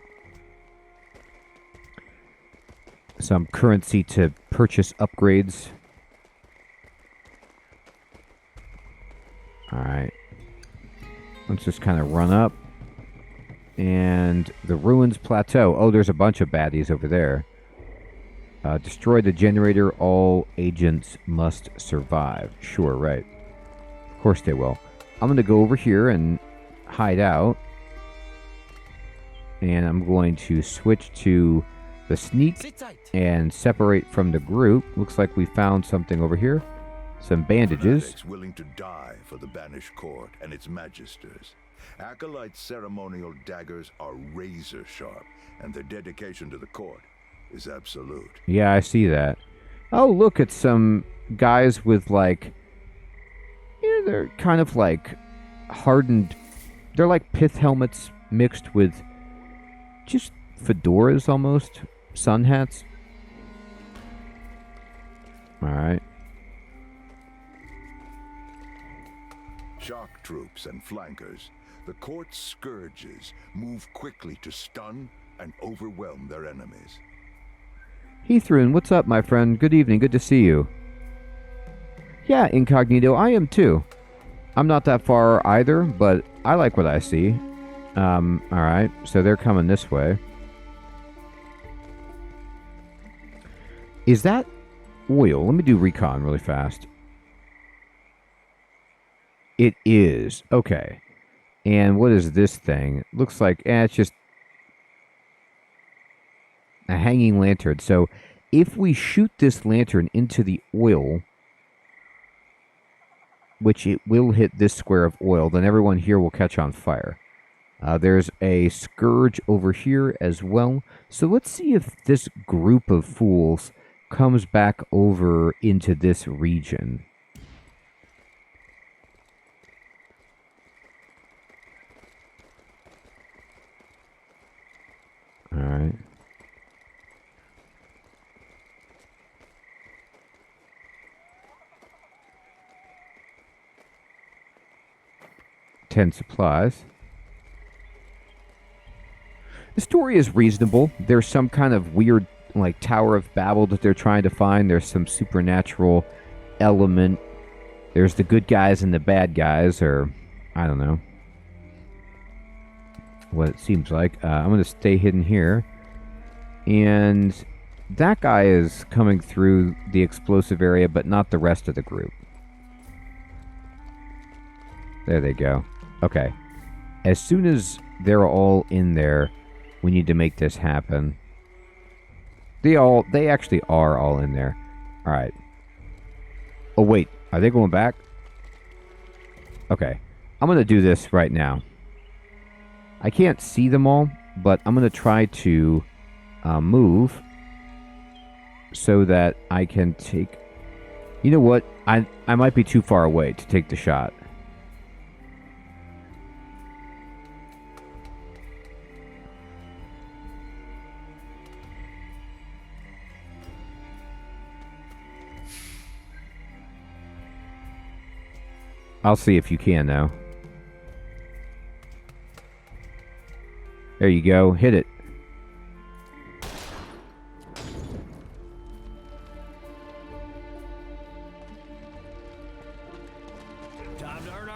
Some currency to purchase upgrades. Alright. Let's just kind of run up. And the Ruins Plateau. Oh, there's a bunch of baddies over there. Destroy the generator. All agents must survive. Sure, right. Of course they will. I'm going to go over here and hide out. And I'm going to switch to the sneak and separate from the group. Looks like we found something over here. Some bandages. Fanatics willing to die for the banished court and its magisters. Acolyte ceremonial daggers are razor sharp, and their dedication to the court is absolute. Yeah, I see that. Oh, look, it's some guys with, like... Yeah, they're kind of like hardened... They're like pith helmets mixed with just fedoras almost. Sun hats. Alright. Shock troops and flankers. The court's scourges move quickly to stun and overwhelm their enemies. Heathrun, what's up, my friend? Good evening, good to see you. Yeah, Incognito, I am too. I'm not that far either, but I like what I see. Alright, so they're coming this way. Is that oil? Let me do recon really fast. It is. Okay. And what is this thing? Looks like, it's just a hanging lantern. So if we shoot this lantern into the oil, which it will hit this square of oil, then everyone here will catch on fire. There's a scourge over here as well. So let's see if this group of fools comes back over into this region. Alright. Ten supplies. The story is reasonable. There's some kind of weird, like, Tower of Babel that they're trying to find. There's some supernatural element. There's the good guys and the bad guys, or I don't know what it seems like. I'm going to stay hidden here. And that guy is coming through the explosive area, but not the rest of the group. There they go. Okay. As soon as they're all in there, we need to make this happen. They actually are all in there. Alright. Oh, wait. Are they going back? Okay. I'm going to do this right now. I can't see them all, but I'm going to try to move so that I can take... You know what? I might be too far away to take the shot. I'll see if you can now. There you go. Hit it.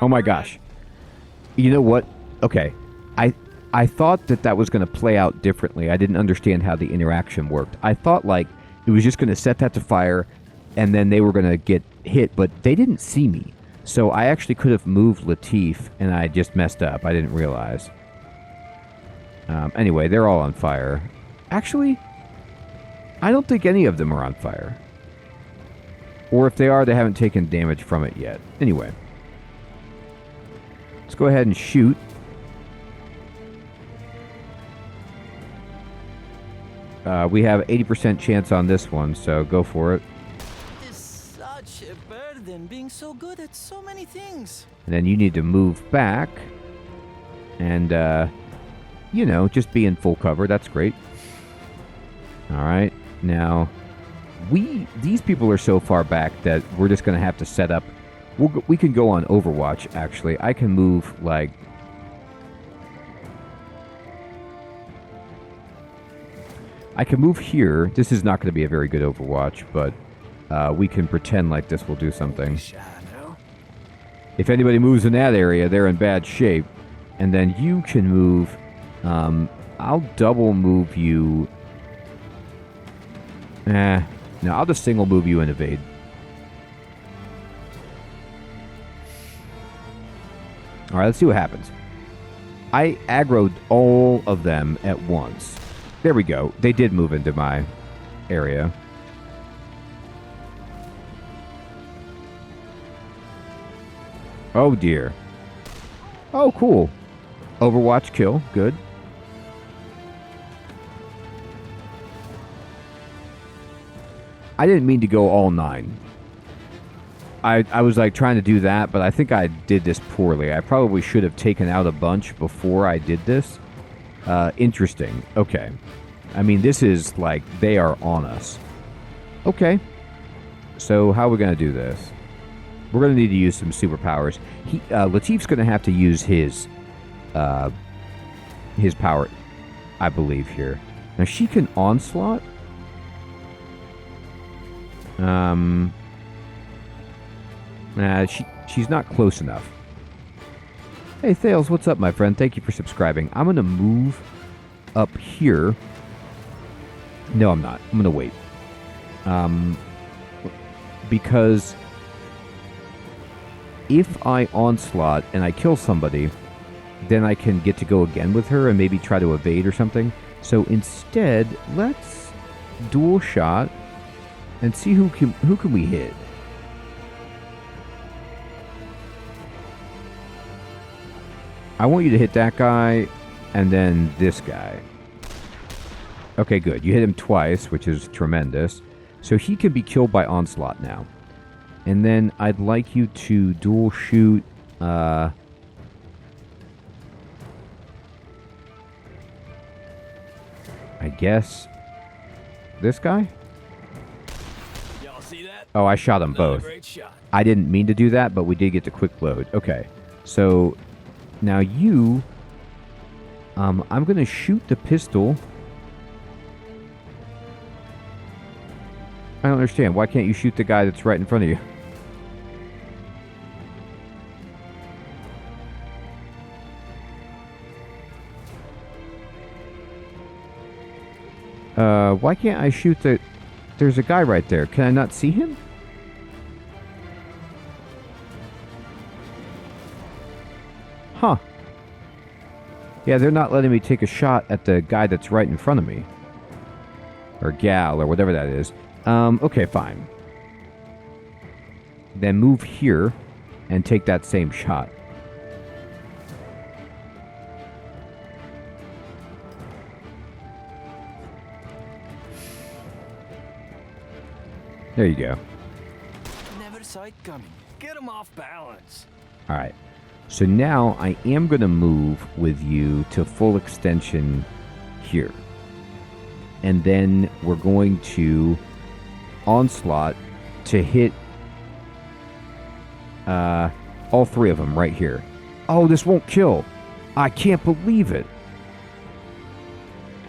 Oh my gosh. You know what? Okay. I thought that was going to play out differently. I didn't understand how the interaction worked. I thought, like, it was just going to set that to fire and then they were going to get hit, but they didn't see me. So I actually could have moved Latif, and I just messed up. I didn't realize. Anyway, they're all on fire. Actually, I don't think any of them are on fire. Or if they are, they haven't taken damage from it yet. Anyway. Let's go ahead and shoot. We have 80% chance on this one, so go for it. It's such a burden being so good at so many things. And then you need to move back. And, you know, just be in full cover. That's great. Alright. Now, these people are so far back that we're just going to have to set up we can go on Overwatch, actually. I can move, like... I can move here. This is not going to be a very good Overwatch, but we can pretend like this will do something. If anybody moves in that area, they're in bad shape. And then you can move... I'll double move you... no, I'll just single move you and evade. Alright, let's see what happens. I aggroed all of them at once. There we go. They did move into my area. Oh dear. Oh, cool. Overwatch kill. Good. I didn't mean to go all 9. I was like trying to do that, but I think I did this poorly. I probably should have taken out a bunch before I did this. Interesting. Okay. I mean, this is like they are on us. Okay. So how are we going to do this? We're going to need to use some superpowers. Latif's going to have to use his power, I believe, here. Now, she can onslaught. She's not close enough. Hey, Thales, what's up, my friend? Thank you for subscribing. I'm going to move up here. No, I'm not. I'm going to wait. Because if I onslaught and I kill somebody, then I can get to go again with her and maybe try to evade or something. So instead, let's dual shot and see who can we hit. I want you to hit that guy and then this guy. Okay, good. You hit him twice, which is tremendous. So he can be killed by onslaught now. And then I'd like you to dual shoot... I guess... this guy? Y'all see that? Oh, I shot them both. Great shot. I didn't mean to do that, but we did get the quick load. Okay. So, now you... I'm going to shoot the pistol... I don't understand. Why can't you shoot the guy that's right in front of you? Why can't I shoot the... There's a guy right there. Can I not see him? Huh. Yeah, they're not letting me take a shot at the guy that's right in front of me. Or gal, or whatever that is. Okay, fine. Then move here and take that same shot. There you go. Never saw it coming. Get him off balance. Alright. So now I am going to move with you to full extension here. And then we're going to onslaught to hit all 3 of them right here. Oh, this won't kill. I can't believe it.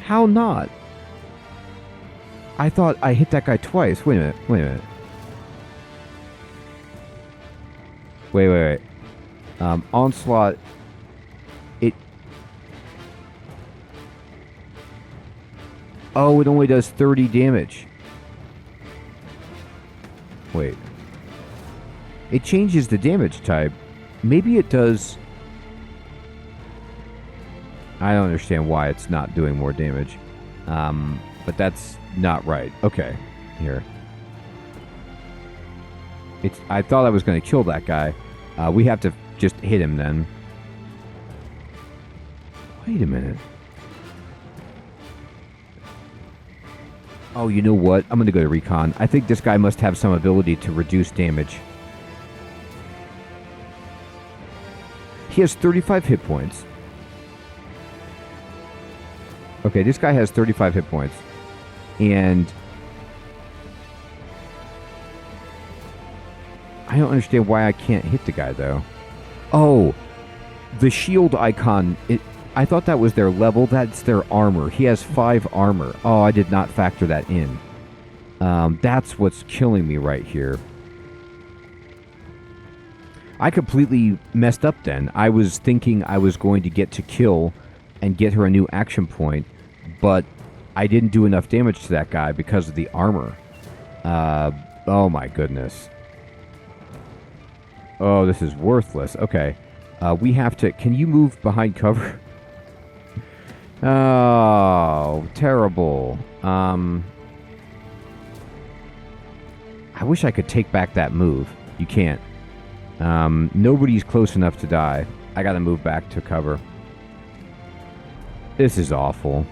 How not? I thought I hit that guy twice. Wait a minute. Wait. Onslaught. Oh, it only does 30 damage. Wait. It changes the damage type. Maybe it does... I don't understand why it's not doing more damage. But that's not right. Okay. Here. I thought I was going to kill that guy. We have to just hit him then. Wait a minute. Oh, you know what? I'm going to go to recon. I think this guy must have some ability to reduce damage. He has 35 hit points. Okay, this guy has 35 hit points. And I don't understand why I can't hit the guy, though. Oh, the shield icon, I thought that was their level. That's their armor. He has 5 armor. Oh, I did not factor that in. That's what's killing me right here. I completely messed up then. I was thinking I was going to get to kill and get her a new action point, but I didn't do enough damage to that guy because of the armor. Oh my goodness. Oh, this is worthless. Okay. We have to... Can you move behind cover? Oh, terrible. I wish I could take back that move. You can't. Nobody's close enough to die. I gotta move back to cover. This is awful.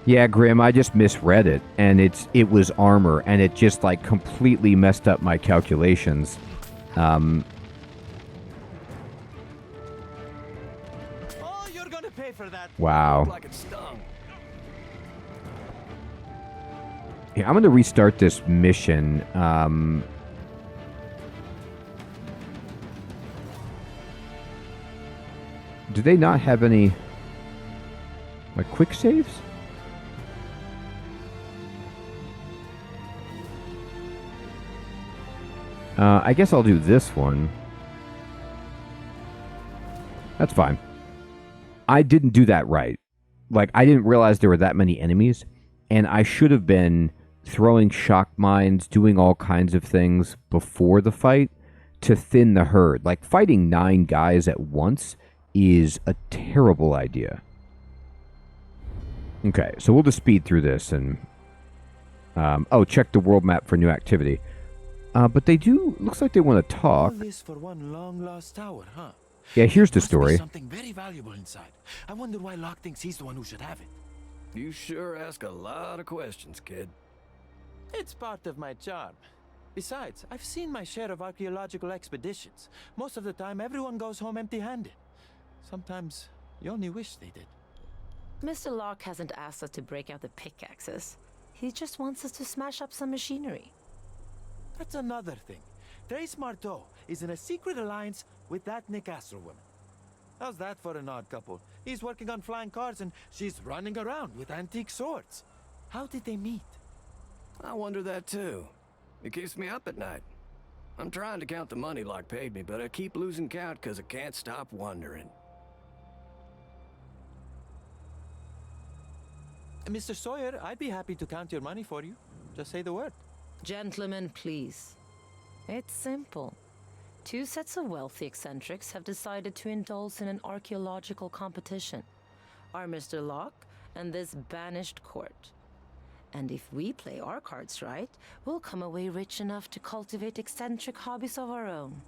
Yeah, Grim, I just misread it, and it was armor, and it just, like, completely messed up my calculations. Oh, you're gonna pay for that. Wow. Like it stung. Yeah, I'm gonna restart this mission. Do they not have any, like, quick saves? I guess I'll do this one. That's fine. I didn't do that right. Like, I didn't realize there were that many enemies, and I should have been throwing shock mines, doing all kinds of things before the fight to thin the herd. Like, fighting 9 guys at once is a terrible idea. Okay, so we'll just speed through this and... oh, check the world map for new activity. But they do... Looks like they want to talk. All this for one long-lost tower, huh? Yeah, here's the Must be story. something very valuable inside. I wonder why Locke thinks he's the one who should have it. You sure ask a lot of questions, kid. It's part of my charm. Besides, I've seen my share of archaeological expeditions. Most of the time, everyone goes home empty-handed. Sometimes, you only wish they did. Mr. Locke hasn't asked us to break out the pickaxes. He just wants us to smash up some machinery. That's another thing. Trace Marteau is in a secret alliance with that Nick Astro woman. How's that for an odd couple? He's working on flying cars and she's running around with antique swords. How did they meet? I wonder that too. It keeps me up at night. I'm trying to count the money Locke paid me, but I keep losing count because I can't stop wondering. Mr. Sawyer, I'd be happy to count your money for you. Just say the word. Gentlemen, please. It's simple. 2 sets of wealthy eccentrics have decided to indulge in an archaeological competition. Our Mr. Locke and this banished court. And if we play our cards right, we'll come away rich enough to cultivate eccentric hobbies of our own.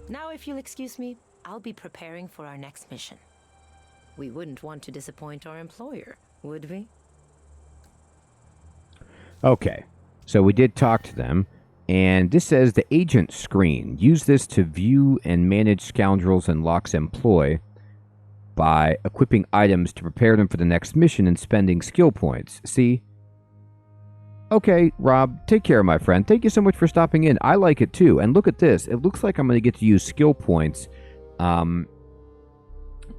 Now, if you'll excuse me, I'll be preparing for our next mission. We wouldn't want to disappoint our employer, would we? Okay, so we did talk to them, and this says the agent screen. Use this to view and manage scoundrels in Locke's employ by equipping items to prepare them for the next mission and spending skill points. See? Okay, Rob, take care, my friend. Thank you so much for stopping in. I like it too. And look at this. It looks like I'm going to get to use skill points to,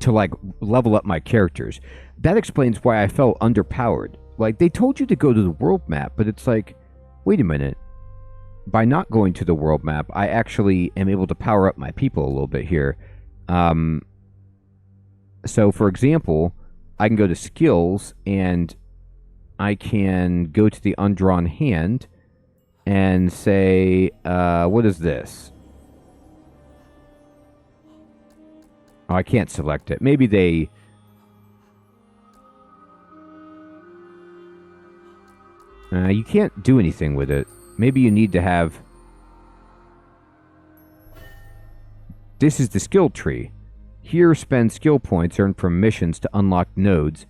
like, level up my characters. That explains why I felt underpowered. Like, they told you to go to the world map, but it's like, wait a minute. By not going to the world map, I actually am able to power up my people a little bit here. So, for example, I can go to skills, and I can go to the undrawn hand and say, what is this? Oh, I can't select it. Maybe they... you can't do anything with it. Maybe you need to have... This is the skill tree. Here, spend skill points earned from missions to unlock nodes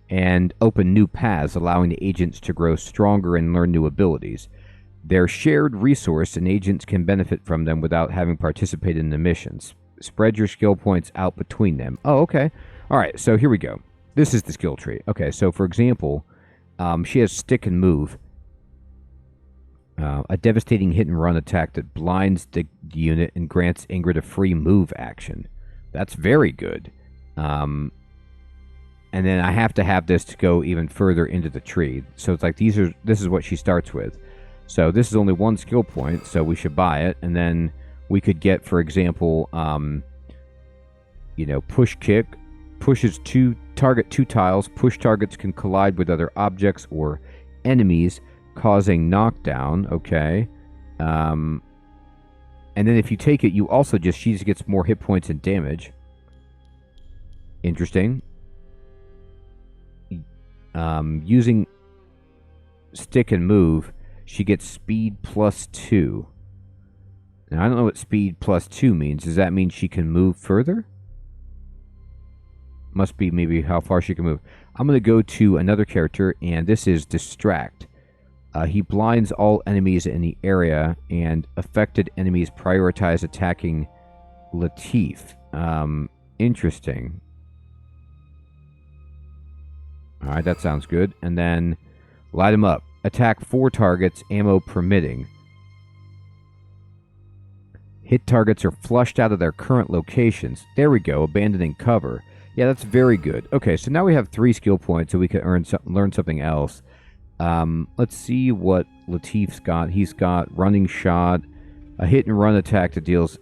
and open new paths, allowing the agents to grow stronger and learn new abilities. They're shared resource, and agents can benefit from them without having participated in the missions. Spread your skill points out between them. Oh, okay. All right, so here we go. This is the skill tree. Okay, so for example, she has stick and move. A devastating hit and run attack that blinds the unit and grants Ingrid a free move action. That's very good. And then I have to have this to go even further into the tree. So it's like this is what she starts with. So this is only one skill point, so we should buy it. And then we could get, for example, push kick. Pushes target 2 tiles. Push targets can collide with other objects or enemies, causing knockdown. Okay. And then if you take it, she just gets more hit points and damage. Interesting. Using stick and move, she gets speed +2. Now, I don't know what speed +2 means. Does that mean she can move further? Must be maybe how far she can move. I'm going to go to another character, and this is Distract. He blinds all enemies in the area, and affected enemies prioritize attacking Latif. Interesting. Alright, that sounds good. And then, light him up. Attack 4 targets, ammo permitting. Hit targets are flushed out of their current locations. There we go, abandoning cover. Yeah, that's very good. Okay, so now we have 3 skill points, so we can learn something else. Let's see what Latif's got. He's got running shot, a hit and run attack that deals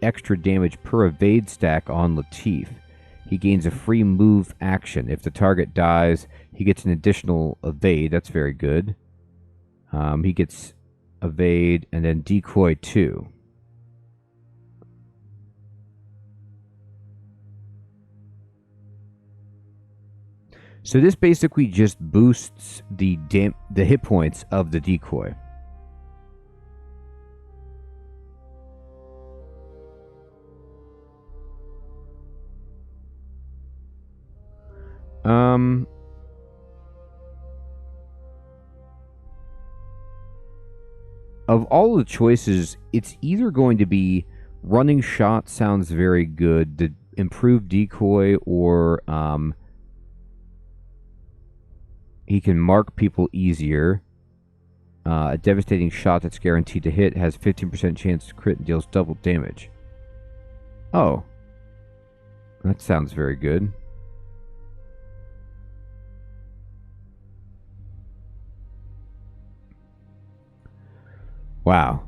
extra damage per evade stack on Latif. He gains a free move action. If the target dies, he gets an additional evade. That's very good. He gets evade and then decoy 2. So this basically just boosts the hit points of the decoy. Of all the choices, it's either going to be running shot sounds very good, the improved decoy, or he can mark people easier. A devastating shot that's guaranteed to hit has 15% chance to crit and deals double damage. Oh. That sounds very good. Wow.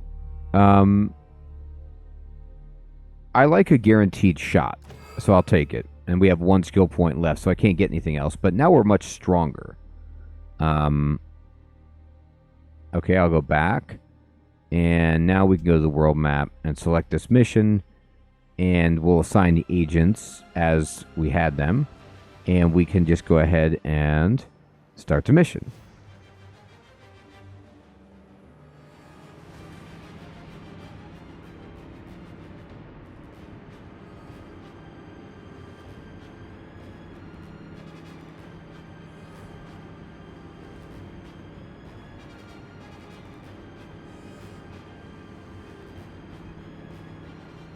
I like a guaranteed shot, so I'll take it. And we have 1 skill point left, so I can't get anything else. But now we're much stronger. Okay, I'll go back. And now we can go to the world map and select this mission. And we'll assign the agents as we had them. And we can just go ahead and start the mission.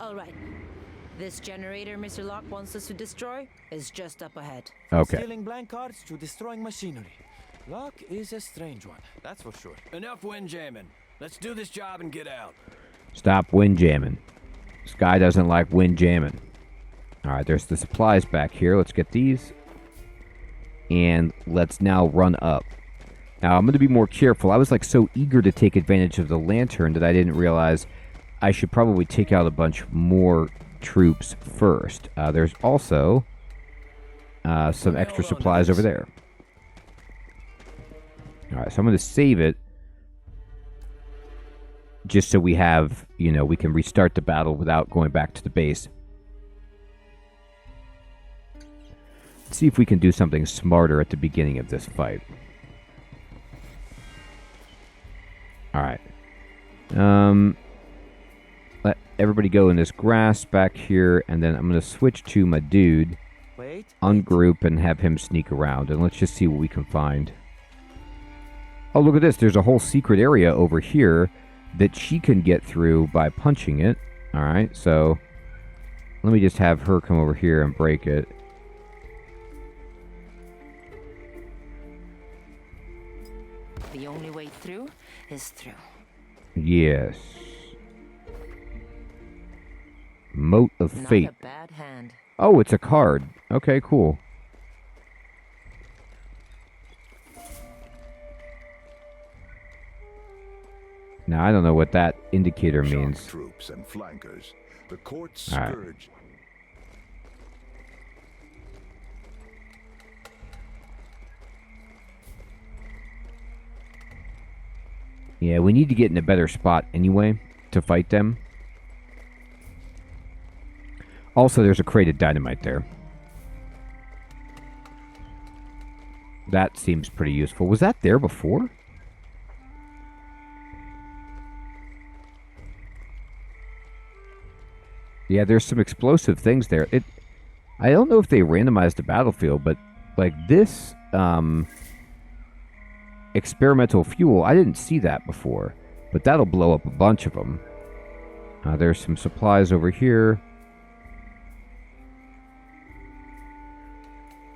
All right. This generator Mr. Locke wants us to destroy is just up ahead. Okay. Stealing blank cards to destroying machinery. Locke is a strange one, that's for sure. Enough windjamming. Let's do this job and get out. Stop windjamming. Sky doesn't like windjamming. Alright, there's the supplies back here. Let's get these. And let's now run up. Now, I'm going to be more careful. I was like so eager to take advantage of the lantern that I didn't realize I should probably take out a bunch more troops first. There's also some extra supplies over there. Alright, so I'm going to save it just so we have, we can restart the battle without going back to the base. Let's see if we can do something smarter at the beginning of this fight. Alright. Let everybody go in this grass back here, and then I'm going to switch to my dude, ungroup, and have him sneak around, and let's just see what we can find. Oh, look at this. There's a whole secret area over here that she can get through by punching it. All right, so let me just have her come over here and break it. The only way through is through. Yes. Mote of Fate. Not a bad hand. Oh, it's a card. Okay, cool. Now, I don't know what that indicator means. Shock troops and flankers. The court's All right. scourge. Yeah, we need to get in a better spot anyway to fight them. Also, there's a crate of dynamite there. That seems pretty useful. Was that there before? Yeah, there's some explosive things there. I don't know if they randomized the battlefield, but like this experimental fuel, I didn't see that before, but that'll blow up a bunch of them. There's some supplies over here.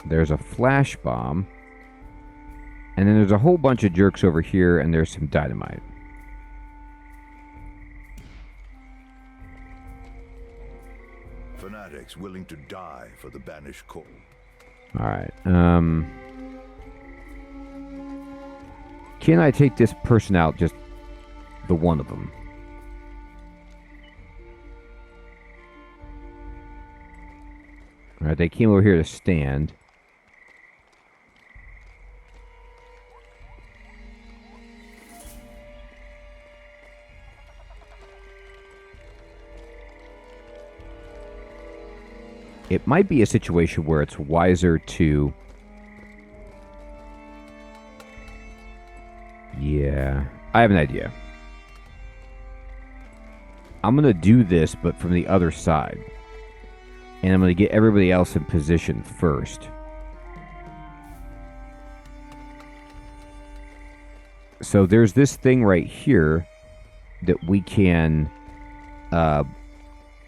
There's a flash bomb. And then there's a whole bunch of jerks over here, and there's some dynamite. Fanatics willing to die for the banished court. Alright, can I take this person out, just the one of them? Alright, they came over here to stand. It might be a situation where it's wiser to... Yeah, I have an idea. I'm going to do this, but from the other side. And I'm going to get everybody else in position first. So there's this thing right here that we can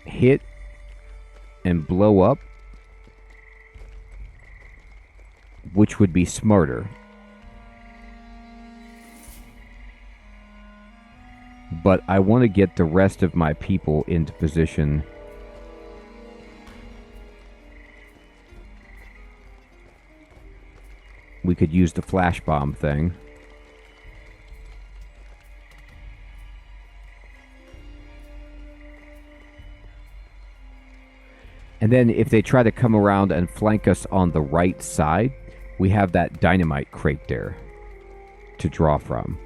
hit and blow up, which would be smarter. But I want to get the rest of my people into position. We could use the flash bomb thing. And then if they try to come around and flank us on the right side, we have that dynamite crate there to draw from.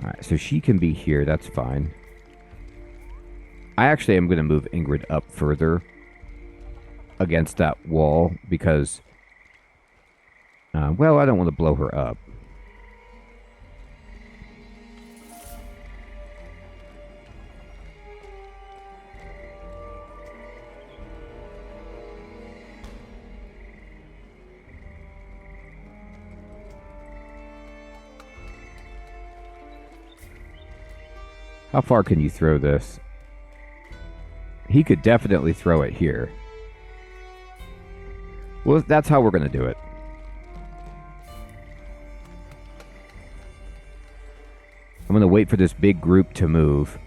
Alright, so she can be here. That's fine. I actually am going to move Ingrid up further against that wall because, well, I don't want to blow her up. How far can you throw this? He could definitely throw it here. Well, that's how we're going to do it. I'm going to wait for this big group to move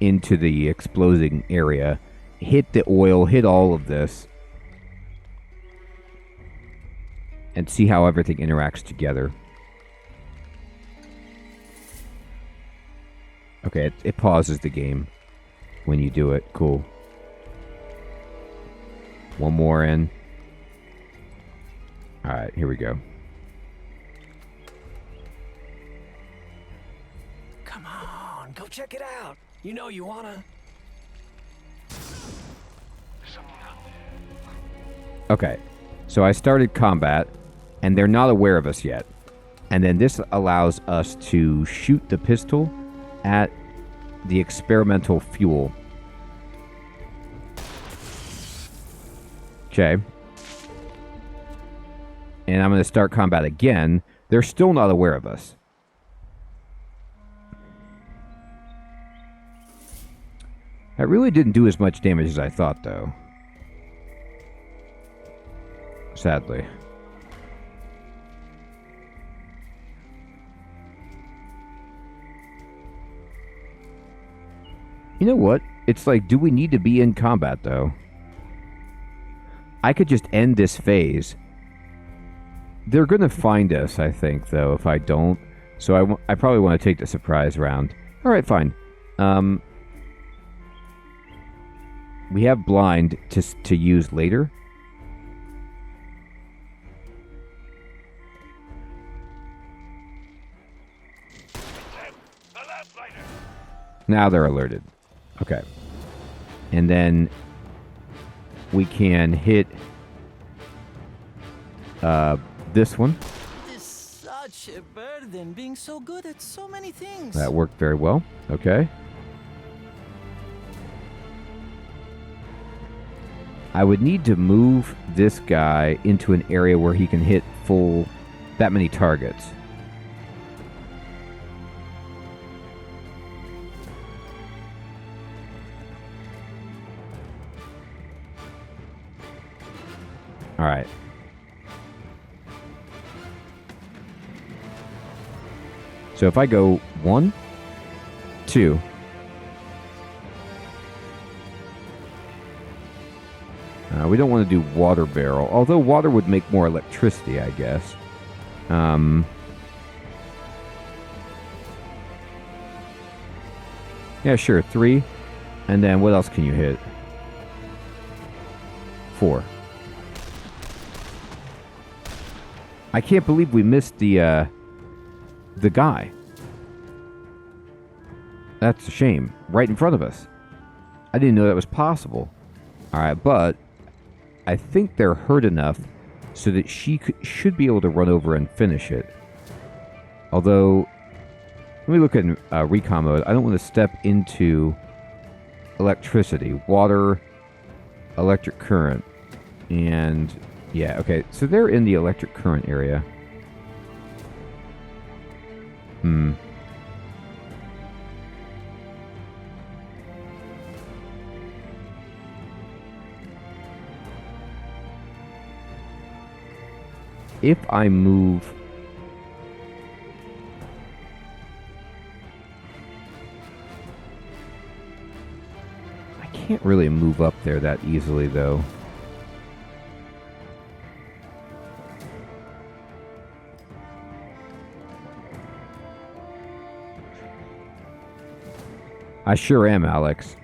into the exploding area. Hit the oil, hit all of this. And see how everything interacts together. Okay, it pauses the game when you do it. Cool. One more in. Alright, here we go. Come on, go check it out. You know you wanna. Okay, so I started combat, and they're not aware of us yet. And then this allows us to shoot the pistol at the experimental fuel. Okay. And I'm going to start combat again, They're still not aware of us. That really didn't do as much damage as I thought, though. Sadly. You know what? It's like, do we need to be in combat, though? I could just end this phase. They're going to find us, I think, though, if I don't. So I probably want to take the surprise round. Alright, fine. We have blind to use later. Now they're alerted. Okay. And then we can hit this one. It is such a burden being so good at so many things. That worked very well. Okay. I would need to move this guy into an area where he can hit full that many targets. All right. So if I go 1, 2, we don't want to do water barrel, although water would make more electricity, I guess. Yeah, sure, 3. And then what else can you hit? 4. I can't believe we missed the guy. That's a shame. Right in front of us. I didn't know that was possible. Alright, but I think they're hurt enough so that she should be able to run over and finish it. Although, let me look at recon mode. I don't want to step into electricity, water, electric current, and yeah, okay. So they're in the electric current area. If I move... I can't really move up there that easily, though. I sure am, Alex.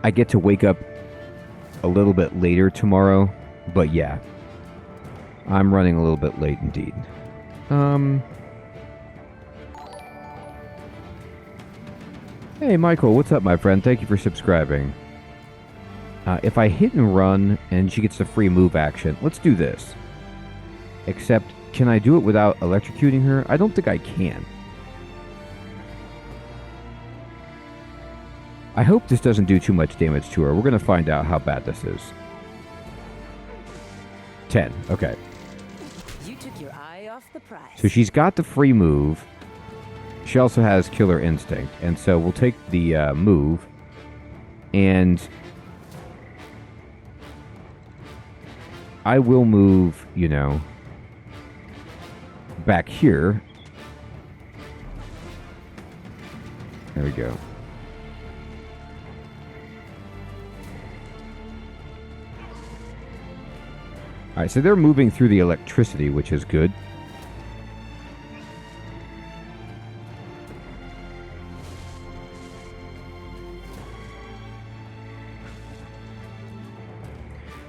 I get to wake up a little bit later tomorrow, but yeah. I'm running a little bit late indeed. Hey, Michael, what's up, my friend? Thank you for subscribing. If I hit and run and she gets the free move action, let's do this. Except, can I do it without electrocuting her? I don't think I can. I hope this doesn't do too much damage to her. We're going to find out how bad this is. 10. Okay. You took your eye off the prize. So she's got the free move. She also has Killer Instinct. And so we'll take the move. And I will move, you know, back here. There we go. Alright, so they're moving through the electricity, which is good.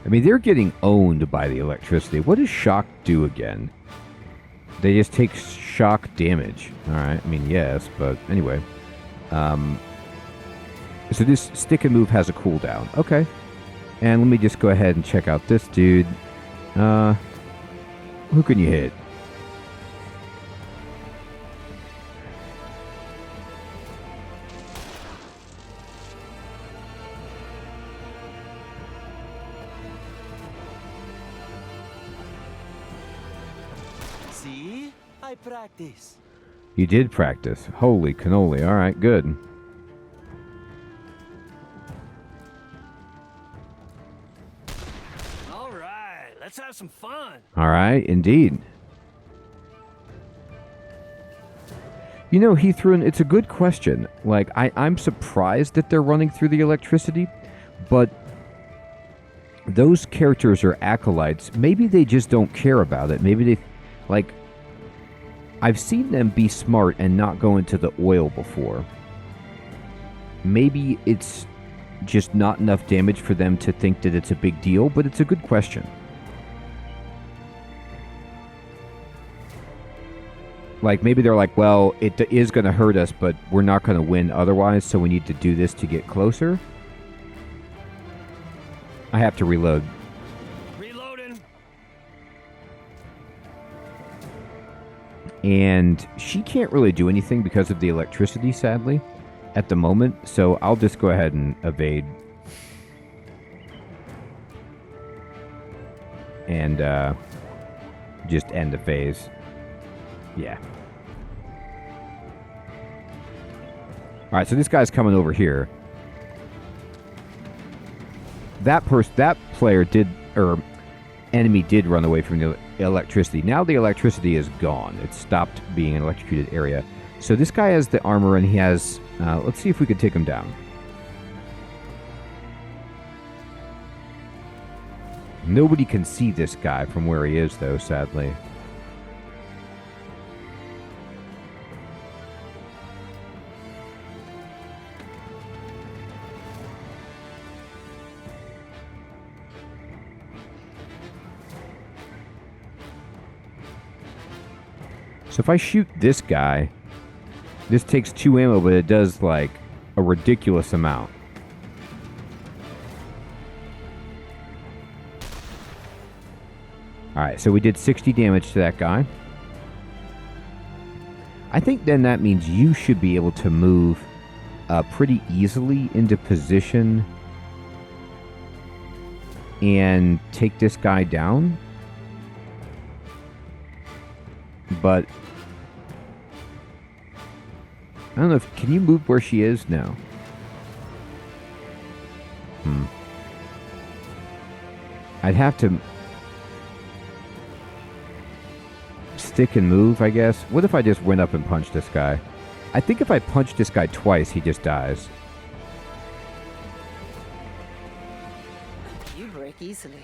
I mean, they're getting owned by the electricity. What does shock do again? They just take shock damage. Alright, I mean, yes, but anyway. So this stick and move has a cooldown. Okay. And let me just go ahead and check out this dude. Who can you hit? I practice. You did practice. Holy cannoli. All right, good. All right, let's have some fun. All right, indeed. You know, Heathroon, it's a good question. Like, I'm surprised that they're running through the electricity, but those characters are acolytes. Maybe they just don't care about it. Maybe they, like, I've seen them be smart and not go into the oil before. Maybe it's just not enough damage for them to think that it's a big deal, but it's a good question. Like, maybe they're like, well, it is going to hurt us, but we're not going to win otherwise, so we need to do this to get closer. I have to reload. Reloading. And she can't really do anything because of the electricity, sadly, at the moment, so I'll just go ahead and evade. And just end the phase. Yeah. All right, so this guy's coming over here. That player did, or enemy did run away from the electricity. Now the electricity is gone. It stopped being an electrocuted area. So this guy has the armor, and he has. Let's see if we can take him down. Nobody can see this guy from where he is, though, sadly. So if I shoot this guy, this takes 2 ammo, but it does, like, a ridiculous amount. Alright, so we did 60 damage to that guy. I think then that means you should be able to move pretty easily into position and take this guy down. But I don't know if... Can you move where she is? No. I'd have to stick and move, I guess. What if I just went up and punched this guy? I think if I punch this guy twice, he just dies. You break easily.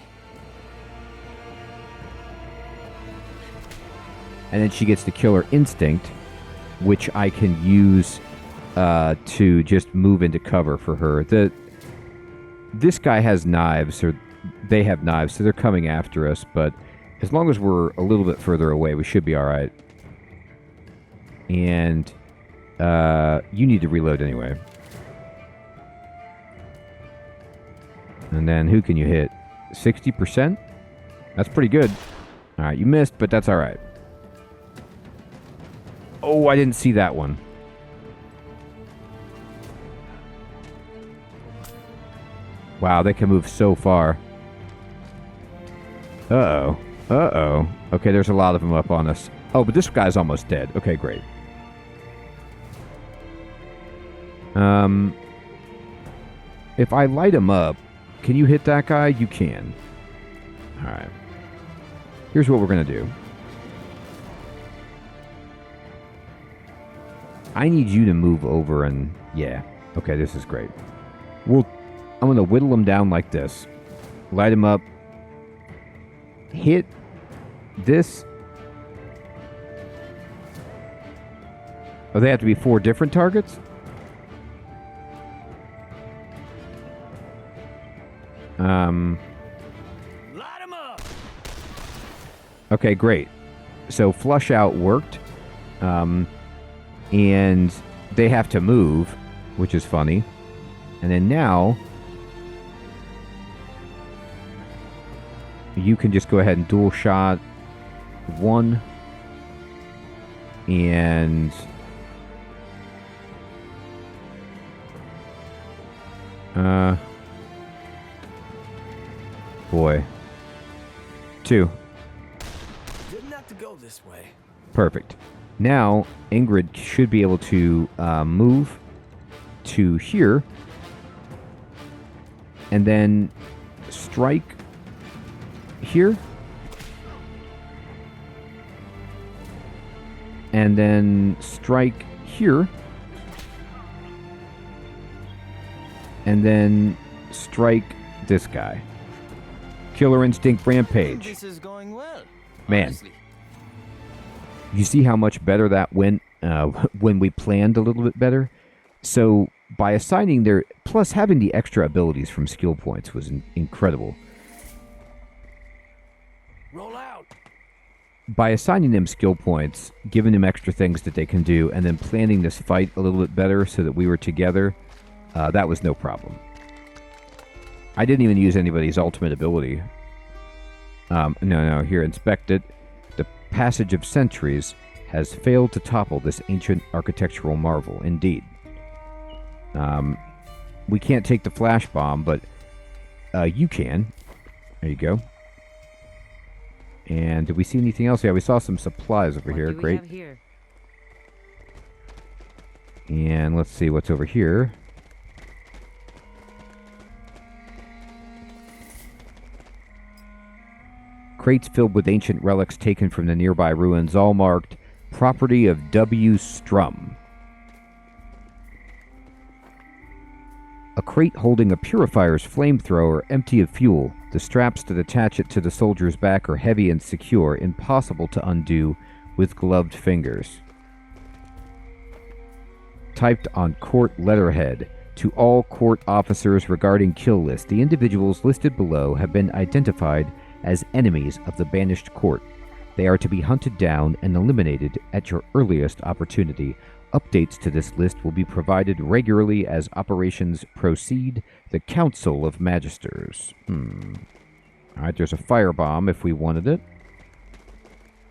And then she gets the killer instinct, which I can use to just move into cover for her. This guy has knives, or they have knives, so they're coming after us, but as long as we're a little bit further away, we should be alright. And you need to reload anyway. And then who can you hit? 60%? That's pretty good. Alright, you missed, but that's alright. Oh, I didn't see that one. Wow, they can move so far. Uh-oh. Uh-oh. Okay, there's a lot of them up on us. Oh, but this guy's almost dead. Okay, great. If I light him up, can you hit that guy? You can. Alright. Here's what we're going to do. I need you to move over and... Yeah. Okay, this is great. I'm going to whittle him down like this. Light him up. Hit this. Oh, they have to be 4 different targets? Light 'em up. Okay, great. So flush out worked. And they have to move, which is funny. And then now you can just go ahead and dual shot 1 and boy. 2. Didn't have to go this way. Perfect. Now, Ingrid should be able to move to here and then strike here and then strike here and then strike this guy. Killer Instinct Rampage. This is going well. Man. Honestly. You see how much better that went when we planned a little bit better? So by assigning their... Plus having the extra abilities from skill points was incredible. Roll out. By assigning them skill points, giving them extra things that they can do, and then planning this fight a little bit better so that we were together, that was no problem. I didn't even use anybody's ultimate ability. No, here, inspect it. The passage of centuries has failed to topple this ancient architectural marvel, indeed. We can't take the flash bomb, but you can. There you go. And did we see anything else? Yeah, we saw some supplies over here. Great. Have here? And let's see what's over here. Crates filled with ancient relics taken from the nearby ruins, all marked property of W. Strum. A crate holding a purifier's flamethrower empty of fuel. The straps that attach it to the soldier's back are heavy and secure, impossible to undo with gloved fingers. Typed on court letterhead. To all court officers regarding kill list, the individuals listed below have been identified as enemies of the banished court. They are to be hunted down and eliminated at your earliest opportunity. Updates to this list will be provided regularly as operations proceed. The Council of Magisters. Alright, there's a firebomb if we wanted it.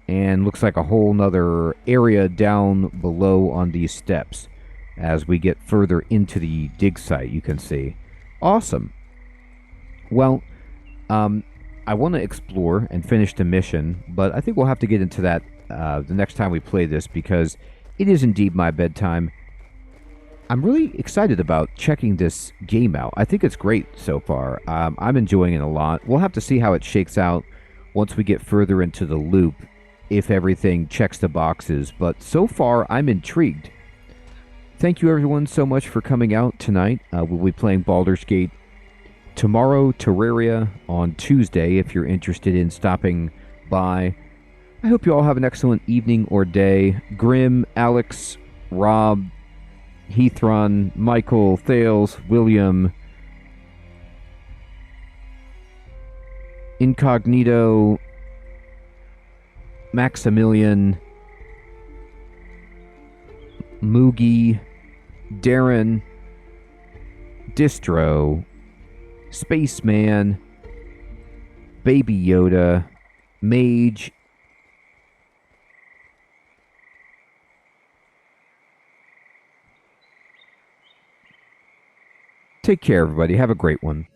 And looks like a whole nother area down below on these steps. As we get further into the dig site, you can see. Awesome. Well, I want to explore and finish the mission, but I think we'll have to get into that the next time we play this, because it is indeed my bedtime. I'm really excited about checking this game out. I think it's great so far. I'm enjoying it a lot. We'll have to see how it shakes out once we get further into the loop, if everything checks the boxes. But so far, I'm intrigued. Thank you everyone so much for coming out tonight. We'll be playing Baldur's Gate tomorrow, Terraria on Tuesday, if you're interested in stopping by. I hope you all have an excellent evening or day. Grim, Alex, Rob, Heathron, Michael, Thales, William, Incognito, Maximilian, Moogie, Darren, Distro, Spaceman, Baby Yoda, Mage, take care, everybody. Have a great one.